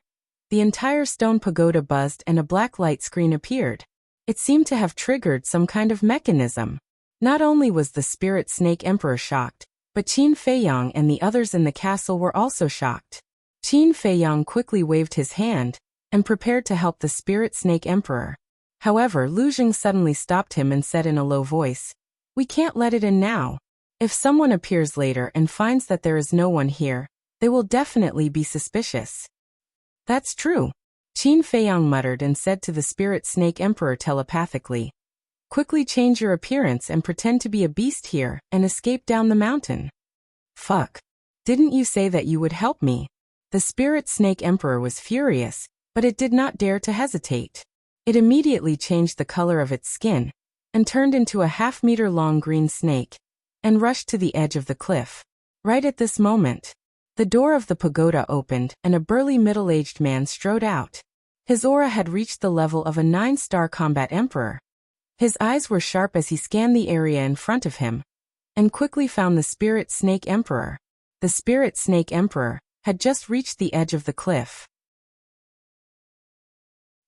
[SPEAKER 1] the entire stone pagoda buzzed and a black light screen appeared. It seemed to have triggered some kind of mechanism. Not only was the spirit snake emperor shocked, but Qin Feiyang and the others in the castle were also shocked. Qin Feiyang quickly waved his hand and prepared to help the spirit snake emperor. However, Lu Zheng suddenly stopped him and said in a low voice, "We can't let it in now. If someone appears later and finds that there is no one here, they will definitely be suspicious." "That's true," Qin Feiyang muttered and said to the spirit snake emperor telepathically, "Quickly change your appearance and pretend to be a beast here and escape down the mountain." "Fuck. Didn't you say that you would help me?" The spirit snake emperor was furious, but it did not dare to hesitate. It immediately changed the color of its skin and turned into a half-meter-long green snake and rushed to the edge of the cliff. Right at this moment, the door of the pagoda opened and a burly middle-aged man strode out. His aura had reached the level of a 9-star combat emperor. His eyes were sharp as he scanned the area in front of him and quickly found the spirit snake emperor. The spirit snake emperor had just reached the edge of the cliff.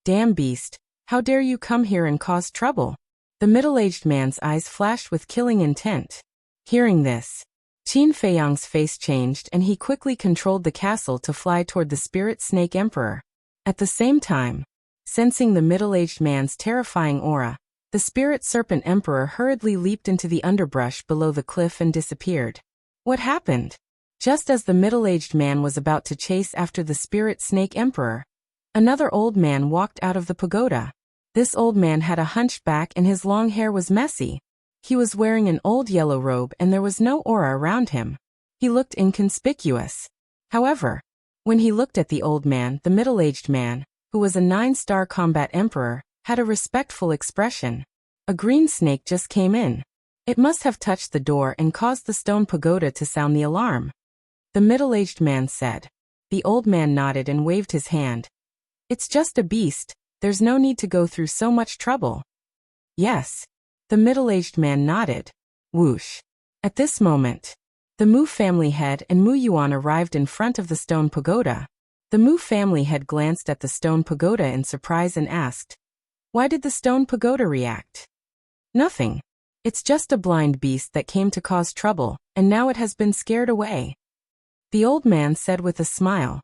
[SPEAKER 1] "Damn beast, how dare you come here and cause trouble?" The middle-aged man's eyes flashed with killing intent. Hearing this, Qin Feiyang's face changed and he quickly controlled the castle to fly toward the spirit snake emperor. At the same time, sensing the middle-aged man's terrifying aura, the spirit serpent emperor hurriedly leaped into the underbrush below the cliff and disappeared. What happened? Just as the middle-aged man was about to chase after the spirit snake emperor, another old man walked out of the pagoda. This old man had a hunched back and his long hair was messy. He was wearing an old yellow robe and there was no aura around him. He looked inconspicuous. However, when he looked at the old man, the middle-aged man, who was a 9-star combat emperor, had a respectful expression. A green snake just came in. It must have touched the door and caused the stone pagoda to sound the alarm. The middle-aged man said. The old man nodded and waved his hand. "It's just a beast, there's no need to go through so much trouble." "Yes." The middle-aged man nodded. Whoosh. At this moment, the Mu family head and Mu Yuan arrived in front of the stone pagoda. The Mu family head glanced at the stone pagoda in surprise and asked, "Why did the stone pagoda react?" "Nothing. It's just a blind beast that came to cause trouble, and now it has been scared away," the old man said with a smile.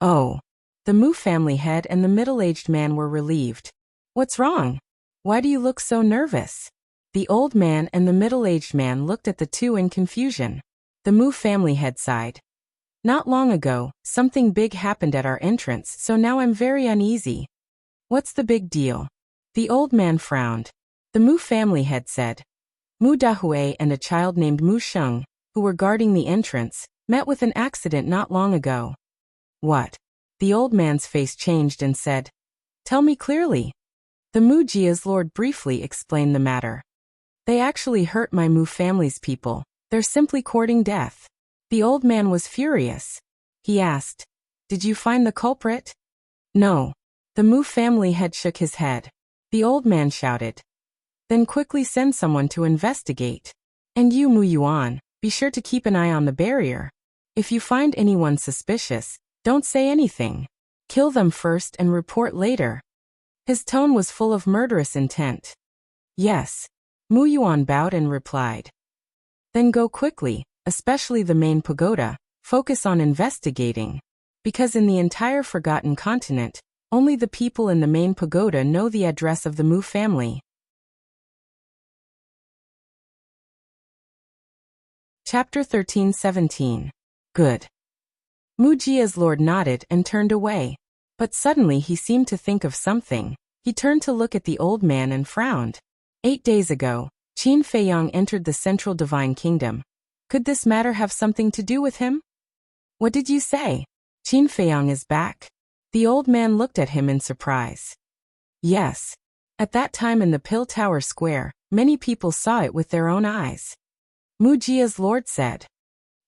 [SPEAKER 1] "Oh." The Mu family head and the middle-aged man were relieved. "What's wrong? Why do you look so nervous?" The old man and the middle-aged man looked at the two in confusion. The Mu family head sighed. "Not long ago, something big happened at our entrance, so now I'm very uneasy." "What's the big deal?" The old man frowned. The Mu family head said. Mu Dahui and a child named Mu Sheng, who were guarding the entrance, met with an accident not long ago. "What?" The old man's face changed and said, "Tell me clearly." The Mu Jia's lord briefly explained the matter. "They actually hurt my Mu family's people. They're simply courting death." The old man was furious. He asked, "Did you find the culprit?" "No." The Mu family head shook his head. The old man shouted, "Then quickly send someone to investigate. And you, Mu Yuan, be sure to keep an eye on the barrier. If you find anyone suspicious, don't say anything. Kill them first and report later." His tone was full of murderous intent. "Yes." Mu Yuan bowed and replied. "Then go quickly, especially the main pagoda, focus on investigating. Because in the entire Forgotten Continent, Only the people in the main pagoda know the address of the Mu family. Chapter 13-17. Good. Wuxia's lord nodded and turned away. But suddenly he seemed to think of something. He turned to look at the old man and frowned. 8 days ago, Qin Feiyang entered the Central Divine Kingdom. Could this matter have something to do with him? What did you say? Qin Feiyang is back? The old man looked at him in surprise. Yes. At that time in the Pill Tower Square, many people saw it with their own eyes. Wuxia's lord said.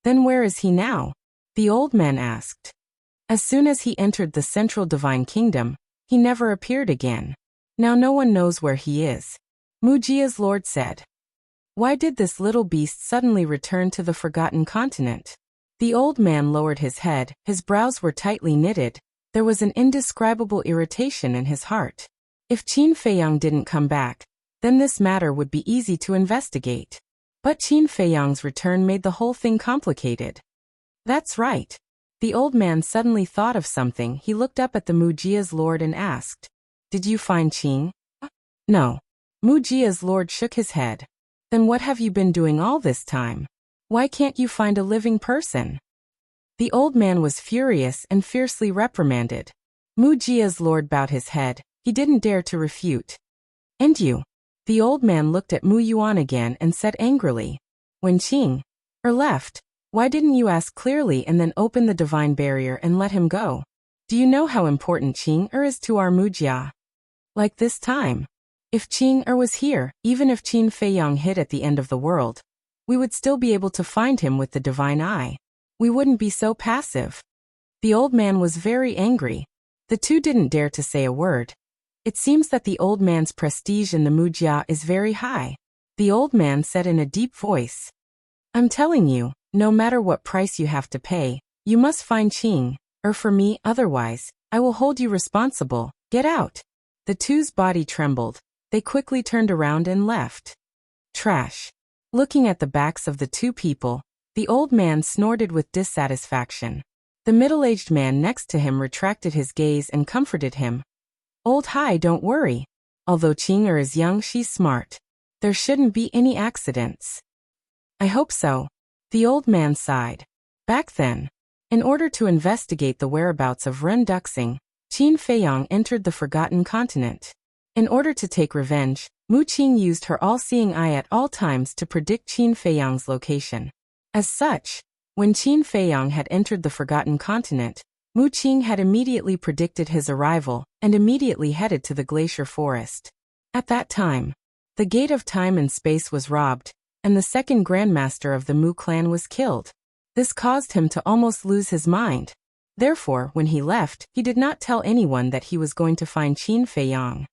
[SPEAKER 1] Then where is he now? The old man asked. As soon as he entered the Central Divine Kingdom, he never appeared again. Now no one knows where he is. Wuxia's lord said. Why did this little beast suddenly return to the Forgotten Continent? The old man lowered his head, his brows were tightly knitted. There was an indescribable irritation in his heart. If Qin Feiyang didn't come back, then this matter would be easy to investigate. But Qin Feiyang's return made the whole thing complicated. That's right. The old man suddenly thought of something. He looked up at the Wuxia's lord and asked, Did you find Qin? No. Wuxia's lord shook his head. Then what have you been doing all this time? Why can't you find a living person? The old man was furious and fiercely reprimanded. Wuxia's lord bowed his head. He didn't dare to refute. And you? The old man looked at Mu Yuan again and said angrily, When Qin left, why didn't you ask clearly and then open the divine barrier and let him go? Do you know how important Qin is to our Wuxia? Like this time. If Qin was here, even if Qin Feiyang hid at the end of the world, we would still be able to find him with the divine eye. We wouldn't be so passive. The old man was very angry. The two didn't dare to say a word. It seems that the old man's prestige in the Wuxia is very high. The old man said in a deep voice. I'm telling you, no matter what price you have to pay, you must find Qin, or for me, otherwise, I will hold you responsible. Get out. The two's body trembled. They quickly turned around and left. Trash. Looking at the backs of the two people, the old man snorted with dissatisfaction. The middle-aged man next to him retracted his gaze and comforted him. Old Hai, don't worry. Although Qin is young, she's smart. There shouldn't be any accidents. I hope so. The old man sighed. Back then, in order to investigate the whereabouts of Ren Duxing, Qin Feiyang entered the Forgotten Continent. In order to take revenge, Mu Qing used her all-seeing eye at all times to predict Qin Feiyang's location. As such, when Qin Feiyang had entered the Forgotten Continent, Mu Qing had immediately predicted his arrival and immediately headed to the glacier forest. At that time, the gate of time and space was robbed, and the second grandmaster of the Mu clan was killed. This caused him to almost lose his mind. Therefore, when he left, he did not tell anyone that he was going to find Qin Feiyang.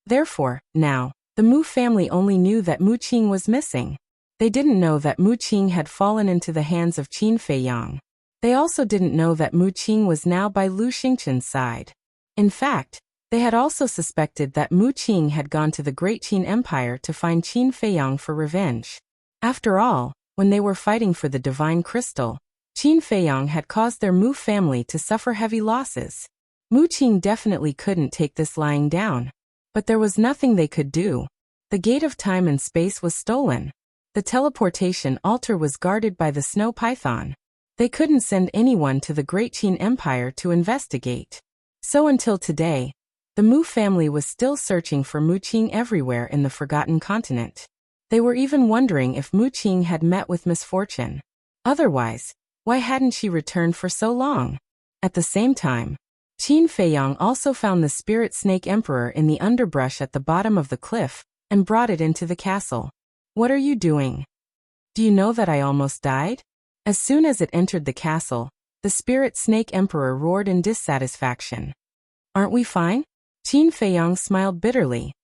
[SPEAKER 1] Therefore, now, the Mu family only knew that Mu Qing was missing. They didn't know that Mu Qing had fallen into the hands of Qin Feiyang. They also didn't know that Mu Qing was now by Lu Xingchen's side. In fact, they had also suspected that Mu Qing had gone to the Great Qin Empire to find Qin Feiyang for revenge. After all, when they were fighting for the Divine Crystal, Qin Feiyang had caused their Mu family to suffer heavy losses. Mu Qing definitely couldn't take this lying down. But there was nothing they could do. The gate of time and space was stolen. The teleportation altar was guarded by the snow python. They couldn't send anyone to the Great Qin Empire to investigate. So until today, the Mu family was still searching for Mu Qing everywhere in the Forgotten Continent. They were even wondering if Mu Qing had met with misfortune. Otherwise, why hadn't she returned for so long? At the same time, Qin Feiyang also found the spirit snake emperor in the underbrush at the bottom of the cliff and brought it into the castle. What are you doing? Do you know that I almost died? As soon as it entered the castle, the spirit snake emperor roared in dissatisfaction. Aren't we fine? Qin Feiyang smiled bitterly.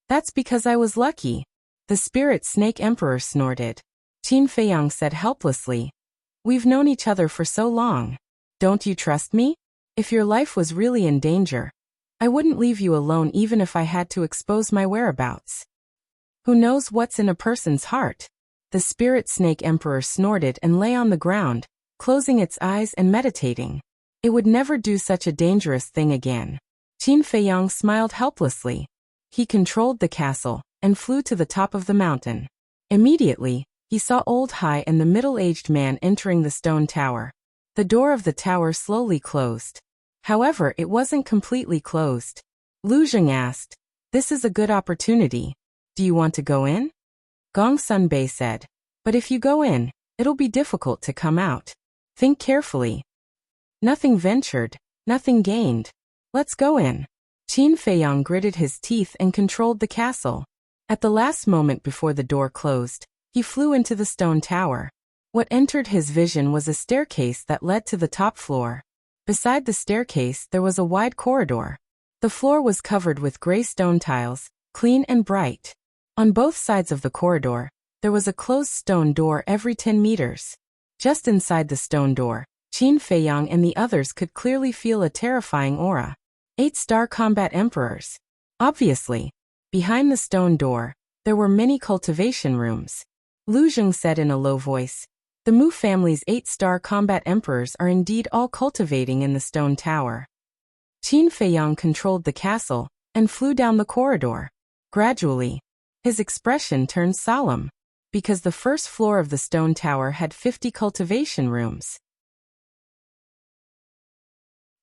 [SPEAKER 1] That's because I was lucky. The spirit snake emperor snorted. Qin Feiyang said helplessly. We've known each other for so long. Don't you trust me? If your life was really in danger, I wouldn't leave you alone even if I had to expose my whereabouts. Who knows what's in a person's heart? The spirit snake emperor snorted and lay on the ground, closing its eyes and meditating. It would never do such a dangerous thing again. Qin Feiyang smiled helplessly. He controlled the castle and flew to the top of the mountain. Immediately, he saw Old Hai and the middle-aged man entering the stone tower. The door of the tower slowly closed. However, it wasn't completely closed. Lu Zheng asked, "This is a good opportunity. Do you want to go in?" Gong Sunbei said, "But if you go in, it'll be difficult to come out. Think carefully. Nothing ventured, nothing gained. Let's go in." Qin Feiyang gritted his teeth and controlled the castle. At the last moment before the door closed, he flew into the stone tower. What entered his vision was a staircase that led to the top floor. Beside the staircase there was a wide corridor. The floor was covered with gray stone tiles, clean and bright. On both sides of the corridor, there was a closed stone door every 10 meters. Just inside the stone door, Qin Feiyang and the others could clearly feel a terrifying aura. 8-star combat emperors. Obviously, behind the stone door, there were many cultivation rooms. Lu Zheng said in a low voice, "The Mu family's 8-star combat emperors are indeed all cultivating in the stone tower." Qin Feiyang controlled the castle and flew down the corridor. Gradually, his expression turned solemn, because the first floor of the stone tower had 50 cultivation rooms.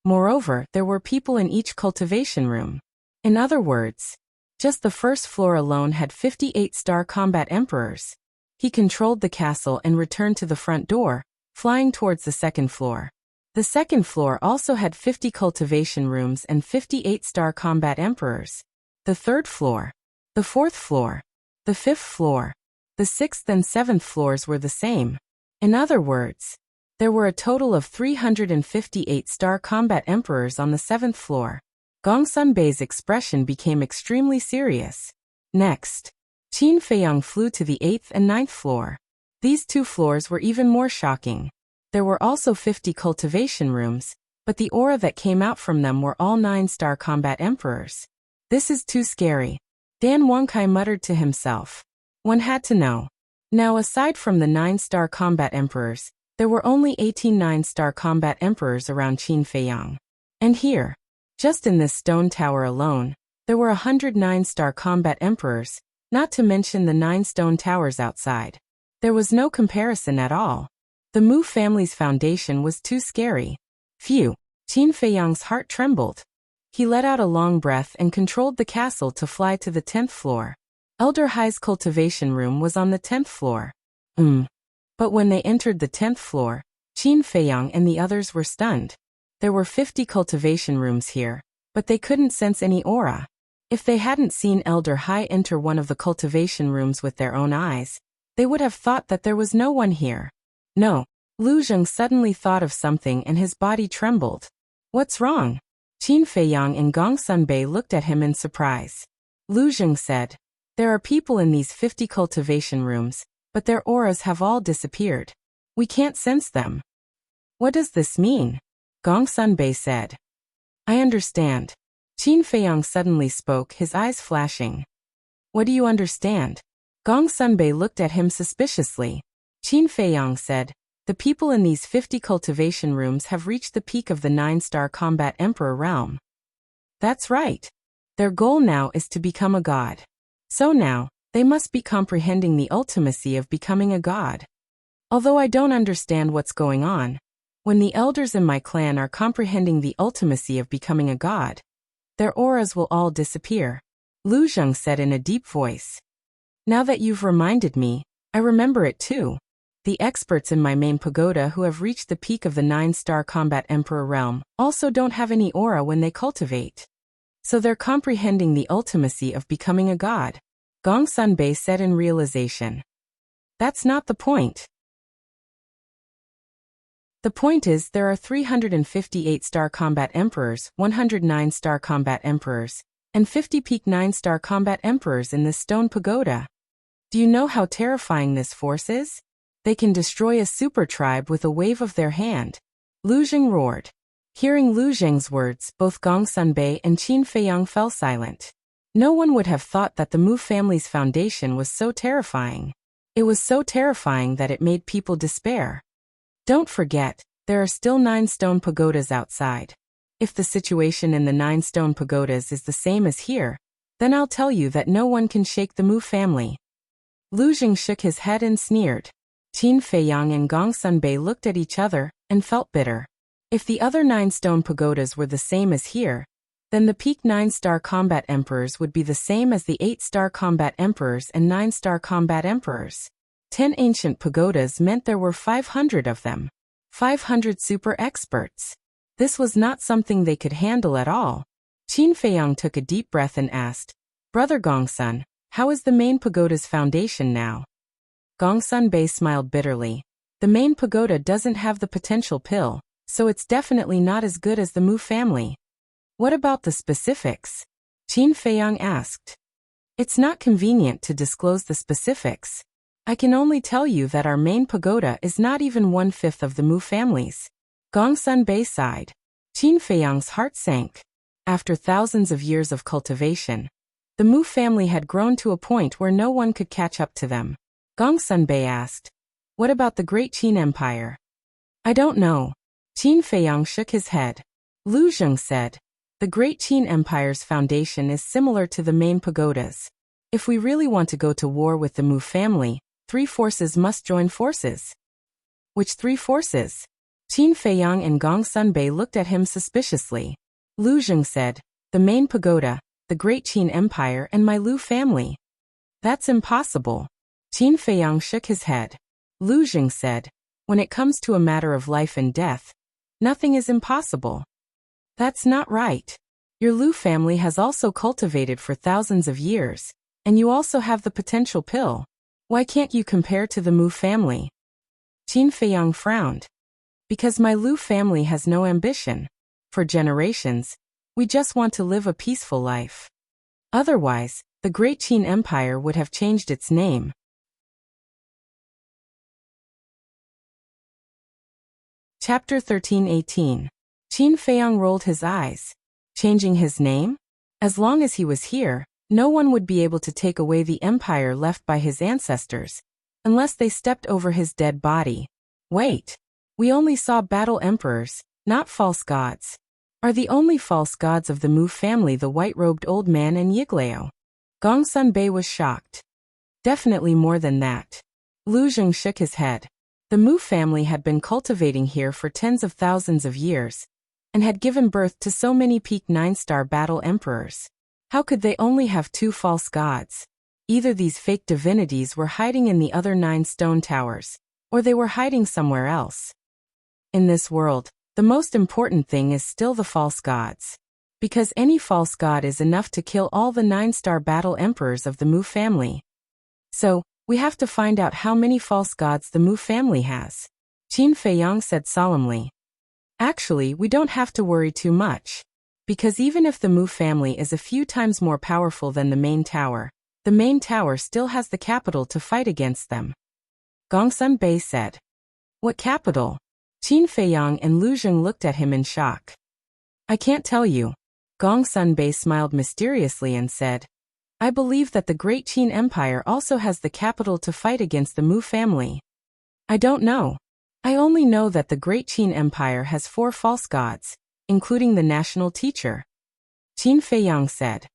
[SPEAKER 1] Moreover, there were people in each cultivation room. In other words, just the first floor alone had 58-star combat emperors. He controlled the castle and returned to the front door, flying towards the second floor. The second floor also had 50 cultivation rooms and 58-star combat emperors. The third floor, the fourth floor, the fifth floor, the sixth and seventh floors were the same. In other words, there were a total of 358-star combat emperors on the seventh floor. Gong Sunbei's expression became extremely serious. Next, Qin Feiyang flew to the 8th and 9th floor. These two floors were even more shocking. There were also 50 cultivation rooms, but the aura that came out from them were all 9-star combat emperors. "This is too scary," Dan Wangkai muttered to himself. One had to know. Now, aside from the 9-star combat emperors, there were only 18 9-star combat emperors around Qin Feiyang. And here, just in this stone tower alone, there were 109-star combat emperors, not to mention the 9 stone towers outside. There was no comparison at all. The Mu family's foundation was too scary. Phew! Qin Feiyang's heart trembled. He let out a long breath and controlled the castle to fly to the 10th floor. Elder Hai's cultivation room was on the 10th floor. But when they entered the 10th floor, Qin Feiyang and the others were stunned. There were 50 cultivation rooms here, but they couldn't sense any aura. If they hadn't seen Elder Hai enter one of the cultivation rooms with their own eyes, they would have thought that there was no one here. No. Lu Zheng suddenly thought of something and his body trembled. "What's wrong?" Qin Feiyang and Gong Sunbei looked at him in surprise. Lu Zheng said, "There are people in these 50 cultivation rooms, but their auras have all disappeared. We can't sense them." "What does this mean?" Gong Sunbei said. "I understand." Qin Feiyang suddenly spoke, his eyes flashing. "What do you understand?" Gong Sunbei looked at him suspiciously. Qin Feiyang said, "The people in these 50 cultivation rooms have reached the peak of the 9-star combat emperor realm." "That's right. Their goal now is to become a god. So now, they must be comprehending the ultimacy of becoming a god. Although I don't understand what's going on, when the elders in my clan are comprehending the ultimacy of becoming a god, their auras will all disappear," Lu Zheng said in a deep voice. "Now that you've reminded me, I remember it too. The experts in my main pagoda who have reached the peak of the 9-star combat emperor realm also don't have any aura when they cultivate. So they're comprehending the ultimacy of becoming a god," Gong Sunbei said in realization. "That's not the point. The point is there are 358-star combat emperors, 109-star combat emperors, and 50 peak 9-star combat emperors in this stone pagoda. Do you know how terrifying this force is? They can destroy a super tribe with a wave of their hand." Lu Zheng roared. Hearing Lu Zheng's words, both Gong Sunbei and Qin Feiyang fell silent. No one would have thought that the Mu family's foundation was so terrifying. It was so terrifying that it made people despair. Don't forget, There are still 9 stone pagodas outside. If the situation in the 9 stone pagodas is the same as here, then I'll tell you that no one can shake the Mu family. Lu Jing shook his head and sneered. Qin Feiyang and Gong Sunbei looked at each other and felt bitter. If the other 9 stone pagodas were the same as here, then the peak 9-star combat emperors would be the same as the 8-star combat emperors and 9-star combat emperors. 10 ancient pagodas meant there were 500 of them. 500 super experts. This was not something they could handle at all. Qin Feiyang took a deep breath and asked, Brother Gongsun, how is the main pagoda's foundation now? Gong Sunbei smiled bitterly. The main pagoda doesn't have the potential pill, so it's definitely not as good as the Mu family. What about the specifics? Qin Feiyang asked. It's not convenient to disclose the specifics. I can only tell you that our main pagoda is not even 1/5 of the Mu family's. Gong Sunbei sighed. Qin Feiyang's heart sank. After thousands of years of cultivation, the Mu family had grown to a point where no one could catch up to them. Gong Sunbei asked, what about the Great Qin Empire? I don't know. Qin Feiyang shook his head. Lu Jing said, the Great Qin Empire's foundation is similar to the main pagodas. If we really want to go to war with the Mu family, 3 forces must join forces. Which 3 forces? Qin Feiyang and Gong Sunbei looked at him suspiciously. Lu Jing said, the main pagoda, the Great Qin Empire and my Lu family. That's impossible. Qin Feiyang shook his head. Lu Jing said, when it comes to a matter of life and death, nothing is impossible. That's not right. Your Lu family has also cultivated for thousands of years, and you also have the potential pill. Why can't you compare to the Mu family? Qin Feiyang frowned. Because my Lu family has no ambition. For generations, we just want to live a peaceful life. Otherwise, the Great Qin Empire would have changed its name. Chapter 13:18. Qin Feiyang rolled his eyes. Changing his name? As long as he was here, no one would be able to take away the empire left by his ancestors, unless they stepped over his dead body. Wait. We only saw battle emperors, not false gods. Are the only false gods of the Mu family the white-robed old man and Yiglao? Gong Sunbei was shocked. Definitely more than that. Lu Jing shook his head. The Mu family had been cultivating here for tens of thousands of years, and had given birth to so many peak 9-star battle emperors. How could they only have 2 false gods? Either these fake divinities were hiding in the other 9 stone towers, or they were hiding somewhere else. In this world, the most important thing is still the false gods. Because any false god is enough to kill all the 9-star battle emperors of the Mu family. So, we have to find out how many false gods the Mu family has. Qin Feiyang said solemnly. Actually, we don't have to worry too much. Because even if the Mu family is a few times more powerful than the main tower still has the capital to fight against them. Gong Sunbei said. What capital? Qin Feiyang and Lu Jing looked at him in shock. I can't tell you. Gong Sunbei smiled mysteriously and said, I believe that the Great Qin Empire also has the capital to fight against the Mu family. I don't know. I only know that the Great Qin Empire has 4 false gods, including the national teacher. Qin Feiyang said.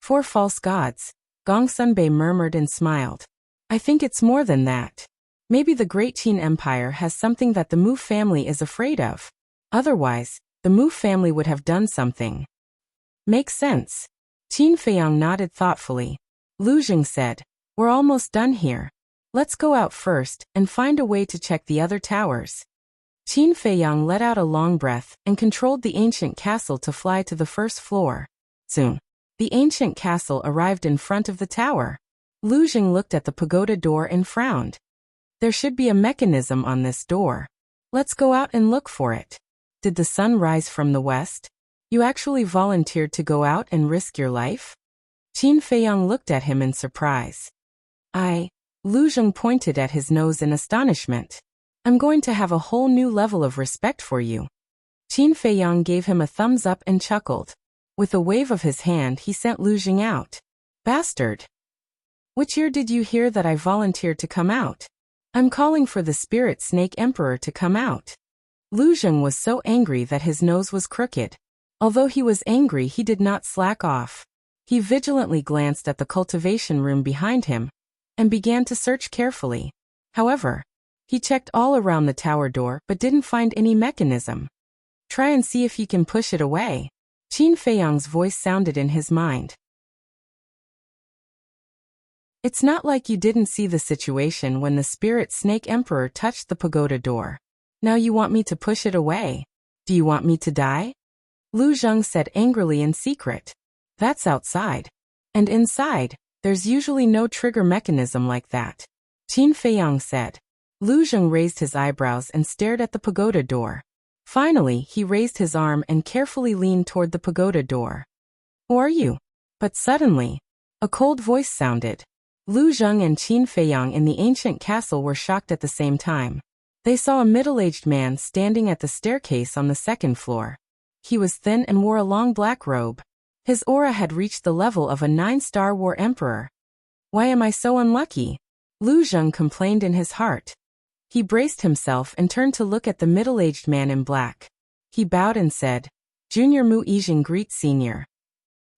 [SPEAKER 1] 4 false gods. Gong Sunbei murmured and smiled. I think it's more than that. Maybe the Great Qin Empire has something that the Mu family is afraid of. Otherwise, the Mu family would have done something. Makes sense. Qin Feiyang nodded thoughtfully. Lu Jing said, we're almost done here. Let's go out first and find a way to check the other towers. Qin Feiyang let out a long breath and controlled the ancient castle to fly to the first floor. Soon, the ancient castle arrived in front of the tower. Lu Jing looked at the pagoda door and frowned. There should be a mechanism on this door. Let's go out and look for it. Did the sun rise from the west? You actually volunteered to go out and risk your life? Qin Feiyang looked at him in surprise. Lu Jing pointed at his nose in astonishment. I'm going to have a whole new level of respect for you. Qin Feiyang gave him a thumbs up and chuckled. With a wave of his hand he sent Lu Jing out. Bastard! Which ear did you hear that I volunteered to come out? I'm calling for the Spirit Snake Emperor to come out. Lu Zheng was so angry that his nose was crooked. Although he was angry, he did not slack off. He vigilantly glanced at the cultivation room behind him and began to search carefully. However, he checked all around the tower door but didn't find any mechanism. Try and see if you can push it away. Qin Feiyang's voice sounded in his mind. It's not like you didn't see the situation when the spirit snake emperor touched the pagoda door. Now you want me to push it away? Do you want me to die? Lu Zheng said angrily in secret. That's outside. And inside, there's usually no trigger mechanism like that. Qin Feiyang said. Lu Zheng raised his eyebrows and stared at the pagoda door. Finally, he raised his arm and carefully leaned toward the pagoda door. Who are you? But suddenly, a cold voice sounded. Lu Zheng and Qin Feiyang in the ancient castle were shocked at the same time. They saw a middle-aged man standing at the staircase on the second floor. He was thin and wore a long black robe. His aura had reached the level of a 9-star war emperor. Why am I so unlucky? Lu Zheng complained in his heart. He braced himself and turned to look at the middle-aged man in black. He bowed and said, Junior Mu Yijing greets Senior.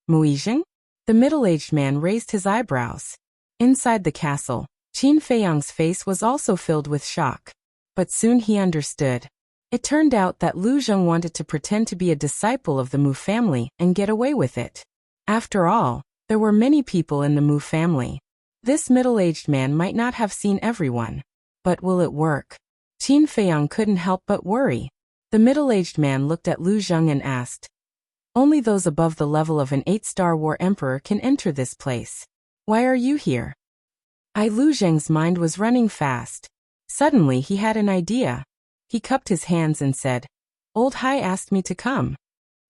[SPEAKER 1] Mu Yijing? The middle-aged man raised his eyebrows. Inside the castle, Qin Feiyang's face was also filled with shock. But soon he understood. It turned out that Lu Zheng wanted to pretend to be a disciple of the Mu family and get away with it. After all, there were many people in the Mu family. This middle-aged man might not have seen everyone. But will it work? Qin Feiyang couldn't help but worry. The middle-aged man looked at Lu Zheng and asked, Only those above the level of an 8-star war emperor can enter this place. Why are you here? Lu Zheng's mind was running fast. Suddenly he had an idea. He cupped his hands and said, Old Hai asked me to come.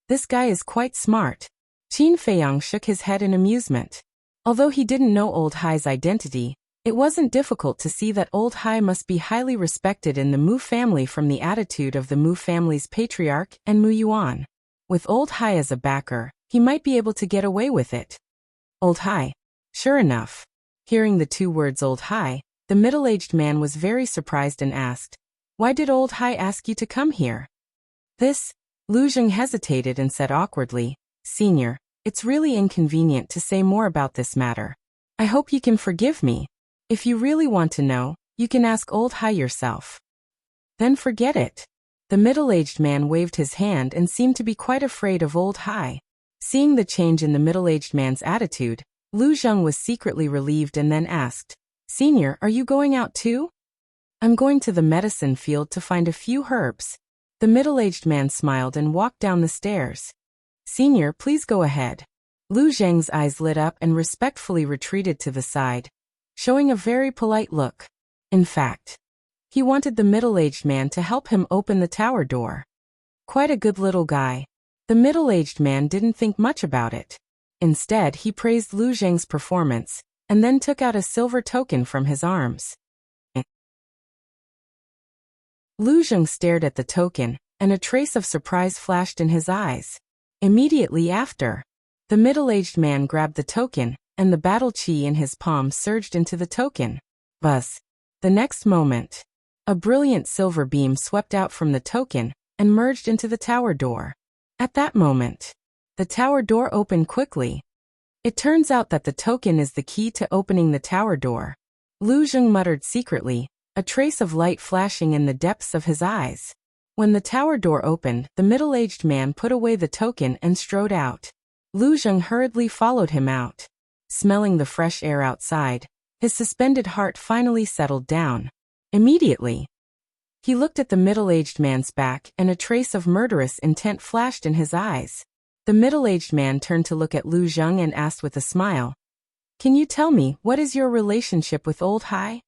[SPEAKER 1] This guy is quite smart. Qin Feiyang shook his head in amusement. Although he didn't know Old Hai's identity, it wasn't difficult to see that Old Hai must be highly respected in the Mu family from the attitude of the Mu family's patriarch and Mu Yuan. With Old Hai as a backer, he might be able to get away with it. Old Hai. Sure enough. Hearing the two words Old Hai, the middle-aged man was very surprised and asked, Why did Old Hai ask you to come here? Lu Zheng hesitated and said awkwardly, Senior, it's really inconvenient to say more about this matter. I hope you can forgive me. If you really want to know, you can ask Old Hai yourself. Then forget it. The middle-aged man waved his hand and seemed to be quite afraid of Old Hai. Seeing the change in the middle-aged man's attitude, Lu Zheng was secretly relieved and then asked, Senior, are you going out too? I'm going to the medicine field to find a few herbs. The middle-aged man smiled and walked down the stairs. Senior, please go ahead. Lu Zheng's eyes lit up and respectfully retreated to the side, showing a very polite look. In fact, he wanted the middle-aged man to help him open the tower door. Quite a good little guy. The middle-aged man didn't think much about it. Instead, he praised Lu Zheng's performance, and then took out a silver token from his arms. Lu Zheng stared at the token, and a trace of surprise flashed in his eyes. Immediately after, the middle-aged man grabbed the token, and the battle chi in his palm surged into the token. Buzz. The next moment, a brilliant silver beam swept out from the token and merged into the tower door. At that moment, the tower door opened quickly. It turns out that the token is the key to opening the tower door. Lu Zheng muttered secretly, a trace of light flashing in the depths of his eyes. When the tower door opened, the middle-aged man put away the token and strode out. Lu Zheng hurriedly followed him out. Smelling the fresh air outside, his suspended heart finally settled down. Immediately, he looked at the middle-aged man's back and a trace of murderous intent flashed in his eyes. The middle-aged man turned to look at Lu Zheng and asked with a smile, Can you tell me what is your relationship with Old Hai?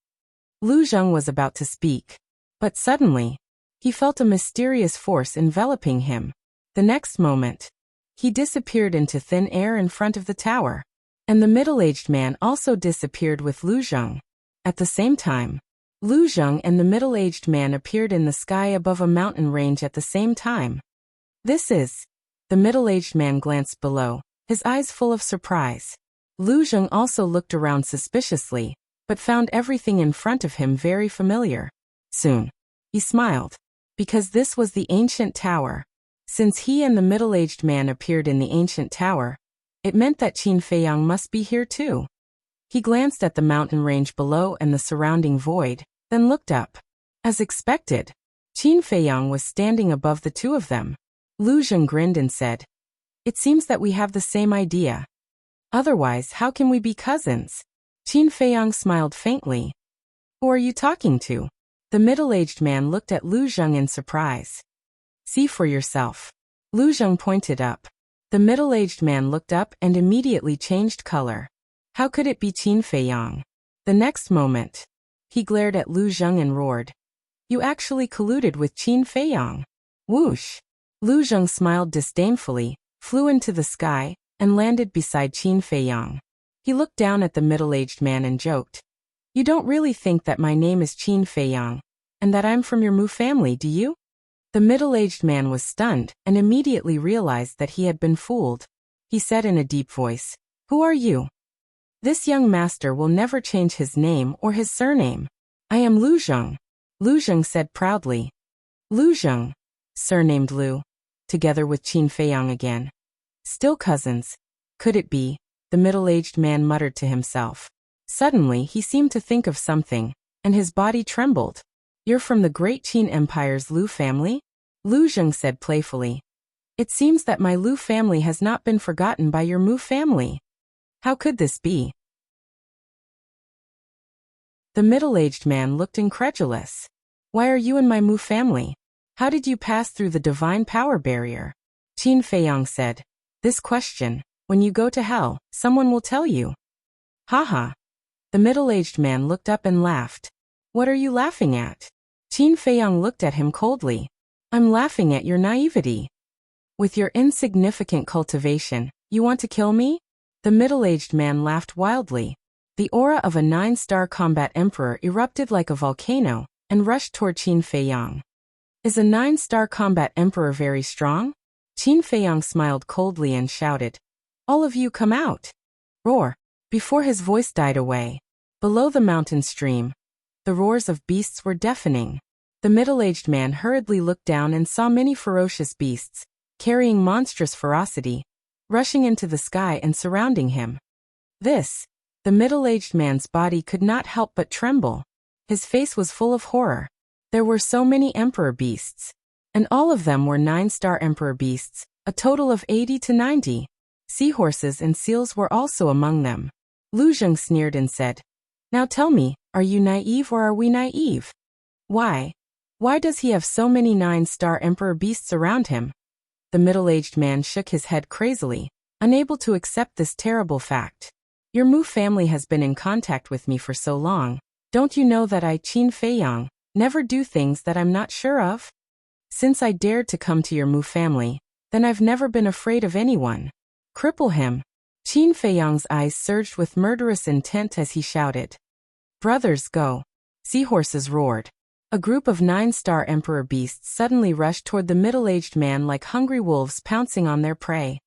[SPEAKER 1] Lu Zheng was about to speak, but suddenly, he felt a mysterious force enveloping him. The next moment, he disappeared into thin air in front of the tower, and the middle-aged man also disappeared with Lu Zheng. At the same time, Lu Zheng and the middle-aged man appeared in the sky above a mountain range at the same time. The middle-aged man glanced below, his eyes full of surprise. Lu Zheng also looked around suspiciously, but found everything in front of him very familiar. Soon, he smiled. Because this was the ancient tower. Since he and the middle-aged man appeared in the ancient tower, it meant that Qin Feiyang must be here too. He glanced at the mountain range below and the surrounding void, then looked up. As expected, Qin Feiyang was standing above the two of them. Lu Zheng grinned and said, "It seems that we have the same idea. Otherwise, how can we be cousins?" Qin Feiyang smiled faintly. "Who are you talking to?" The middle-aged man looked at Lu Zheng in surprise. "See for yourself." Lu Zheng pointed up. The middle-aged man looked up and immediately changed color. How could it be Qin Feiyang? The next moment, he glared at Lu Zheng and roared, "You actually colluded with Qin Feiyang." Whoosh! Lu Zheng smiled disdainfully, flew into the sky, and landed beside Qin Feiyang. He looked down at the middle-aged man and joked, "You don't really think that my name is Qin Feiyang, and that I'm from your Mu family, do you?" The middle-aged man was stunned and immediately realized that he had been fooled. He said in a deep voice, "Who are you?" "This young master will never change his name or his surname. I am Lu Zheng," Lu Zheng said proudly. "Lu Zheng, surnamed Lu, together with Qin Feiyang again. Still cousins. Could it be?" the middle-aged man muttered to himself. Suddenly he seemed to think of something, and his body trembled. "You're from the great Qin Empire's Lu family?" Lu Zheng said playfully. "It seems that my Lu family has not been forgotten by your Mu family. How could this be?" The middle-aged man looked incredulous. "Why are you in my Mu family? How did you pass through the divine power barrier?" Qin Feiyang said, "This question, when you go to hell, someone will tell you." "Haha." The middle-aged man looked up and laughed. "What are you laughing at?" Qin Feiyang looked at him coldly. "I'm laughing at your naivety. With your insignificant cultivation, you want to kill me?" The middle-aged man laughed wildly. The aura of a 9-star combat emperor erupted like a volcano and rushed toward Qin Feiyang. "Is a 9-star combat emperor very strong?" Qin Feiyang smiled coldly and shouted, "All of you come out!" Roar! Before his voice died away, below the mountain stream, the roars of beasts were deafening. The middle-aged man hurriedly looked down and saw many ferocious beasts, carrying monstrous ferocity, rushing into the sky and surrounding him. The middle-aged man's body could not help but tremble. His face was full of horror. There were so many emperor beasts, and all of them were 9-star emperor beasts, a total of 80 to 90. Seahorses and seals were also among them. Lu Zheng sneered and said, "Now tell me, are you naive or are we naive? Why does he have so many 9-star emperor beasts around him?" The middle-aged man shook his head crazily, unable to accept this terrible fact. "Your Mu family has been in contact with me for so long. Don't you know that I, Qin Feiyang, never do things that I'm not sure of? Since I dared to come to your Mu family, then I've never been afraid of anyone. Cripple him." Qin Feiyang's eyes surged with murderous intent as he shouted, "Brothers, go!" Seahorses roared. A group of 9-star emperor beasts suddenly rushed toward the middle-aged man like hungry wolves pouncing on their prey.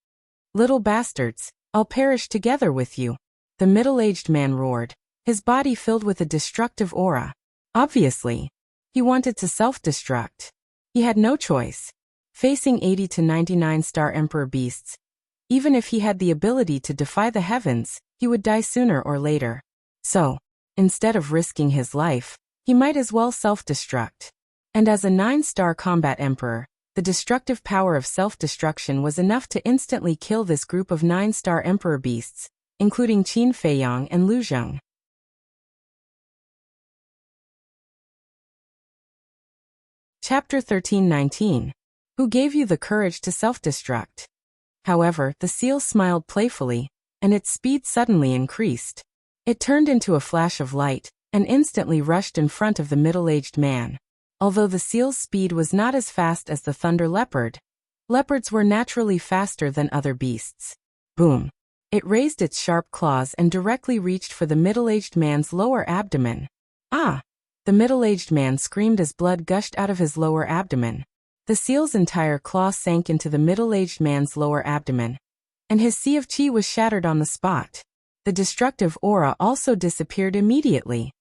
[SPEAKER 1] "Little bastards, I'll perish together with you," the middle-aged man roared, his body filled with a destructive aura. Obviously, he wanted to self-destruct. He had no choice. Facing 80 to 99-star emperor beasts, even if he had the ability to defy the heavens, he would die sooner or later. So, instead of risking his life, he might as well self-destruct. And as a 9-star combat emperor, the destructive power of self-destruction was enough to instantly kill this group of 9-star emperor beasts, including Qin Feiyang and Lu Zheng. Chapter 13:19. Who gave you the courage to self-destruct? However, the seal smiled playfully, and its speed suddenly increased. It turned into a flash of light, and instantly rushed in front of the middle-aged man. Although the seal's speed was not as fast as the thunder leopard, leopards were naturally faster than other beasts. Boom! It raised its sharp claws and directly reached for the middle-aged man's lower abdomen. Ah! The middle-aged man screamed as blood gushed out of his lower abdomen. The seal's entire claw sank into the middle-aged man's lower abdomen, and his sea of qi was shattered on the spot. The destructive aura also disappeared immediately.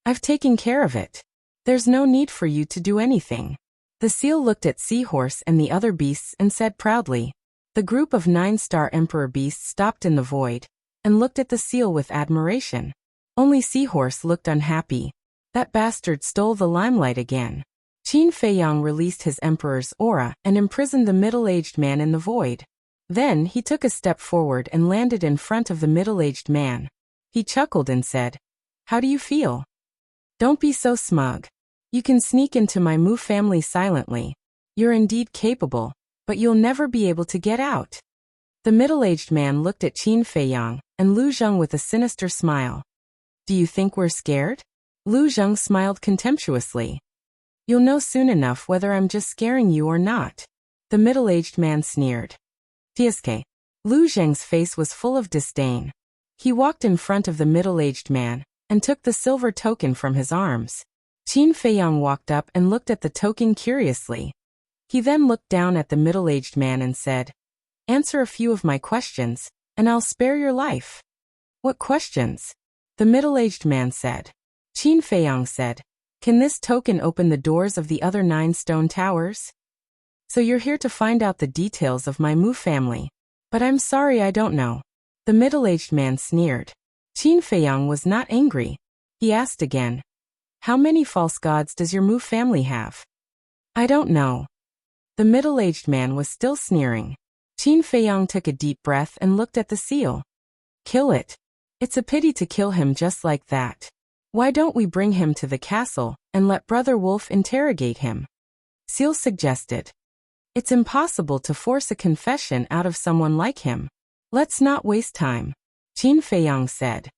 [SPEAKER 1] "I've taken care of it. There's no need for you to do anything." The seal looked at Seahorse and the other beasts and said proudly. The group of 9-star emperor beasts stopped in the void and looked at the seal with admiration. Only Seahorse looked unhappy. That bastard stole the limelight again. Qin Feiyang released his emperor's aura and imprisoned the middle-aged man in the void. Then he took a step forward and landed in front of the middle-aged man. He chuckled and said, "How do you feel? Don't be so smug. You can sneak into my Mu family silently. You're indeed capable, but you'll never be able to get out." The middle-aged man looked at Qin Feiyang and Lu Zheng with a sinister smile. "Do you think we're scared?" Lu Zheng smiled contemptuously. "You'll know soon enough whether I'm just scaring you or not." The middle-aged man sneered. "Tieske." Lu Zheng's face was full of disdain. He walked in front of the middle-aged man and took the silver token from his arms. Qin Feiyang walked up and looked at the token curiously. He then looked down at the middle-aged man and said, "Answer a few of my questions, and I'll spare your life." "What questions?" the middle-aged man said. Qin Feiyang said, "Can this token open the doors of the other 9 stone towers?" "So you're here to find out the details of my Mu family. But I'm sorry, I don't know." The middle-aged man sneered. Qin Feiyang was not angry. He asked again, "How many false gods does your Mu family have?" "I don't know." The middle-aged man was still sneering. Qin Feiyang took a deep breath and looked at the seal. "Kill it. It's a pity to kill him just like that. Why don't we bring him to the castle and let Brother Wolf interrogate him?" Seal suggested. "It's impossible to force a confession out of someone like him. Let's not waste time," Qin Feiyang said.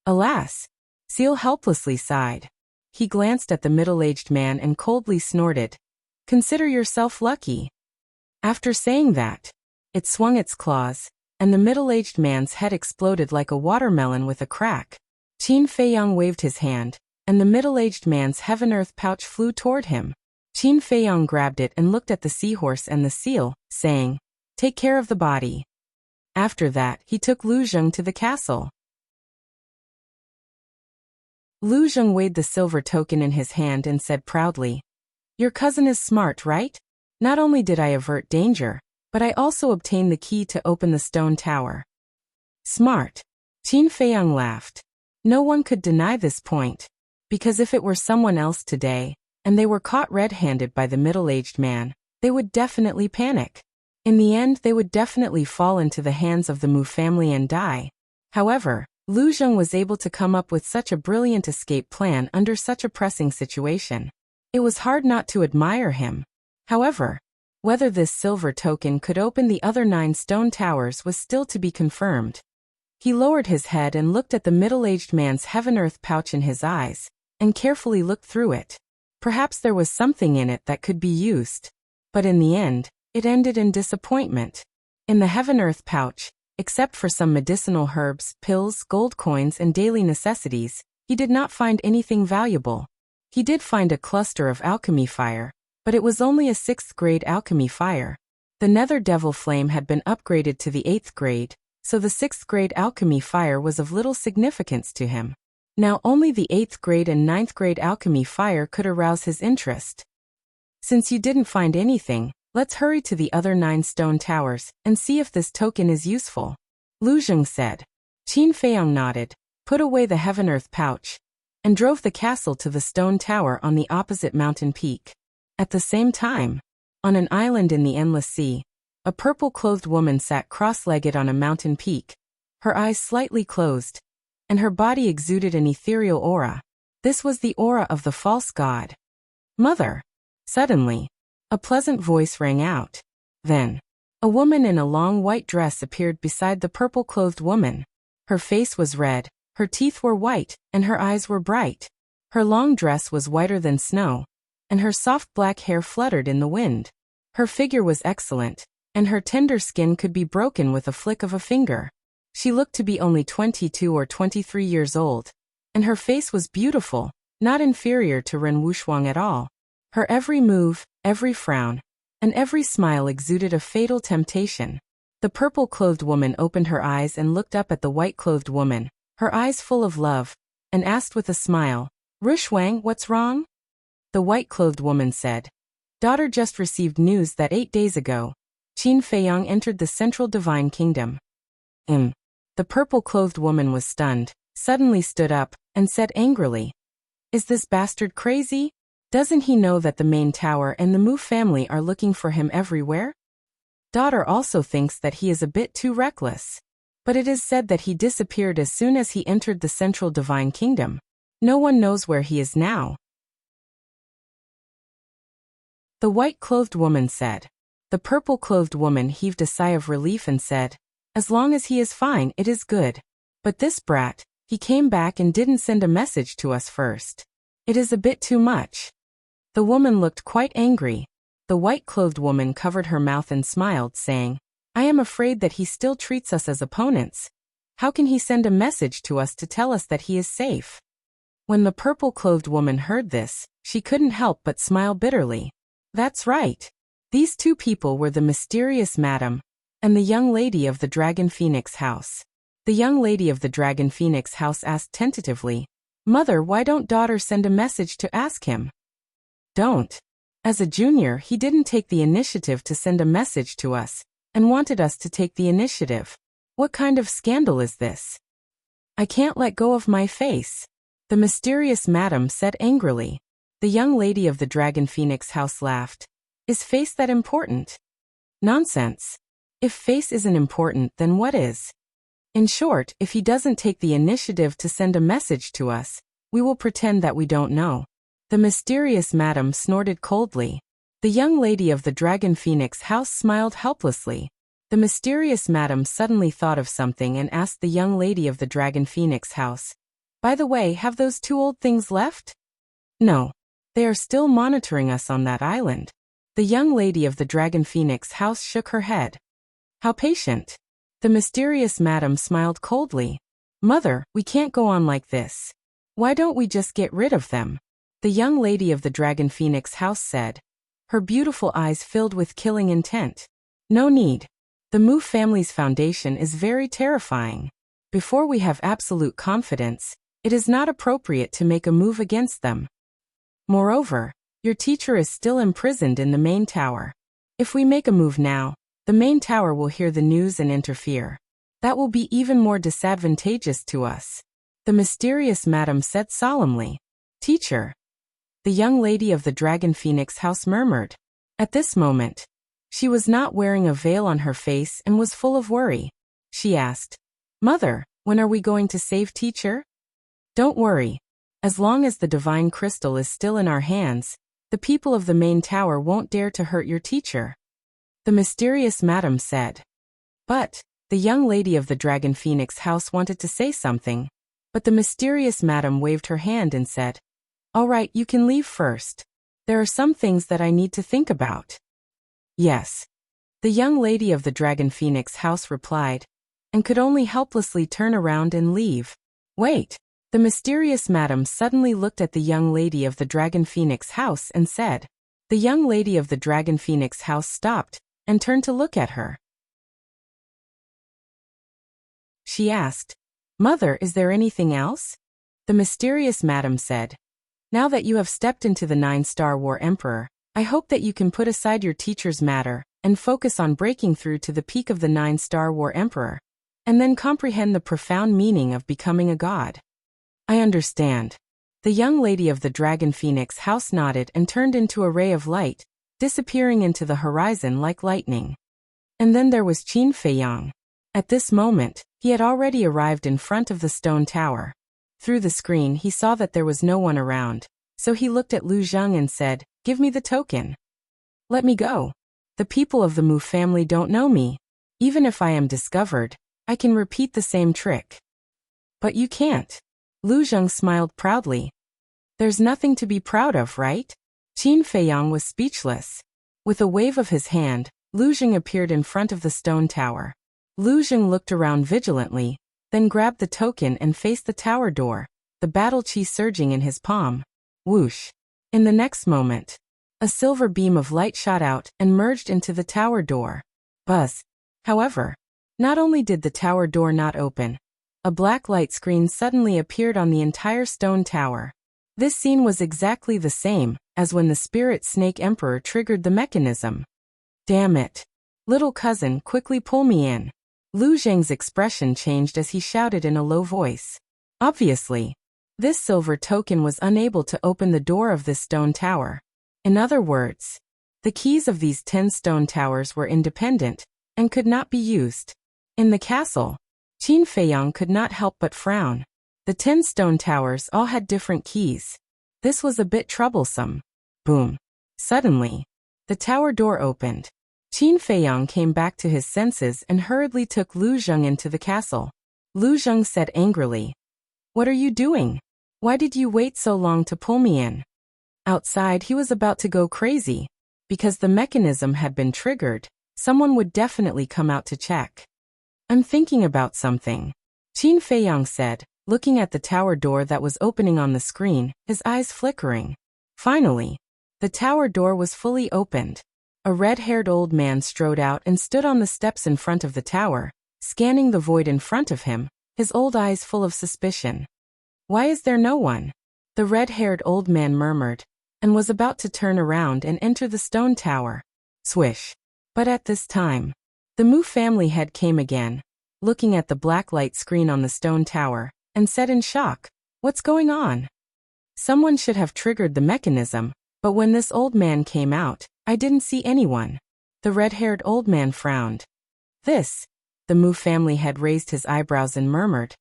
[SPEAKER 1] "Alas," Seal helplessly sighed. He glanced at the middle-aged man and coldly snorted, "Consider yourself lucky." After saying that, it swung its claws, and the middle-aged man's head exploded like a watermelon with a crack. Qin Feiyang waved his hand, and the middle-aged man's heaven-earth pouch flew toward him. Qin Feiyang grabbed it and looked at the seahorse and the seal, saying, "Take care of the body." After that, he took Lu Zheng to the castle. Lu Zheng weighed the silver token in his hand and said proudly, "Your cousin is smart, right? Not only did I avert danger, but I also obtained the key to open the stone tower." "Smart." Qin Feiyang laughed. No one could deny this point, because if it were someone else today, and they were caught red-handed by the middle-aged man, they would definitely panic. In the end, they would definitely fall into the hands of the Mu family and die. However, Lu Zheng was able to come up with such a brilliant escape plan under such a pressing situation. It was hard not to admire him. However, whether this silver token could open the other 9 stone towers was still to be confirmed. He lowered his head and looked at the middle-aged man's heaven-earth pouch in his eyes, and carefully looked through it. Perhaps there was something in it that could be used. But in the end, it ended in disappointment. In the heaven-earth pouch, except for some medicinal herbs, pills, gold coins, and daily necessities, he did not find anything valuable. He did find a cluster of alchemy fire, but it was only a 6th grade alchemy fire. The nether devil flame had been upgraded to the 8th grade, so the 6th grade alchemy fire was of little significance to him. Now only the 8th grade and 9th grade alchemy fire could arouse his interest. "Since you didn't find anything, let's hurry to the other 9 stone towers and see if this token is useful," Lu Zheng said. Qin Feiyang nodded, put away the heaven-earth pouch, and drove the castle to the stone tower on the opposite mountain peak. At the same time, on an island in the endless sea, a purple-clothed woman sat cross-legged on a mountain peak, her eyes slightly closed, and her body exuded an ethereal aura. This was the aura of the false god. "Mother!" Suddenly, a pleasant voice rang out. Then, a woman in a long white dress appeared beside the purple-clothed woman. Her face was red, her teeth were white, and her eyes were bright. Her long dress was whiter than snow, and her soft black hair fluttered in the wind. Her figure was excellent, and her tender skin could be broken with a flick of a finger. She looked to be only 22 or 23 years old, and her face was beautiful, not inferior to Ren Wushuang at all. Her every move, every frown, and every smile exuded a fatal temptation. The purple-clothed woman opened her eyes and looked up at the white-clothed woman, her eyes full of love, and asked with a smile, "Wushuang, what's wrong?" The white-clothed woman said, Daughter just received news that 8 days ago, Qin Feiyang entered the central divine kingdom. The purple-clothed woman was stunned, suddenly stood up, and said angrily, "Is this bastard crazy? Doesn't he know that the main tower and the Mu family are looking for him everywhere?" Daughter also thinks that he is a bit too reckless. But it is said that he disappeared as soon as he entered the central divine kingdom. No one knows where he is now. The white-clothed woman said. The purple-clothed woman heaved a sigh of relief and said, "As long as he is fine, it is good. But this brat, he came back and didn't send a message to us first. It is a bit too much." The woman looked quite angry. The white-clothed woman covered her mouth and smiled, saying, "I am afraid that he still treats us as opponents. How can he send a message to us to tell us that he is safe?" When the purple-clothed woman heard this, she couldn't help but smile bitterly. That's right. These two people were the mysterious madam and the young lady of the Dragon Phoenix house. The young lady of the Dragon Phoenix house asked tentatively, "Mother, why don't daughter send a message to ask him?" "Don't. As a junior, he didn't take the initiative to send a message to us, and wanted us to take the initiative. What kind of scandal is this? I can't let go of my face," the mysterious madam said angrily. The young lady of the Dragon Phoenix house laughed. "Is face that important?" "Nonsense. If face isn't important, then what is? In short, if he doesn't take the initiative to send a message to us, we will pretend that we don't know." The mysterious madam snorted coldly. The young lady of the Dragon Phoenix house smiled helplessly. The mysterious madam suddenly thought of something and asked the young lady of the Dragon Phoenix house, "By the way, have those two old things left?" "No. They are still monitoring us on that island." The young lady of the Dragon Phoenix house shook her head. "How patient." The mysterious madam smiled coldly. "Mother, we can't go on like this. Why don't we just get rid of them?" The young lady of the Dragon Phoenix house said. Her beautiful eyes filled with killing intent. "No need. The Mu family's foundation is very terrifying. Before we have absolute confidence, it is not appropriate to make a move against them. Moreover, your teacher is still imprisoned in the main tower. If we make a move now, the main tower will hear the news and interfere. That will be even more disadvantageous to us," the mysterious madam said solemnly. "Teacher," the young lady of the Dragon Phoenix house murmured. At this moment, she was not wearing a veil on her face and was full of worry. She asked, "Mother, when are we going to save teacher?" "Don't worry. As long as the divine crystal is still in our hands, the people of the main tower won't dare to hurt your teacher," the mysterious madam said. But the young lady of the Dragon Phoenix house wanted to say something, but the mysterious madam waved her hand and said, "All right, you can leave first. There are some things that I need to think about." "Yes," the young lady of the Dragon Phoenix house replied, and could only helplessly turn around and leave. "Wait." The mysterious madam suddenly looked at the young lady of the Dragon Phoenix house and said. The young lady of the Dragon Phoenix house stopped and turned to look at her. She asked, "Mother, is there anything else?" The mysterious madam said, "Now that you have stepped into the 9-star War Emperor, I hope that you can put aside your teacher's matter and focus on breaking through to the peak of the 9-star War Emperor, and then comprehend the profound meaning of becoming a god." "I understand." The young lady of the Dragon Phoenix house nodded and turned into a ray of light, disappearing into the horizon like lightning. And then there was Qin Feiyang. At this moment, he had already arrived in front of the stone tower. Through the screen he saw that there was no one around, so he looked at Lu Zheng and said, "Give me the token. Let me go. The people of the Mu family don't know me. Even if I am discovered, I can repeat the same trick." "But you can't." Lu Zheng smiled proudly. "There's nothing to be proud of, right?" Qin Feiyang was speechless. With a wave of his hand, Lu Zheng appeared in front of the stone tower. Lu Zheng looked around vigilantly, then grabbed the token and faced the tower door, the battle chi surging in his palm. Whoosh! In the next moment, a silver beam of light shot out and merged into the tower door. Buzz! However, not only did the tower door not open, a black light screen suddenly appeared on the entire stone tower. This scene was exactly the same as when the Spirit Snake Emperor triggered the mechanism. Damn it. Little cousin, quickly pull me in. Lu Zheng's expression changed as he shouted in a low voice. Obviously, this silver token was unable to open the door of this stone tower. In other words, the keys of these 10 stone towers were independent and could not be used. In the castle, Qin Feiyang could not help but frown. The 10 stone towers all had different keys. This was a bit troublesome. Boom. Suddenly, the tower door opened. Qin Feiyang came back to his senses and hurriedly took Lu Zheng into the castle. Lu Zheng said angrily, "What are you doing? Why did you wait so long to pull me in?" Outside, he was about to go crazy. Because the mechanism had been triggered, someone would definitely come out to check. "I'm thinking about something," Qin Feiyang said, looking at the tower door that was opening on the screen, his eyes flickering. Finally, the tower door was fully opened. A red-haired old man strode out and stood on the steps in front of the tower, scanning the void in front of him, his old eyes full of suspicion. "Why is there no one?" the red-haired old man murmured, and was about to turn around and enter the stone tower. Swish. But at this time, the Mu family head came again, looking at the black light screen on the stone tower, and said in shock, "What's going on? Someone should have triggered the mechanism, but when this old man came out, I didn't see anyone." The red-haired old man frowned. The Mu family head raised his eyebrows and murmured,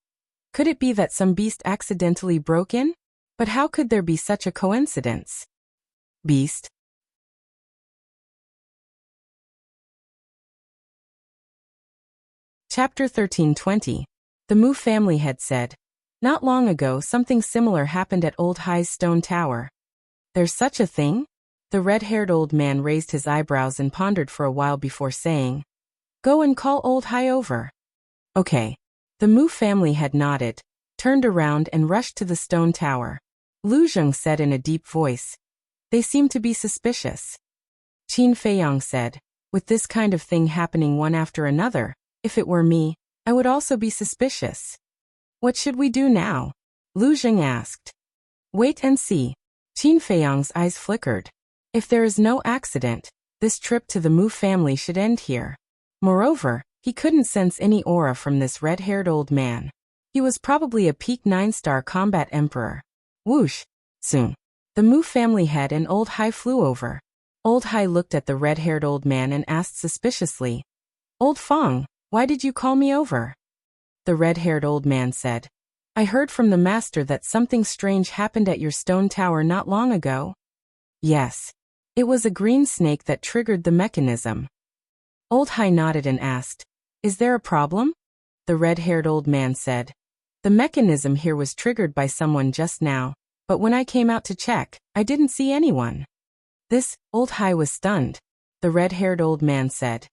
[SPEAKER 1] "Could it be that some beast accidentally broke in? But how could there be such a coincidence?" Beast. Chapter 13:20. The Mu family head said, "Not long ago something similar happened at Old Hai's stone tower." "There's such a thing?" The red-haired old man raised his eyebrows and pondered for a while before saying, "Go and call Old Hai over." "Okay." The Mu family head nodded, turned around and rushed to the stone tower. Lu Zheng said in a deep voice, "They seem to be suspicious." Qin Feiyang said, "With this kind of thing happening one after another, if it were me, I would also be suspicious." "What should we do now?" Lu Zheng asked. "Wait and see." Qin Feiyang's eyes flickered. If there is no accident, this trip to the Mu family should end here. Moreover, he couldn't sense any aura from this red-haired old man. He was probably a peak 9-star combat emperor. Whoosh! Soon, the Mu family head and Old Hai flew over. Old Hai looked at the red-haired old man and asked suspiciously, "Old Fong, why did you call me over?" The red-haired old man said, "I heard from the master that something strange happened at your stone tower not long ago." "Yes. It was a green snake that triggered the mechanism." Old Hai nodded and asked, "Is there a problem?" The red-haired old man said, "The mechanism here was triggered by someone just now, but when I came out to check, I didn't see anyone." Old Hai was stunned. The red-haired old man said,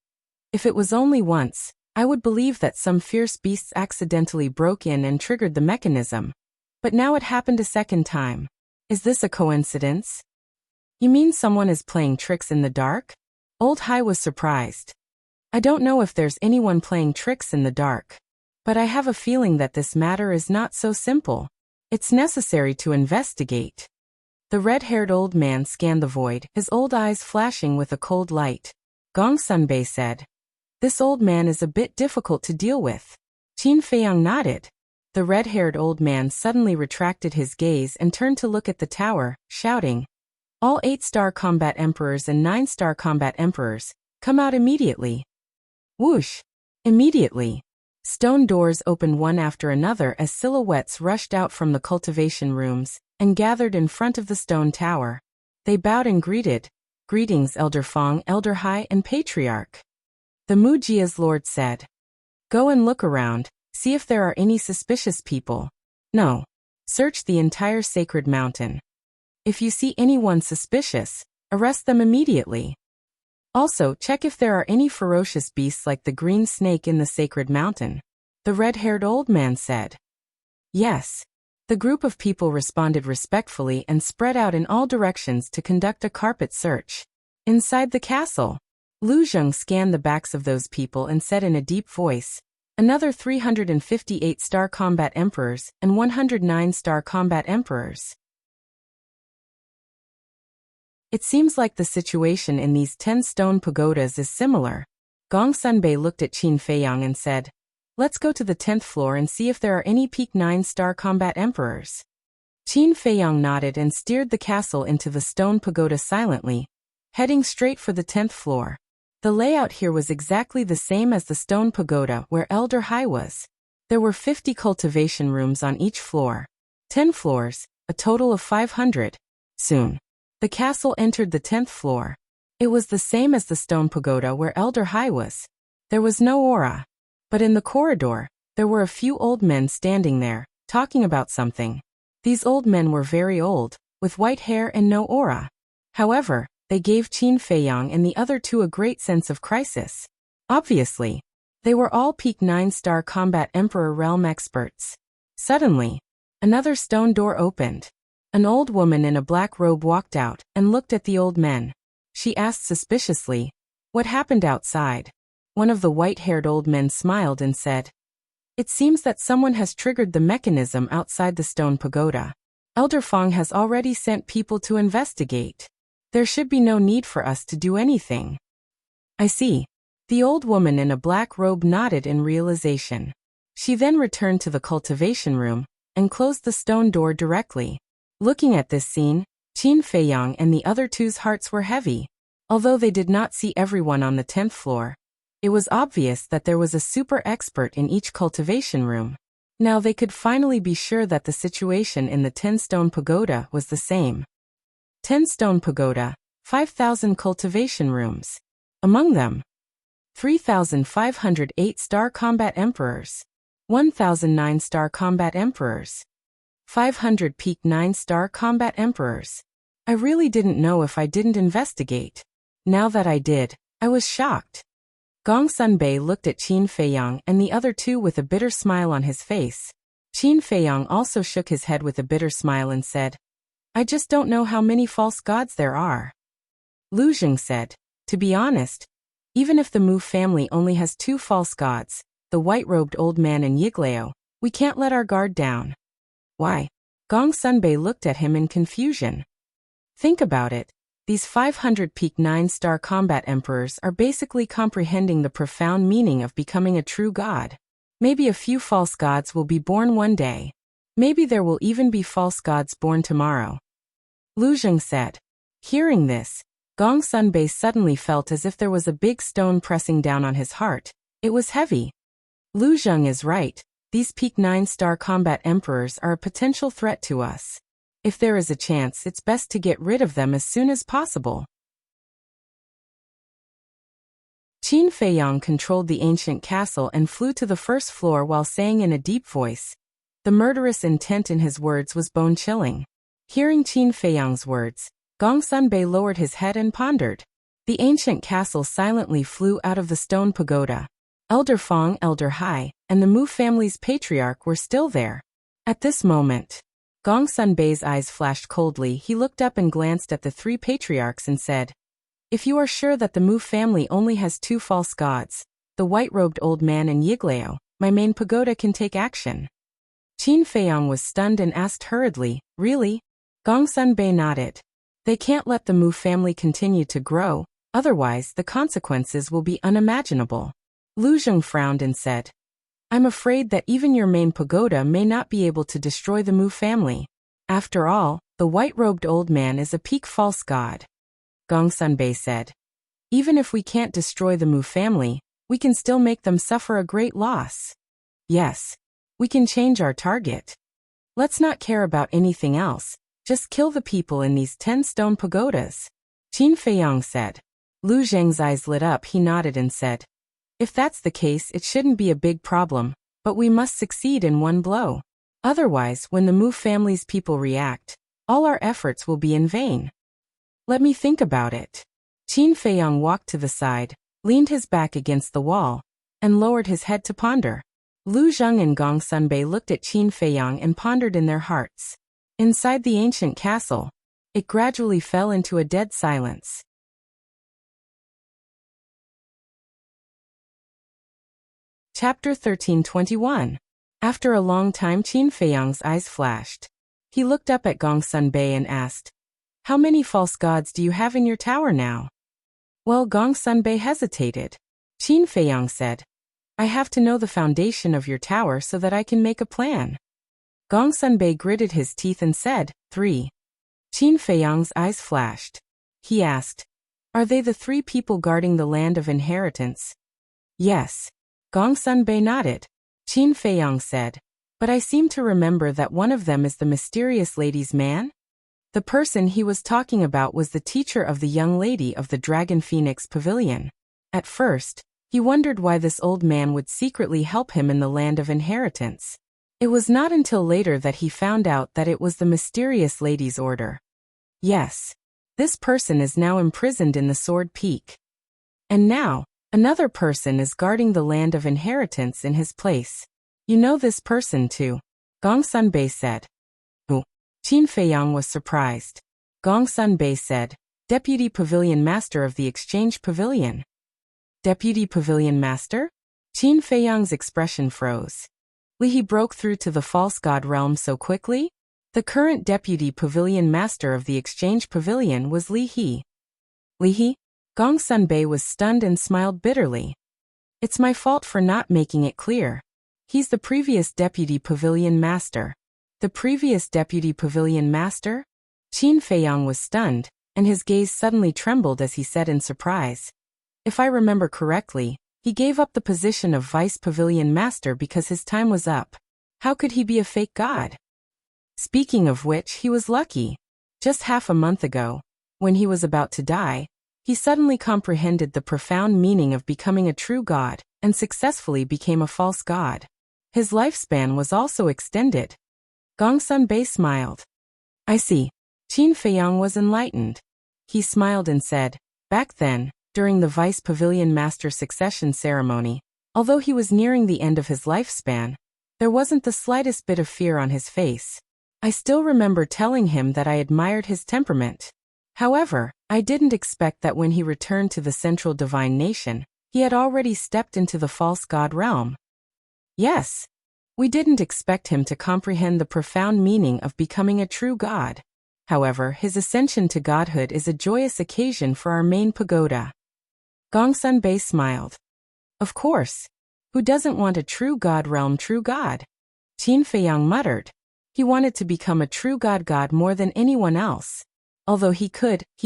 [SPEAKER 1] "If it was only once, I would believe that some fierce beasts accidentally broke in and triggered the mechanism. But now it happened a second time. Is this a coincidence?" "You mean someone is playing tricks in the dark?" Old Hai was surprised. "I don't know if there's anyone playing tricks in the dark. But I have a feeling that this matter is not so simple. It's necessary to investigate." The red-haired old man scanned the void, his old eyes flashing with a cold light. Gong Sunbei said, "This old man is a bit difficult to deal with." Qin Feiyang nodded. The red-haired old man suddenly retracted his gaze and turned to look at the tower, shouting, "All 8-star combat emperors and 9-star combat emperors, come out immediately." Whoosh! Immediately, stone doors opened one after another as silhouettes rushed out from the cultivation rooms and gathered in front of the stone tower. They bowed and greeted, "Greetings, Elder Fong, Elder Hai, and Patriarch." The Mujia's lord said, "Go and look around, see if there are any suspicious people. No. Search the entire sacred mountain. If you see anyone suspicious, arrest them immediately. Also, check if there are any ferocious beasts like the green snake in the sacred mountain." The red-haired old man said. "Yes." The group of people responded respectfully and spread out in all directions to conduct a carpet search. Inside the castle, Lu Zheng scanned the backs of those people and said in a deep voice, "Another 358-star combat emperors and 109-star combat emperors." It seems like the situation in these 10 stone pagodas is similar. Gong Sunbei looked at Qin Feiyang and said, "Let's go to the 10th floor and see if there are any peak 9-star combat emperors." Qin Feiyang nodded and steered the castle into the stone pagoda silently, heading straight for the 10th floor. The layout here was exactly the same as the stone pagoda where Elder Hai was. There were 50 cultivation rooms on each floor. 10 floors, a total of 500. Soon, the castle entered the 10th floor. It was the same as the stone pagoda where Elder Hai was. There was no aura. But in the corridor, there were a few old men standing there, talking about something. These old men were very old, with white hair and no aura. However, they gave Qin Feiyang and the other two a great sense of crisis. Obviously, they were all peak 9-star combat emperor realm experts. Suddenly, another stone door opened. An old woman in a black robe walked out and looked at the old men. She asked suspiciously, "What happened outside?" One of the white-haired old men smiled and said, "It seems that someone has triggered the mechanism outside the stone pagoda. Elder Fong has already sent people to investigate. There should be no need for us to do anything." "I see." The old woman in a black robe nodded in realization. She then returned to the cultivation room and closed the stone door directly. Looking at this scene, Qin Feiyang and the other two's hearts were heavy. Although they did not see everyone on the 10th floor, it was obvious that there was a super expert in each cultivation room. Now they could finally be sure that the situation in the 10-stone pagoda was the same. 10-stone pagoda, 5,000 cultivation rooms. Among them, 3,508 star combat emperors, 1,009 star combat emperors, 500 peak 9-star combat emperors. I really didn't know if I didn't investigate. Now that I did, I was shocked. Gong Sunbei looked at Qin Feiyang and the other two with a bitter smile on his face. Qin Feiyang also shook his head with a bitter smile and said, "I just don't know how many false gods there are." Lu Zheng said, "To be honest, even if the Mu family only has 2 false gods, the white-robed old man and Yiglao, we can't let our guard down." "Why?" Gong Sunbei looked at him in confusion. "Think about it. These 500 peak 9-star combat emperors are basically comprehending the profound meaning of becoming a true god. Maybe a few false gods will be born one day. Maybe there will even be false gods born tomorrow." Lu Zheng said. Hearing this, Gong Sunbei suddenly felt as if there was a big stone pressing down on his heart. It was heavy. Lu Zheng is right. These peak 9-star combat emperors are a potential threat to us. If there is a chance, it's best to get rid of them as soon as possible. Qin Feiyang controlled the ancient castle and flew to the first floor while saying in a deep voice. The murderous intent in his words was bone-chilling. Hearing Qin Feiyang's words, Gong Sunbei lowered his head and pondered. The ancient castle silently flew out of the stone pagoda. Elder Fong, Elder Hai, and the Mu family's patriarch were still there. At this moment, Gong Sunbei's eyes flashed coldly. He looked up and glanced at the 3 patriarchs and said, "If you are sure that the Mu family only has 2 false gods, the white-robed old man and Yiglao, my main pagoda can take action." Qin Feiyang was stunned and asked hurriedly, "Really?" Gong Sunbei nodded. "They can't let the Mu family continue to grow, otherwise the consequences will be unimaginable." Lu Zheng frowned and said, "I'm afraid that even your main pagoda may not be able to destroy the Mu family. After all, the white-robed old man is a peak false god." Gong Sunbei said, "Even if we can't destroy the Mu family, we can still make them suffer a great loss. Yes, we can change our target. Let's not care about anything else, just kill the people in these 10 stone pagodas." Qin Feiyang said. Lu Zheng's eyes lit up. He nodded and said, "If that's the case, it shouldn't be a big problem, but we must succeed in one blow. Otherwise, when the Mu family's people react, all our efforts will be in vain. Let me think about it." Qin Feiyang walked to the side, leaned his back against the wall, and lowered his head to ponder. Lu Zheng and Gong Sunbei looked at Qin Feiyang and pondered in their hearts. Inside the ancient castle, it gradually fell into a dead silence. Chapter 1321. After a long time, Qin Feiyang's eyes flashed. He looked up at Gong Sunbei and asked, How many false gods do you have in your tower now? Well, Gongsun hesitated. Qin Feiyang said, I have to know the foundation of your tower so that I can make a plan. Gongsun gritted his teeth and said, 3. Qin Feiyang's eyes flashed. He asked, Are they the 3 people guarding the land of inheritance? Yes. Gongsun nodded. Qin Feiyang said, But I seem to remember that one of them is the mysterious lady's man? The person he was talking about was the teacher of the young lady of the Dragon Phoenix Pavilion. At first, he wondered why this old man would secretly help him in the land of inheritance. It was not until later that he found out that it was the mysterious lady's order. Yes. This person is now imprisoned in the Sword Peak. And now, another person is guarding the land of inheritance in his place. You know this person too, Gongsun said. Who? Qin Feiyang was surprised. Gongsun said, Deputy Pavilion Master of the Exchange Pavilion. Deputy Pavilion Master? Qin Feiyang's expression froze. Li He broke through to the false god realm so quickly? The current Deputy Pavilion Master of the Exchange Pavilion was Li He. Li He? Gongsun was stunned and smiled bitterly. It's my fault for not making it clear. He's the previous Deputy Pavilion Master. The previous Deputy Pavilion Master? Qin Feiyang was stunned, and his gaze suddenly trembled as he said in surprise. If I remember correctly, he gave up the position of Vice Pavilion Master because his time was up. How could he be a fake god? Speaking of which, he was lucky. Just half a month ago, when he was about to die, he suddenly comprehended the profound meaning of becoming a true god, and successfully became a false god. His lifespan was also extended. Gongsun smiled. I see. Qin Feiyang was enlightened. He smiled and said, Back then, during the Vice Pavilion Master succession ceremony, although he was nearing the end of his lifespan, there wasn't the slightest bit of fear on his face. I still remember telling him that I admired his temperament. However, I didn't expect that when he returned to the Central Divine Nation, he had already stepped into the false god realm. Yes. We didn't expect him to comprehend the profound meaning of becoming a true god. However, his ascension to godhood is a joyous occasion for our main pagoda. Gongsun smiled. Of course. Who doesn't want a true god realm true god? Qin Feiyang muttered. He wanted to become a true god more than anyone else. Although he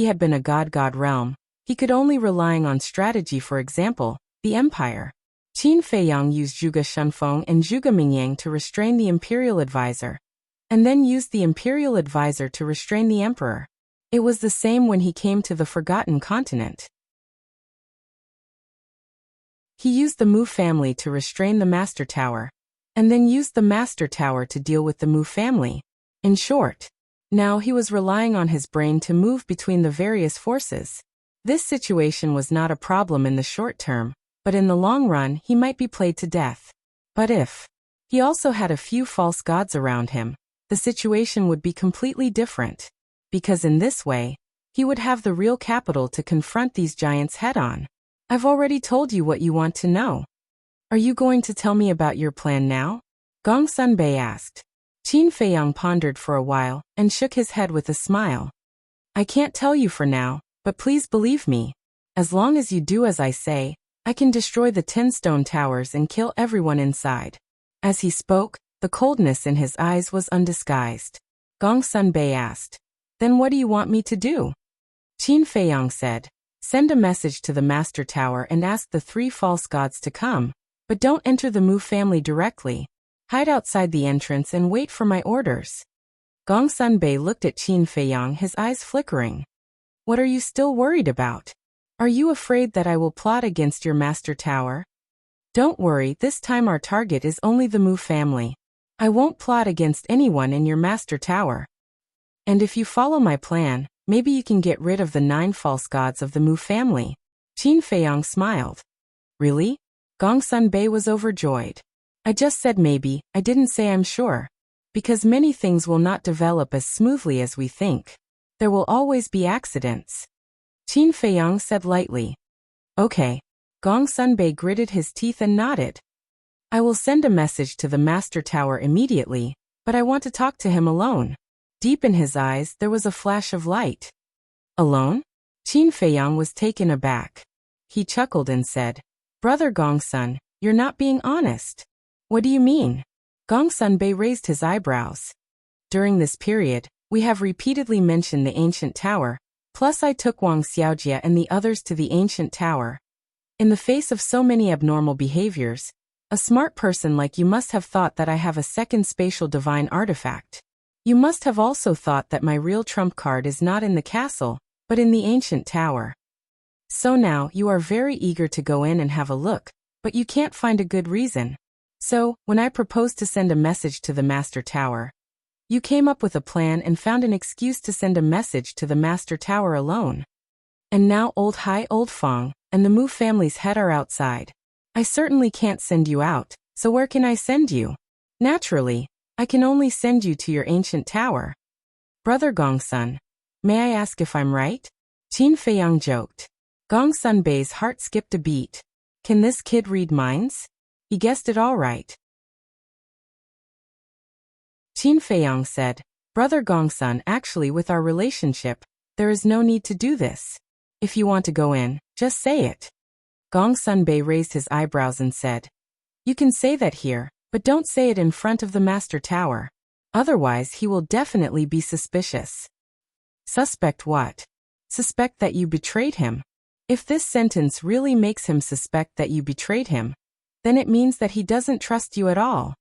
[SPEAKER 1] had been a god realm, he could only relying on strategy. For example, the empire. Qin Feiyang used Zhuge Shunfeng and Zhuge Mingyang to restrain the imperial advisor, and then used the imperial advisor to restrain the emperor. It was the same when he came to the Forgotten Continent. He used the Mu family to restrain the Master Tower, and then used the Master Tower to deal with the Mu family. In short, now he was relying on his brain to move between the various forces. This situation was not a problem in the short term, but in the long run he might be played to death. But if he also had a few false gods around him, the situation would be completely different. Because in this way, he would have the real capital to confront these giants head-on. I've already told you what you want to know. Are you going to tell me about your plan now? Gongsun asked. Qin Feiyang pondered for a while and shook his head with a smile. I can't tell you for now, but please believe me. As long as you do as I say, I can destroy the 10 stone towers and kill everyone inside. As he spoke, the coldness in his eyes was undisguised. Gongsun asked, Then what do you want me to do? Qin Feiyang said, Send a message to the Master Tower and ask the 3 false gods to come, but don't enter the Mu family directly. Hide outside the entrance and wait for my orders. Gongsun looked at Qin Feiyang, his eyes flickering. What are you still worried about? Are you afraid that I will plot against your Master Tower? Don't worry, this time our target is only the Mu family. I won't plot against anyone in your Master Tower. And if you follow my plan, maybe you can get rid of the 9 false gods of the Mu family. Qin Feiyang smiled. Really? Gongsun was overjoyed. I just said maybe, I didn't say I'm sure. Because many things will not develop as smoothly as we think. There will always be accidents. Qin Feiyang said lightly. Okay. Gongsun gritted his teeth and nodded. I will send a message to the Master Tower immediately, but I want to talk to him alone. Deep in his eyes, there was a flash of light. Alone? Qin Feiyang was taken aback. He chuckled and said, Brother Gongsun, you're not being honest. What do you mean? Gongsun Bei raised his eyebrows. During this period, we have repeatedly mentioned the ancient tower, plus I took Wang Xiaojie and the others to the ancient tower. In the face of so many abnormal behaviors, a smart person like you must have thought that I have a second spatial divine artifact. You must have also thought that my real trump card is not in the castle, but in the ancient tower. So now you are very eager to go in and have a look, but you can't find a good reason. So, when I proposed to send a message to the Master Tower, you came up with a plan and found an excuse to send a message to the Master Tower alone. And now Old Fong and the Mu family's head are outside. I certainly can't send you out, so where can I send you? Naturally, I can only send you to your ancient tower. Brother Gongsun, may I ask if I'm right? Qin Feiyang joked. Gongsun Bei's heart skipped a beat. Can this kid read minds? He guessed it all right. Qin Feiyang said, Brother Gongsun, actually with our relationship, there is no need to do this. If you want to go in, just say it. Gongsun Bei raised his eyebrows and said, You can say that here, but don't say it in front of the Master Tower. Otherwise he will definitely be suspicious. Suspect what? Suspect that you betrayed him. If this sentence really makes him suspect that you betrayed him, then it means that he doesn't trust you at all.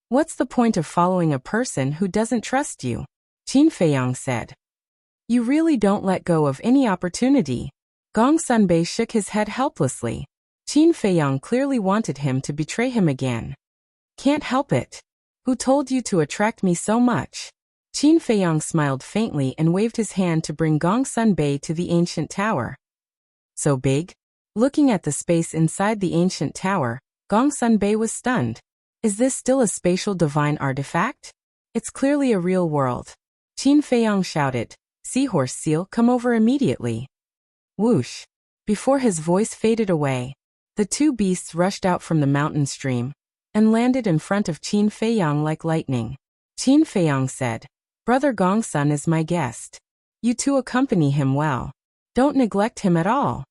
[SPEAKER 1] What's the point of following a person who doesn't trust you? Qin Feiyang said. You really don't let go of any opportunity. Gongsun Bei shook his head helplessly. Qin Feiyang clearly wanted him to betray him again. Can't help it. Who told you to attract me so much? Qin Feiyang smiled faintly and waved his hand to bring Gongsun Bei to the ancient tower. So big? Looking at the space inside the ancient tower, Gongsun Bei was stunned. Is this still a spatial divine artifact? It's clearly a real world. Qin Feiyang shouted, Seahorse Seal, come over immediately. Whoosh! Before his voice faded away, the two beasts rushed out from the mountain stream and landed in front of Qin Feiyang like lightning. Qin Feiyang said, Brother Gongsun is my guest. You two accompany him well. Don't neglect him at all.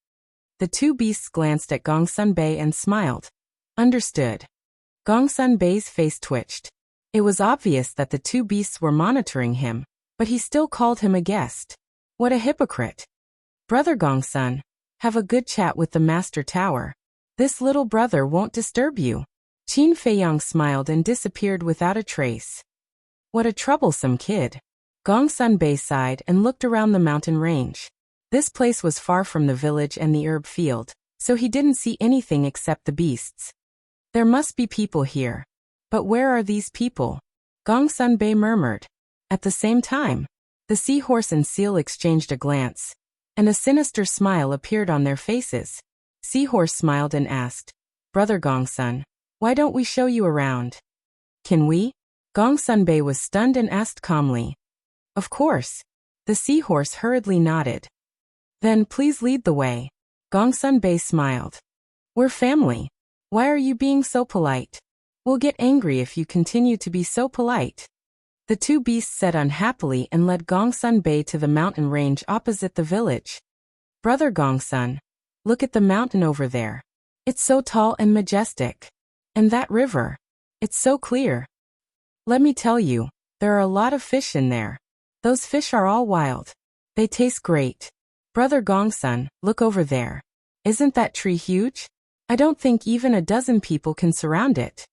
[SPEAKER 1] The two beasts glanced at Gongsun Bei and smiled. Understood. Gongsun Bei's face twitched. It was obvious that the two beasts were monitoring him, but he still called him a guest. What a hypocrite. Brother Gongsun, have a good chat with the Master Tower. This little brother won't disturb you. Qin Feiyang smiled and disappeared without a trace. What a troublesome kid. Gongsun Bei sighed and looked around the mountain range. This place was far from the village and the herb field, so he didn't see anything except the beasts. There must be people here. But where are these people? Gongsun Bei murmured. At the same time, the seahorse and seal exchanged a glance, and a sinister smile appeared on their faces. Seahorse smiled and asked, Brother Gongsun, why don't we show you around? Can we? Gongsun Bei was stunned and asked calmly. Of course. The seahorse hurriedly nodded. Then please lead the way. Gongsun Bei smiled. We're family. Why are you being so polite? We'll get angry if you continue to be so polite. The two beasts said unhappily and led Gongsun Bei to the mountain range opposite the village. Brother Gongsun, look at the mountain over there. It's so tall and majestic. And that river. It's so clear. Let me tell you, there are a lot of fish in there. Those fish are all wild. They taste great. Brother Gongsun, look over there. Isn't that tree huge? I don't think even a dozen people can surround it.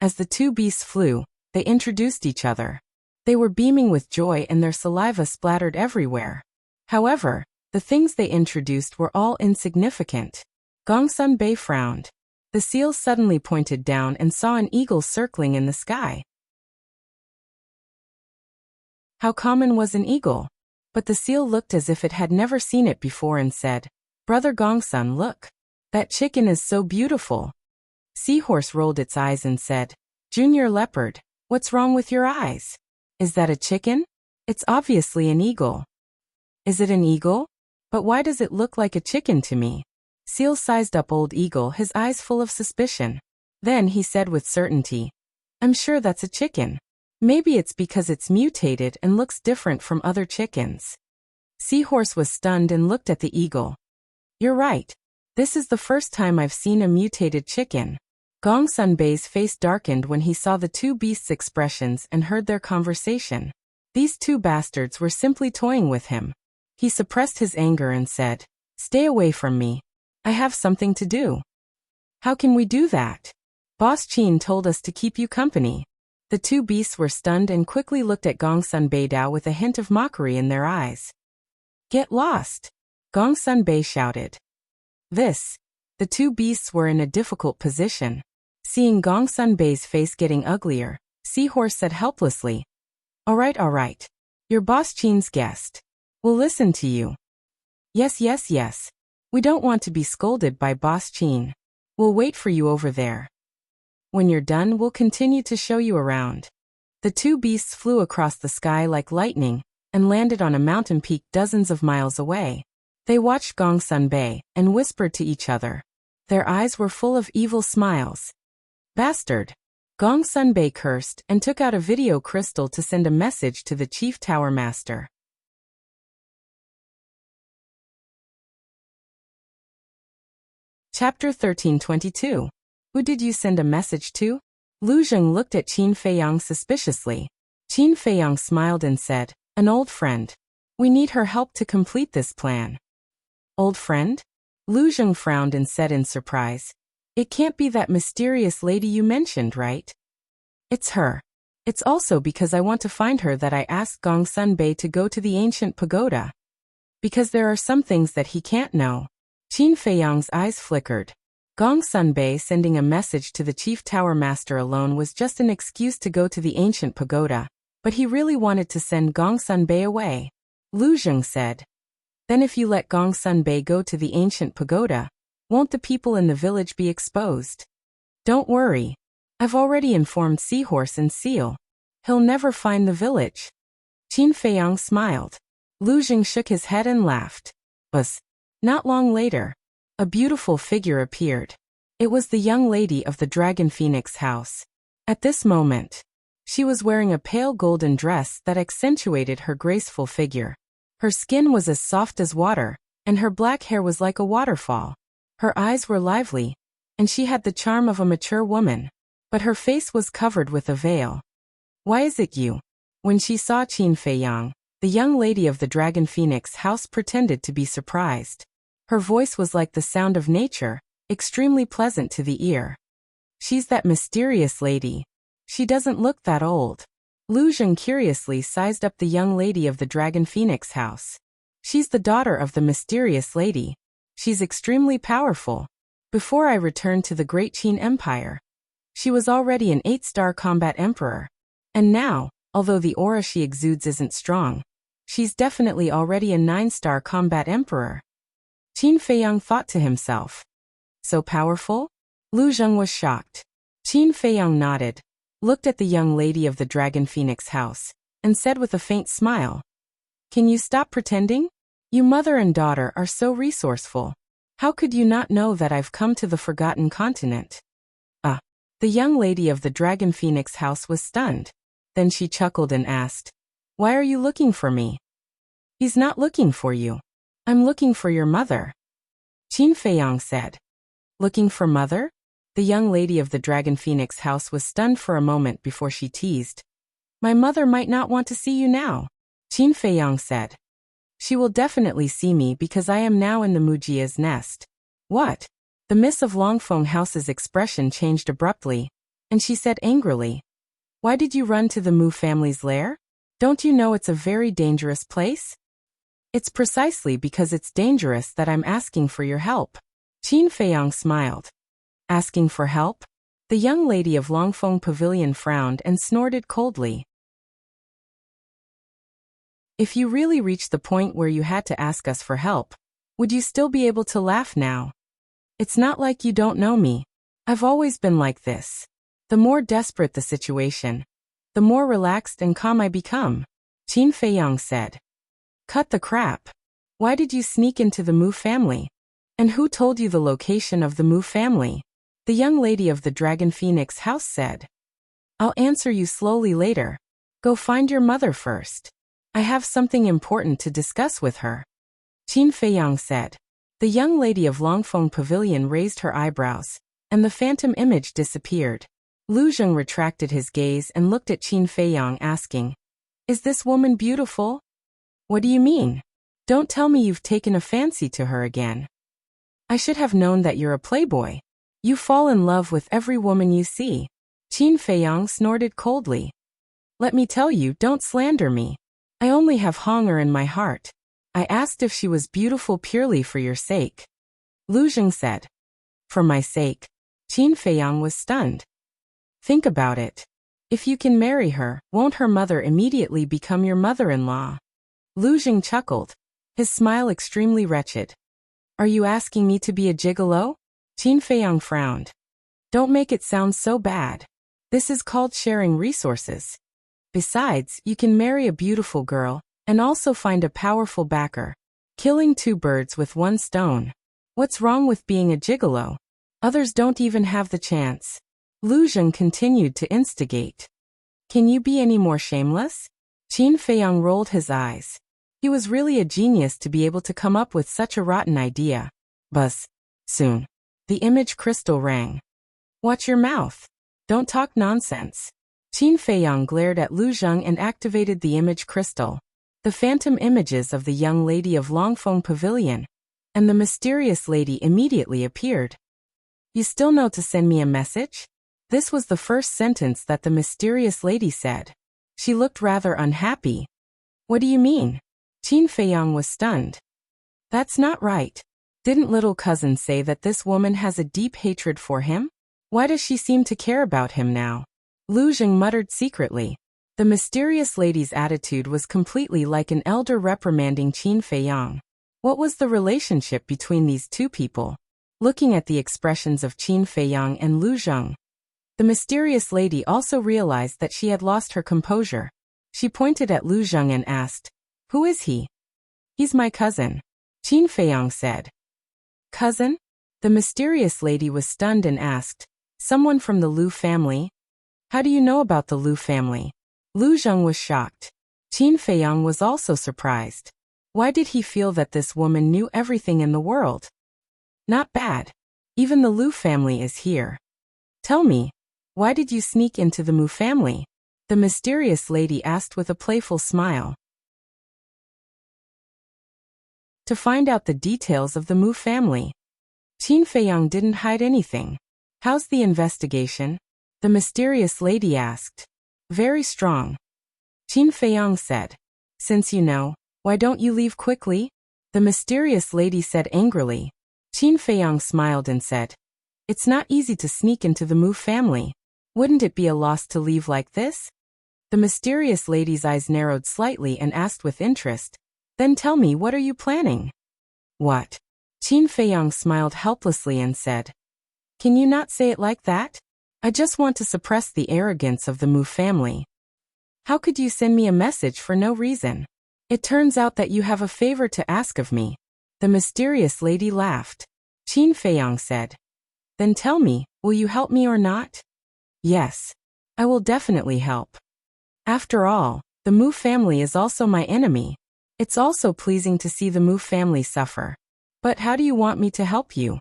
[SPEAKER 1] As the two beasts flew, they introduced each other. They were beaming with joy and their saliva splattered everywhere. However, the things they introduced were all insignificant. Gongsun Bei frowned. The seal suddenly pointed down and saw an eagle circling in the sky. How common was an eagle? But the seal looked as if it had never seen it before and said, Brother Gongsun, look. That chicken is so beautiful. Seahorse rolled its eyes and said, Junior leopard, what's wrong with your eyes? Is that a chicken? It's obviously an eagle. Is it an eagle? But why does it look like a chicken to me? Seal sized up Old Eagle, his eyes full of suspicion. Then he said with certainty, I'm sure that's a chicken. Maybe it's because it's mutated and looks different from other chickens. Seahorse was stunned and looked at the eagle. You're right. This is the first time I've seen a mutated chicken. Gongsun Bei's face darkened when he saw the two beasts' expressions and heard their conversation. These two bastards were simply toying with him. He suppressed his anger and said, "Stay away from me. I have something to do." "How can we do that? Boss Qin told us to keep you company." The two beasts were stunned and quickly looked at Gongsun Bei Dao with a hint of mockery in their eyes. "Get lost!" Gongsun Bei shouted. The two beasts were in a difficult position. Seeing Gongsun Bei's face getting uglier, Seahorse said helplessly, All right. You're Boss Qin's guest. We'll listen to you." Yes. We don't want to be scolded by Boss Qin. We'll wait for you over there. When you're done, we'll continue to show you around." The two beasts flew across the sky like lightning and landed on a mountain peak dozens of miles away. They watched Gongsun Bei and whispered to each other. Their eyes were full of evil smiles. "Bastard!" Gongsun Bei cursed and took out a video crystal to send a message to the chief tower master. Chapter 1322. Who did you send a message to? Lu Zheng looked at Qin Feiyang suspiciously. Qin Feiyang smiled and said, "An old friend. We need her help to complete this plan." "Old friend?" Lu Zheng frowned and said in surprise, "It can't be that mysterious lady you mentioned, right?" "It's her. It's also because I want to find her that I asked Gongsun Bei to go to the ancient pagoda. Because there are some things that he can't know." Qin Feiyang's eyes flickered. Gongsun Bei sending a message to the chief tower master alone was just an excuse to go to the ancient pagoda, but he really wanted to send Gongsun Bei away. Lu Zheng said, "Then if you let Gongsun Bei go to the ancient pagoda, won't the people in the village be exposed?" "Don't worry. I've already informed Seahorse and Seal. He'll never find the village." Qin Feiyang smiled. Lu Zheng shook his head and laughed. Not long later, a beautiful figure appeared. It was the young lady of the Dragon Phoenix house. At this moment, she was wearing a pale golden dress that accentuated her graceful figure. Her skin was as soft as water, and her black hair was like a waterfall. Her eyes were lively, and she had the charm of a mature woman, but her face was covered with a veil. "Why is it you?" When she saw Qin Feiyang, the young lady of the Dragon Phoenix house pretended to be surprised. Her voice was like the sound of nature, extremely pleasant to the ear. "She's that mysterious lady. She doesn't look that old." Lu Zheng curiously sized up the young lady of the Dragon Phoenix house. "She's the daughter of the mysterious lady. She's extremely powerful. Before I returned to the Great Qin Empire, she was already an 8-star combat emperor. And now, although the aura she exudes isn't strong, she's definitely already a 9-star combat emperor." Qin Feiyang thought to himself. "So powerful?" Lu Zheng was shocked. Qin Feiyang nodded, looked at the young lady of the Dragon Phoenix house, and said with a faint smile, "Can you stop pretending? You mother and daughter are so resourceful. How could you not know that I've come to the Forgotten Continent?" The young lady of the Dragon Phoenix house was stunned. Then she chuckled and asked, "Why are you looking for me?" "He's not looking for you. I'm looking for your mother." Qin Feiyang said. "Looking for mother?" The young lady of the Dragon Phoenix house was stunned for a moment before she teased. "My mother might not want to see you now." Qin Feiyang said. "She will definitely see me because I am now in the Mujia's nest." "What?" The Miss of Longfeng House's expression changed abruptly, and she said angrily, "Why did you run to the Mu family's lair? Don't you know it's a very dangerous place?" "It's precisely because it's dangerous that I'm asking for your help." Qin Feiyang smiled. "Asking for help?" The young lady of Longfeng Pavilion frowned and snorted coldly. "If you really reached the point where you had to ask us for help, would you still be able to laugh now? It's not like you don't know me. I've always been like this. The more desperate the situation, the more relaxed and calm I become," Qin Feiyang said. "Cut the crap. Why did you sneak into the Mu family? And who told you the location of the Mu family?" The young lady of the Dragon Phoenix house said. "I'll answer you slowly later. Go find your mother first. I have something important to discuss with her. Qin Feiyang said. The young lady of Longfeng Pavilion raised her eyebrows, and the phantom image disappeared. Lu Zheng retracted his gaze and looked at Qin Feiyang asking, "Is this woman beautiful?" "What do you mean? Don't tell me you've taken a fancy to her again. I should have known that you're a playboy. You fall in love with every woman you see." Qin Feiyang snorted coldly. "Let me tell you, don't slander me. I only have hunger in my heart. I asked if she was beautiful purely for your sake." Lu Zheng said. "For my sake?" Qin Feiyang was stunned. "Think about it. If you can marry her, won't her mother immediately become your mother-in-law?" Lu Zheng chuckled, his smile extremely wretched. "Are you asking me to be a gigolo?" Qin Feiyang frowned. "Don't make it sound so bad. This is called sharing resources. Besides, you can marry a beautiful girl, and also find a powerful backer. Killing two birds with one stone. What's wrong with being a gigolo? Others don't even have the chance." Lu Zheng continued to instigate. "Can you be any more shameless?" Qin Feiyang rolled his eyes. He was really a genius to be able to come up with such a rotten idea. Buzz. Soon. The image crystal rang. "Watch your mouth. Don't talk nonsense." Qin Feiyang glared at Lu Zheng and activated the image crystal. The phantom images of the young lady of Longfeng Pavilion and the mysterious lady immediately appeared. "You still know to send me a message?" This was the first sentence that the mysterious lady said. She looked rather unhappy. "What do you mean?" Qin Feiyang was stunned. "That's not right. Didn't little cousin say that this woman has a deep hatred for him? Why does she seem to care about him now?" Lu Zheng muttered secretly. The mysterious lady's attitude was completely like an elder reprimanding Qin Feiyang. What was the relationship between these two people? Looking at the expressions of Qin Feiyang and Lu Zheng, the mysterious lady also realized that she had lost her composure. She pointed at Lu Zheng and asked, "Who is he?" "He's my cousin," Qin Feiyang said. "Cousin?" The mysterious lady was stunned and asked, "Someone from the Lu family?" "How do you know about the Lu family?" Lu Zheng was shocked. Qin Feiyang was also surprised. Why did he feel that this woman knew everything in the world? Not bad. Even the Lu family is here. "Tell me, why did you sneak into the Mu family?" the mysterious lady asked with a playful smile. "To find out the details of the Mu family." Qin Feiyang didn't hide anything. "How's the investigation?" the mysterious lady asked. "Very strong," Qin Feiyang said. "Since you know, why don't you leave quickly?" the mysterious lady said angrily. Qin Feiyang smiled and said, "It's not easy to sneak into the Mu family. Wouldn't it be a loss to leave like this?" The mysterious lady's eyes narrowed slightly and asked with interest, "Then tell me, what are you planning?" "What?" Qin Feiyang smiled helplessly and said, "Can you not say it like that? I just want to suppress the arrogance of the Mu family." "How could you send me a message for no reason? It turns out that you have a favor to ask of me." The mysterious lady laughed. Qin Feiyang said, "Then tell me, will you help me or not?" "Yes. I will definitely help. After all, the Mu family is also my enemy. It's also pleasing to see the Mu family suffer. But how do you want me to help you?"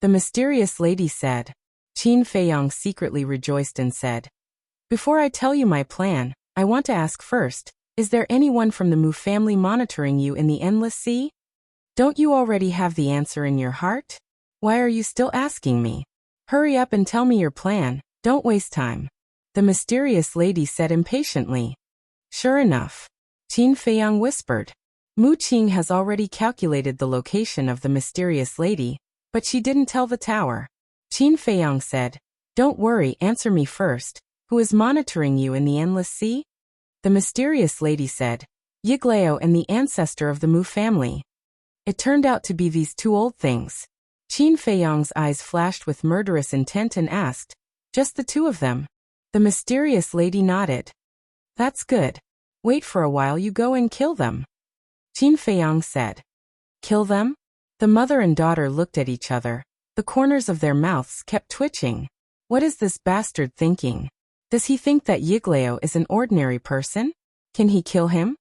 [SPEAKER 1] the mysterious lady said. Qin Feiyang secretly rejoiced and said, "Before I tell you my plan, I want to ask first, is there anyone from the Mu family monitoring you in the endless sea? Don't you already have the answer in your heart? Why are you still asking me? Hurry up and tell me your plan, don't waste time," the mysterious lady said impatiently. "Sure enough," Qin Feiyang whispered. Mu Qing has already calculated the location of the mysterious lady, but she didn't tell the tower. Qin Feiyang said, "Don't worry, answer me first. Who is monitoring you in the endless sea?" The mysterious lady said, "Yiglao and the ancestor of the Mu family." It turned out to be these two old things. Qin Feiyang's eyes flashed with murderous intent and asked, "Just the two of them?" The mysterious lady nodded. "That's good. Wait for a while, you go and kill them," Qin Feiyang said. "Kill them?" The mother and daughter looked at each other. The corners of their mouths kept twitching. What is this bastard thinking? Does he think that Yiglao is an ordinary person? Can he kill him?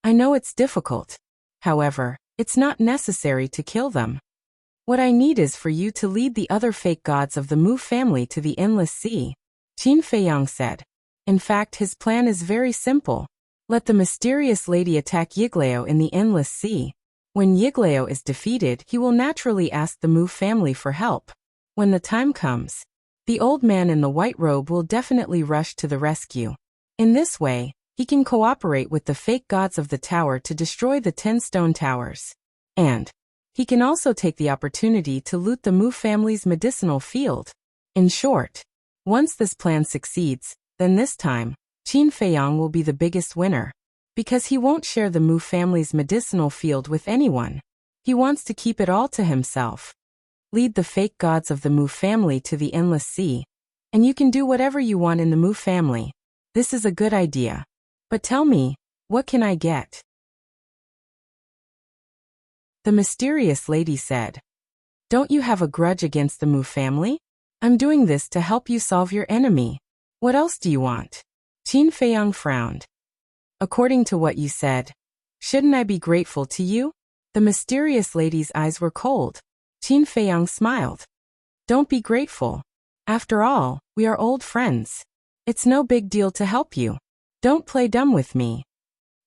[SPEAKER 1] I know it's difficult. However, it's not necessary to kill them. What I need is for you to lead the other fake gods of the Mu family to the endless sea, Qin Feiyang said. In fact, his plan is very simple. Let the mysterious lady attack Yiglao in the endless sea. When Yiglao is defeated, he will naturally ask the Mu family for help. When the time comes, the old man in the white robe will definitely rush to the rescue. In this way, he can cooperate with the fake gods of the tower to destroy the 10 stone towers. And he can also take the opportunity to loot the Mu family's medicinal field. In short, once this plan succeeds, then this time, Qin Feiyang will be the biggest winner. Because he won't share the Mu family's medicinal field with anyone. He wants to keep it all to himself. Lead the fake gods of the Mu family to the endless sea, and you can do whatever you want in the Mu family. This is a good idea. But tell me, what can I get? The mysterious lady said. Don't you have a grudge against the Mu family? I'm doing this to help you solve your enemy. What else do you want? Qin Feiyang frowned. According to what you said, shouldn't I be grateful to you? The mysterious lady's eyes were cold. Qin Feiyang smiled. Don't be grateful. After all, we are old friends. It's no big deal to help you. Don't play dumb with me.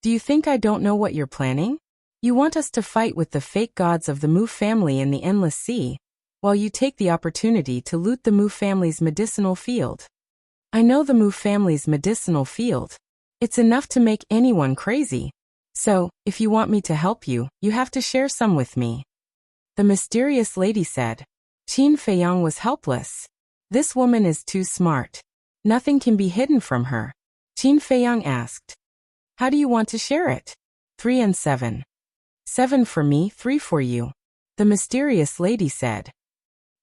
[SPEAKER 1] Do you think I don't know what you're planning? You want us to fight with the fake gods of the Mu family in the endless sea, while you take the opportunity to loot the Mu family's medicinal field. I know the Mu family's medicinal field. It's enough to make anyone crazy. So, if you want me to help you, you have to share some with me. The mysterious lady said. Qin Feiyang was helpless. This woman is too smart. Nothing can be hidden from her. Qin Feiyang asked. How do you want to share it? 3 and 7. 7 for me, 3 for you. The mysterious lady said.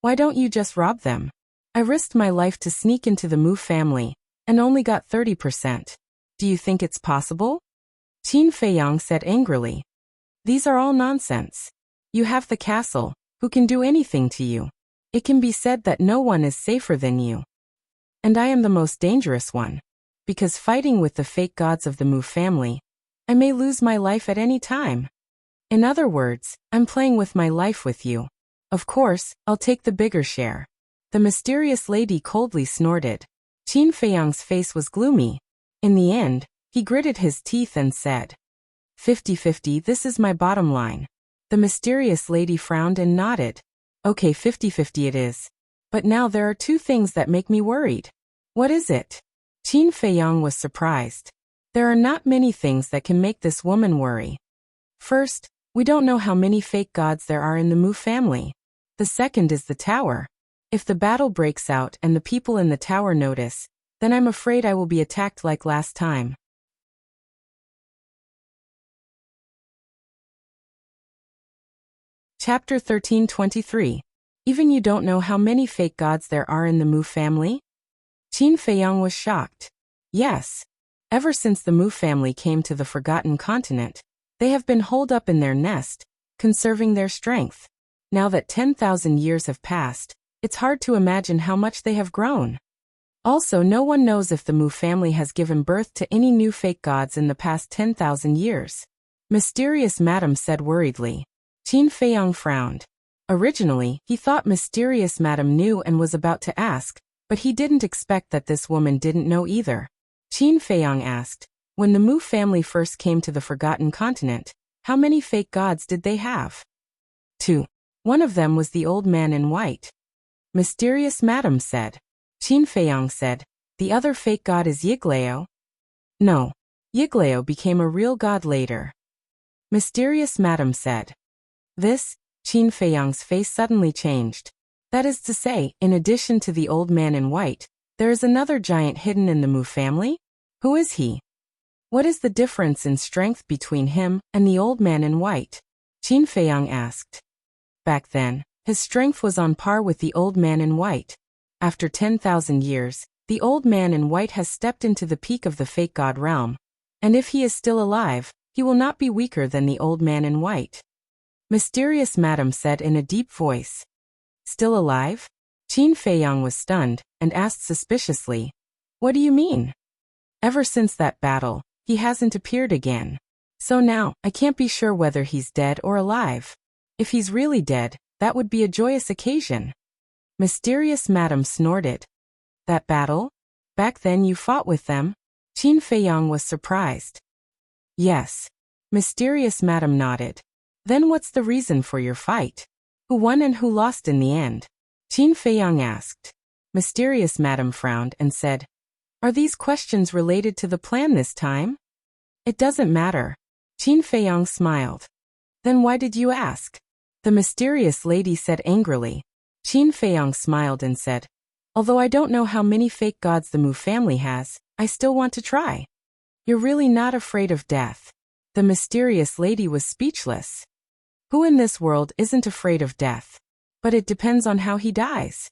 [SPEAKER 1] Why don't you just rob them? I risked my life to sneak into the Mu family, and only got 30%. Do you think it's possible? Qin Feiyang said angrily. These are all nonsense. You have the castle, who can do anything to you. It can be said that no one is safer than you. And I am the most dangerous one. Because fighting with the fake gods of the Mu family, I may lose my life at any time. In other words, I'm playing with my life with you. Of course, I'll take the bigger share. The mysterious lady coldly snorted. Qin Feiyang's face was gloomy. In the end, he gritted his teeth and said, 50-50, this is my bottom line. The mysterious lady frowned and nodded. Okay, 50-50 it is. But now there are 2 things that make me worried. What is it? Qin Feiyang was surprised. There are not many things that can make this woman worry. First, we don't know how many fake gods there are in the Mu family. The second is the tower. If the battle breaks out and the people in the tower notice, then I'm afraid I will be attacked like last time. Chapter 13:23. Even you don't know how many fake gods there are in the Mu family? Qin Feiyang was shocked. Yes. Ever since the Mu family came to the Forgotten Continent, they have been holed up in their nest, conserving their strength. Now that 10,000 years have passed, it's hard to imagine how much they have grown. Also, no one knows if the Mu family has given birth to any new fake gods in the past 10,000 years. Mysterious Madam said worriedly. Qin Feiyang frowned. Originally, he thought Mysterious Madam knew and was about to ask, but he didn't expect that this woman didn't know either. Qin Feiyang asked, when the Mu family first came to the Forgotten Continent, how many fake gods did they have? 2. One of them was the old man in white. Mysterious Madam said. Qin Feiyang said, the other fake god is Yiglao? No. Yiglao became a real god later. Mysterious Madam said. This, Qin Feiyang's face suddenly changed. That is to say, in addition to the old man in white, there is another giant hidden in the Mu family? Who is he? What is the difference in strength between him and the old man in white? Qin Feiyang asked. Back then, his strength was on par with the old man in white. After 10,000 years, the old man in white has stepped into the peak of the fake god realm. And if he is still alive, he will not be weaker than the old man in white. Mysterious Madam said in a deep voice. Still alive? Qin Feiyang was stunned, and asked suspiciously. What do you mean? Ever since that battle, he hasn't appeared again. So now, I can't be sure whether he's dead or alive. If he's really dead, that would be a joyous occasion. Mysterious Madam snorted. That battle? Back then you fought with them? Qin Feiyang was surprised. Yes. Mysterious Madam nodded. Then what's the reason for your fight? Who won and who lost in the end? Qin Feiyang asked. Mysterious Madam frowned and said, Are these questions related to the plan this time? It doesn't matter. Qin Feiyang smiled. Then why did you ask? The mysterious lady said angrily. Qin Feiyang smiled and said, Although I don't know how many fake gods the Mu family has, I still want to try. You're really not afraid of death. The mysterious lady was speechless. Who in this world isn't afraid of death? But it depends on how he dies.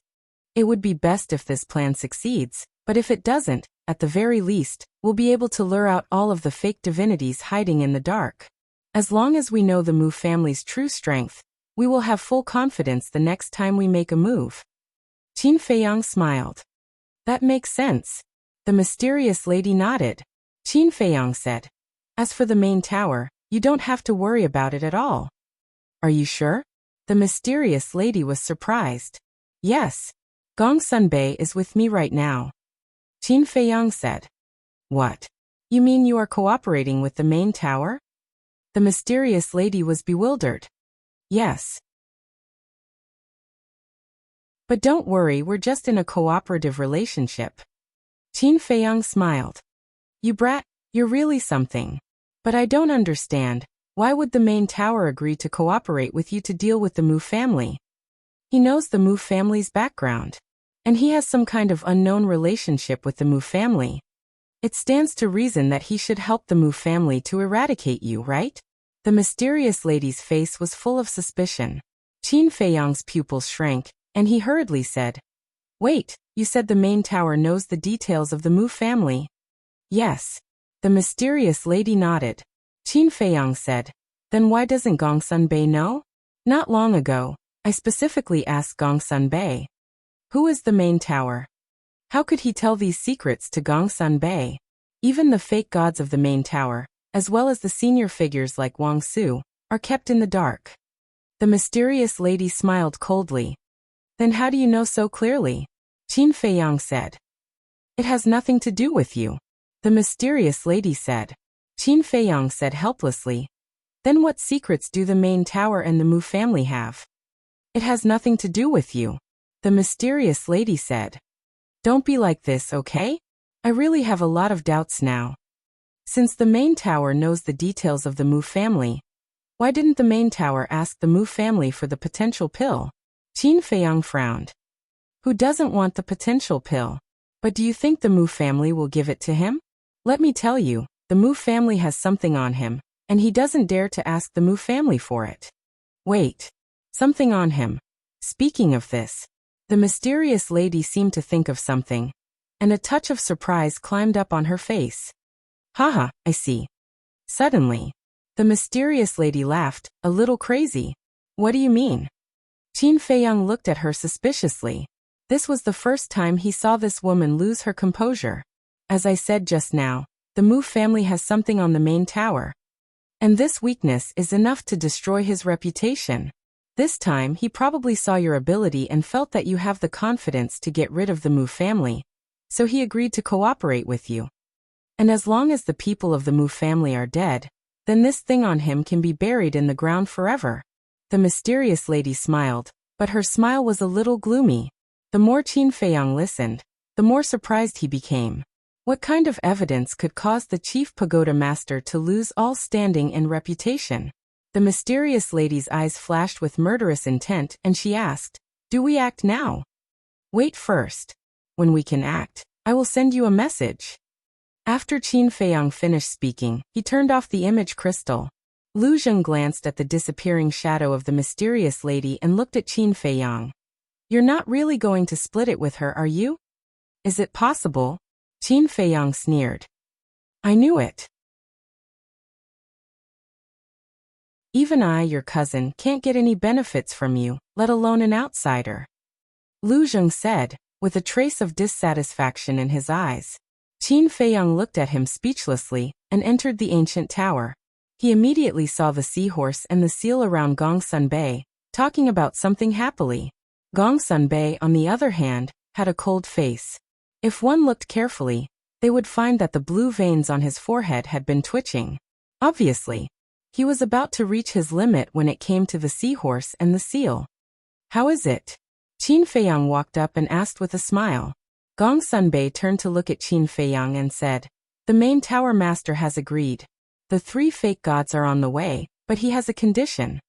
[SPEAKER 1] It would be best if this plan succeeds, but if it doesn't, at the very least, we'll be able to lure out all of the fake divinities hiding in the dark. As long as we know the Mu family's true strength, we will have full confidence the next time we make a move. Qin Feiyang smiled. That makes sense. The mysterious lady nodded. Qin Feiyang said, As for the main tower, you don't have to worry about it at all. Are you sure? The mysterious lady was surprised. Yes. Gongsun Bei is with me right now. Qin Feiyang said. What? You mean you are cooperating with the main tower? The mysterious lady was bewildered. Yes. But don't worry, we're just in a cooperative relationship. Qin Feiyang smiled. You brat, you're really something. But I don't understand, why would the main tower agree to cooperate with you to deal with the Mu family? He knows the Mu family's background. And he has some kind of unknown relationship with the Mu family. It stands to reason that he should help the Mu family to eradicate you, right? The mysterious lady's face was full of suspicion. Qin Feiyang's pupils shrank, and he hurriedly said, Wait, you said the main tower knows the details of the Mu family? Yes. The mysterious lady nodded. Qin Feiyang said, Then why doesn't Gongsun Bei know? Not long ago, I specifically asked Gongsun Bei. Who is the main tower? How could he tell these secrets to Gongsun Bei? Even the fake gods of the main tower, as well as the senior figures like Wang Su, are kept in the dark. The mysterious lady smiled coldly. Then how do you know so clearly? Qin Feiyang said. It has nothing to do with you. The mysterious lady said. Qin Feiyang said helplessly. Then what secrets do the main tower and the Mu family have? It has nothing to do with you. The mysterious lady said. Don't be like this, okay? I really have a lot of doubts now. Since the main tower knows the details of the Mu family, why didn't the main tower ask the Mu family for the potential pill? Qin Feiyang frowned. Who doesn't want the potential pill? But do you think the Mu family will give it to him? Let me tell you, the Mu family has something on him, and he doesn't dare to ask the Mu family for it. Wait. Something on him. Speaking of this, the mysterious lady seemed to think of something, and a touch of surprise climbed up on her face. Haha, I see. Suddenly, the mysterious lady laughed, a little crazy. What do you mean? Qin Feiyang looked at her suspiciously. This was the first time he saw this woman lose her composure. As I said just now, the Mu family has something on the main tower. And this weakness is enough to destroy his reputation. This time he probably saw your ability and felt that you have the confidence to get rid of the Mu family. So he agreed to cooperate with you. And as long as the people of the Mu family are dead, then this thing on him can be buried in the ground forever. The mysterious lady smiled, but her smile was a little gloomy. The more Qin Feiyang listened, the more surprised he became. What kind of evidence could cause the chief pagoda master to lose all standing and reputation? The mysterious lady's eyes flashed with murderous intent, and she asked, Do we act now? Wait first. When we can act, I will send you a message. After Qin Feiyang finished speaking, he turned off the image crystal. Lu Zheng glanced at the disappearing shadow of the mysterious lady and looked at Qin Feiyang. You're not really going to split it with her, are you? Is it possible? Qin Feiyang sneered. I knew it. Even I, your cousin, can't get any benefits from you, let alone an outsider. Lu Zheng said. with a trace of dissatisfaction in his eyes. Qin Feiyang looked at him speechlessly and entered the ancient tower. He immediately saw the seahorse and the seal around Gongsun Bei, talking about something happily. Gongsun Bei, on the other hand, had a cold face. If one looked carefully, they would find that the blue veins on his forehead had been twitching. Obviously, he was about to reach his limit when it came to the seahorse and the seal. "How is it?" Qin Feiyang walked up and asked with a smile. Gongsun Bei turned to look at Qin Feiyang and said, "The main tower master has agreed. The 3 fake gods are on the way, but he has a condition."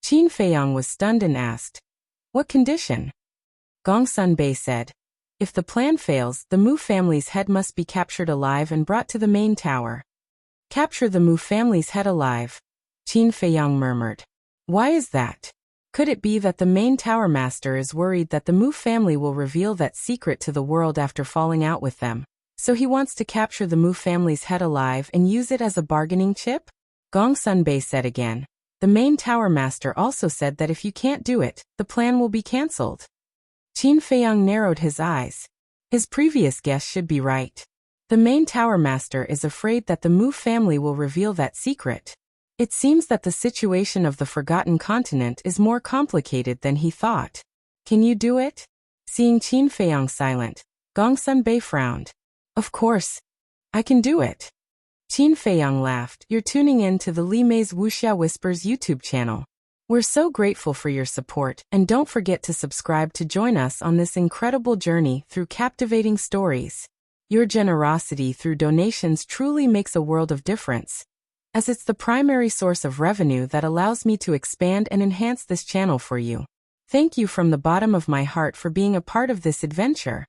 [SPEAKER 1] Qin Feiyang was stunned and asked, "What condition?" Gongsun Bei said, "If the plan fails, the Mu family's head must be captured alive and brought to the main tower." "Capture the Mu family's head alive," Qin Feiyang murmured. "Why is that? Could it be that the main tower master is worried that the Mu family will reveal that secret to the world after falling out with them, so he wants to capture the Mu family's head alive and use it as a bargaining chip?" Gongsun Bei said again. "The main tower master also said that if you can't do it, the plan will be cancelled." Qin Feiyang narrowed his eyes. His previous guess should be right. The main tower master is afraid that the Mu family will reveal that secret. It seems that the situation of the Forgotten Continent is more complicated than he thought. "Can you do it?" Seeing Qin Feiyang silent, Gongsun Bei frowned. "Of course. I can do it." Qin Feiyang laughed. "You're tuning in to the Li Mei's Wuxia Whispers YouTube channel. We're so grateful for your support, and don't forget to subscribe to join us on this incredible journey through captivating stories. Your generosity through donations truly makes a world of difference, as it's the primary source of revenue that allows me to expand and enhance this channel for you. Thank you from the bottom of my heart for being a part of this adventure.